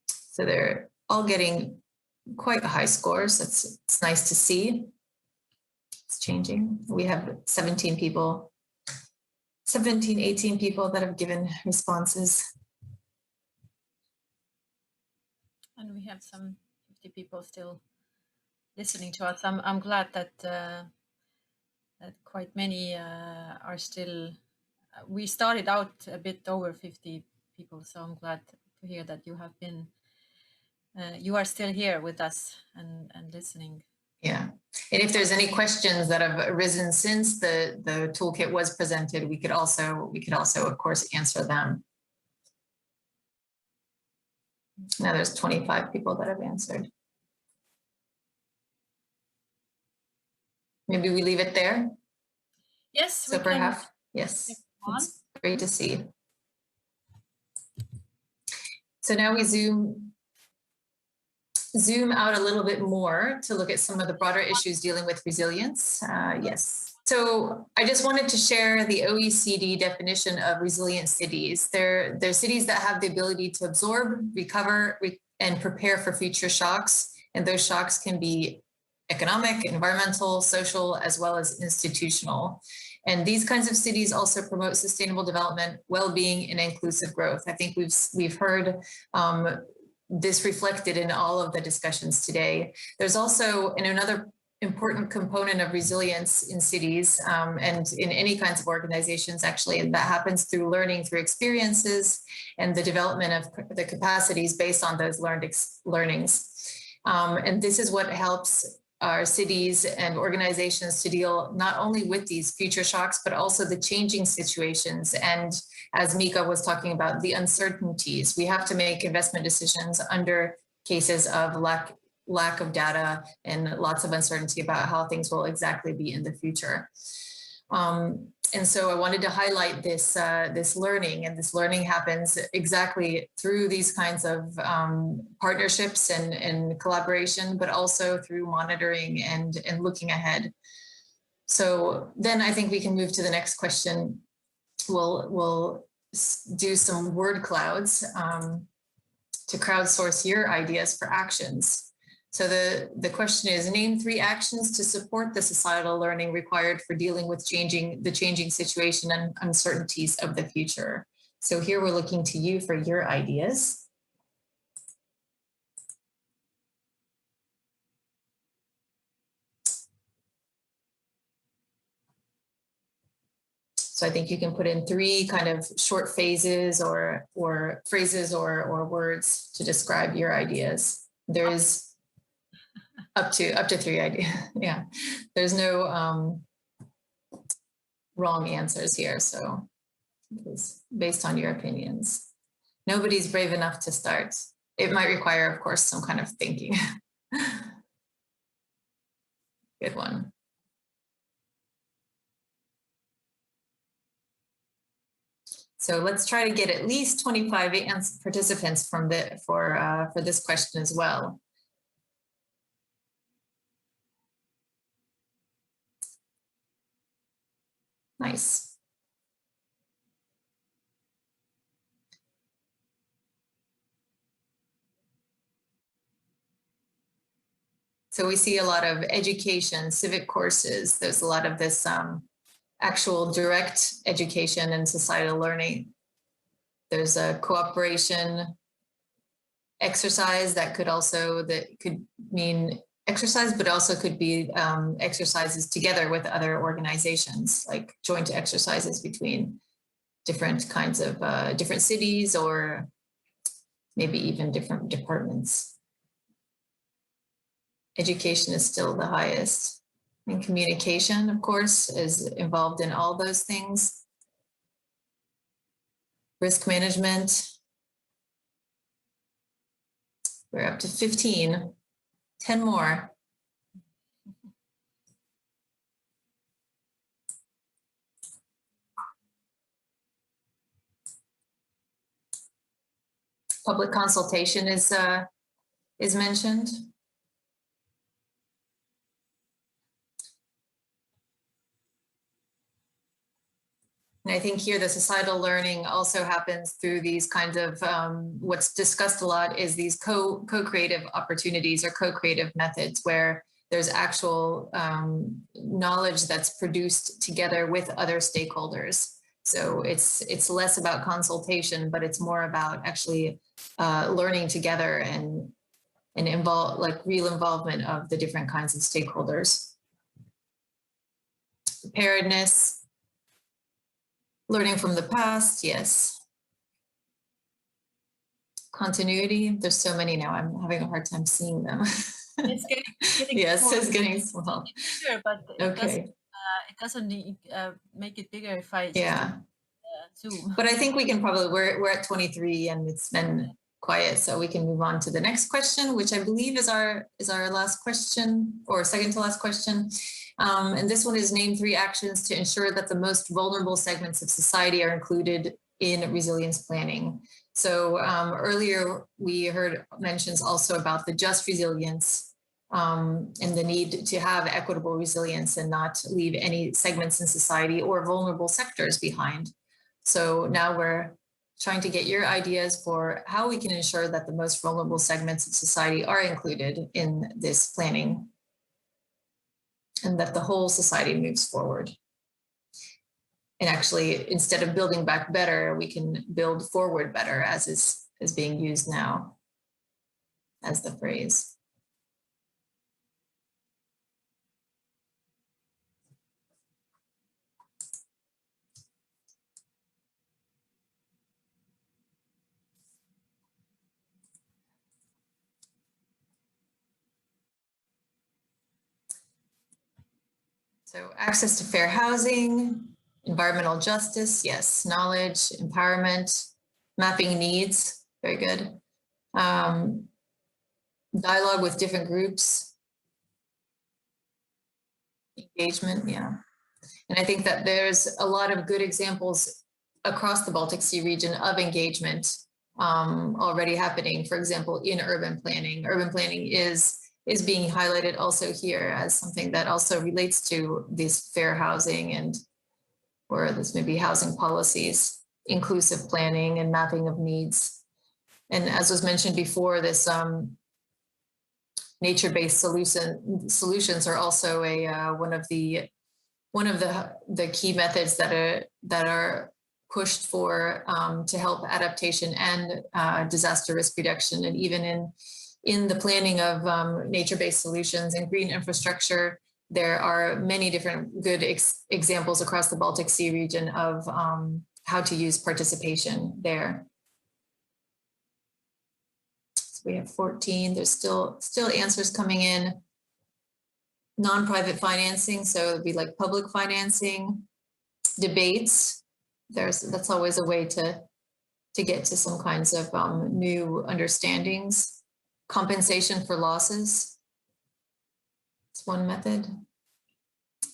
Speaker 11: So they're all getting quite high scores. It's nice to see. It's changing. We have 18 people that have given responses.
Speaker 1: And we have some 50 people still listening to us. I'm glad that that quite many are still. We started out a bit over 50 people, so I'm glad to hear that you have been. You are still here with us and listening.
Speaker 11: Yeah, and if there's any questions that have arisen since the toolkit was presented, we could also of course answer them. Now there's 25 people that have answered. Maybe we leave it there.
Speaker 1: Yes.
Speaker 11: So perhaps, yes, it's great to see. So now we zoom out a little bit more to look at some of the broader issues dealing with resilience. Yes. So I just wanted to share the OECD definition of resilient cities. They're cities that have the ability to absorb, recover, and prepare for future shocks. And those shocks can be economic, environmental, social, as well as institutional. And these kinds of cities also promote sustainable development, well-being, and inclusive growth. I think we've heard this reflected in all of the discussions today. There's also, in another important component of resilience in cities and in any kinds of organizations, actually, and that happens through learning, through experiences, and the development of the capacities based on those learnings. And this is what helps our cities and organizations to deal not only with these future shocks, but also the changing situations. And as Mika was talking about, the uncertainties. We have to make investment decisions under cases of lack of data and lots of uncertainty about how things will exactly be in the future. And so I wanted to highlight this, this learning, and this learning happens exactly through these kinds of partnerships and collaboration, but also through monitoring and looking ahead. So then I think we can move to the next question. We'll do some word clouds to crowdsource your ideas for actions. So the question is, name 3 actions to support the societal learning required for dealing with the changing situation and uncertainties of the future. So here we're looking to you for your ideas. So I think you can put in 3 kind of short phases or phrases or words to describe your ideas. There is up to 3 ideas. Yeah, there's no wrong answers here. So it's based on your opinions. Nobody's brave enough to start. It might require, of course, some kind of thinking. Good one. So let's try to get at least 25 participants from for this question as well. Nice. So we see a lot of education, civic courses. There's a lot of this actual direct education and societal learning. There's a cooperation exercise that could mean exercise, but also could be exercises together with other organizations, like joint exercises between different kinds of different cities or maybe even different departments. Education is still the highest. And communication, of course, is involved in all those things. Risk management. We're up to 15, 10 more. Public consultation is mentioned. And I think here the societal learning also happens through these kinds of, what's discussed a lot is these co-creative opportunities or co-creative methods where there's actual knowledge that's produced together with other stakeholders. So it's less about consultation, but it's more about actually learning together and real involvement of the different kinds of stakeholders. Preparedness. Learning from the past, yes. Continuity, there's so many now, I'm having a hard time seeing them.
Speaker 1: It's getting
Speaker 11: yes,
Speaker 1: small.
Speaker 11: it's getting small.
Speaker 1: Sure, but it doesn't make it bigger if I just zoom.
Speaker 11: But I think we can probably, we're at 23 and it's been quiet, so we can move on to the next question, which I believe is our last question or second to last question. And this one is name 3 actions to ensure that the most vulnerable segments of society are included in resilience planning. So earlier we heard mentions also about the just resilience and the need to have equitable resilience and not leave any segments in society or vulnerable sectors behind. So now we're trying to get your ideas for how we can ensure that the most vulnerable segments of society are included in this planning and that the whole society moves forward. And actually, instead of building back better, we can build forward better, as is being used now as the phrase. So access to fair housing, environmental justice, yes, knowledge, empowerment, mapping needs, very good. Dialogue with different groups, engagement, yeah. And I think that there's a lot of good examples across the Baltic Sea region of engagement already happening. For example, in urban planning is being highlighted also here as something that also relates to this fair housing or this maybe housing policies, inclusive planning and mapping of needs. And as was mentioned before, this nature-based solutions are also one of the key methods that are pushed for to help adaptation and disaster risk reduction. And even in the planning of nature-based solutions and green infrastructure, there are many different good examples across the Baltic Sea region of how to use participation there. So we have 14, there's still answers coming in. Non-private financing, so it'd be like public financing, debates. That's always a way to get to some kinds of new understandings. Compensation for losses, it's one method.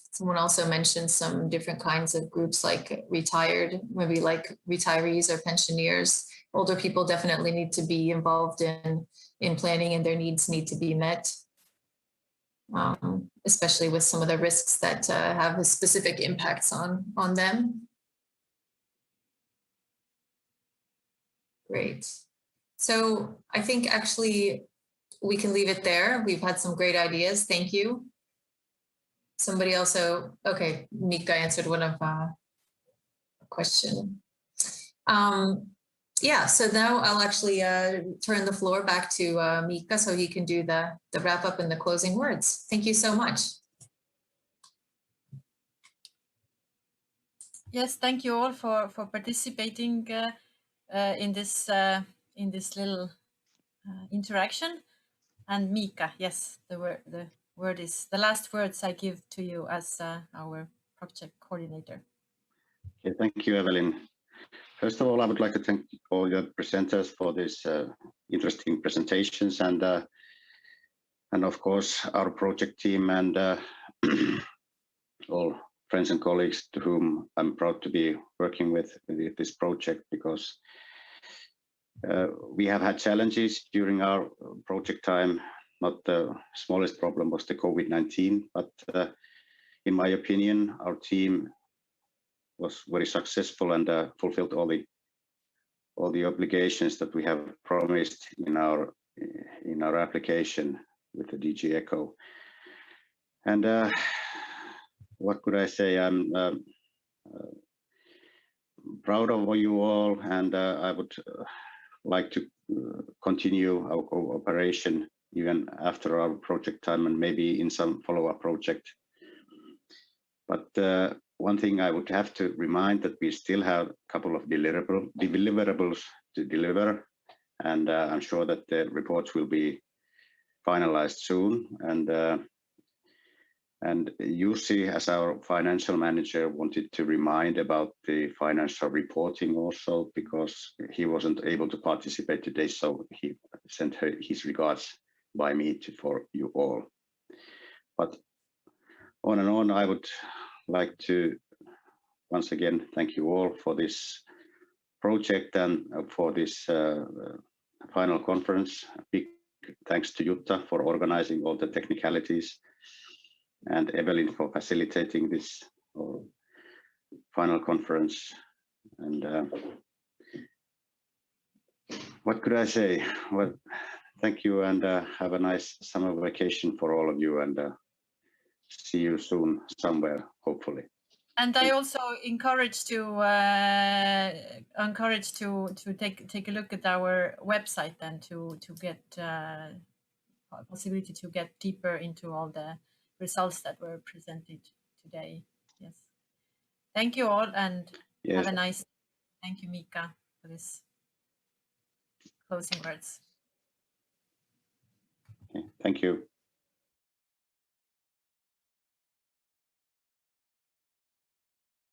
Speaker 11: Someone also mentioned some different kinds of groups like retired, maybe like retirees or pensioners. Older people definitely need to be involved in planning, and their needs need to be met. Especially with some of the risks that have specific impacts on them. Great. So I think actually we can leave it there. We've had some great ideas. Thank you. Somebody also, okay, Mika answered one of a question. Yeah, so now I'll actually turn the floor back to Mika so he can do the wrap up and the closing words. Thank you so much.
Speaker 1: Yes, thank you all for participating in this little interaction. And Mika, yes, the word is the last words I give to you as our project coordinator.
Speaker 5: Okay, thank you, Evelyn. First of all, I would like to thank all your presenters for these interesting presentations, and of course our project team and all friends and colleagues to whom I'm proud to be working with this project, because we have had challenges during our project time. Not the smallest problem was the COVID-19, but in my opinion, our team was very successful and fulfilled all the obligations that we have promised in our application with the DG ECHO. And what could I say? I'm proud of you all, and I would like to continue our cooperation even after our project time, and maybe in some follow-up project. But one thing I would have to remind that we still have a couple of deliverables to deliver, and I'm sure that the reports will be finalized soon. And Jussi, as our financial manager, wanted to remind about the financial reporting also, because he wasn't able to participate today, so he sent his regards by me for you all. But on and on, I would like to once again thank you all for this project and for this final conference. A big thanks to Jutta for organizing all the technicalities, and Evelyn for facilitating this final conference. And what could I say? Well, thank you, and have a nice summer vacation for all of you, and see you soon somewhere, hopefully.
Speaker 1: And I also encourage to take a look at our website and to get possibility to get deeper into all the results that were presented today. Yes. Thank you all, and have a nice. Thank you, Mika, for this closing words.
Speaker 5: Okay, thank you.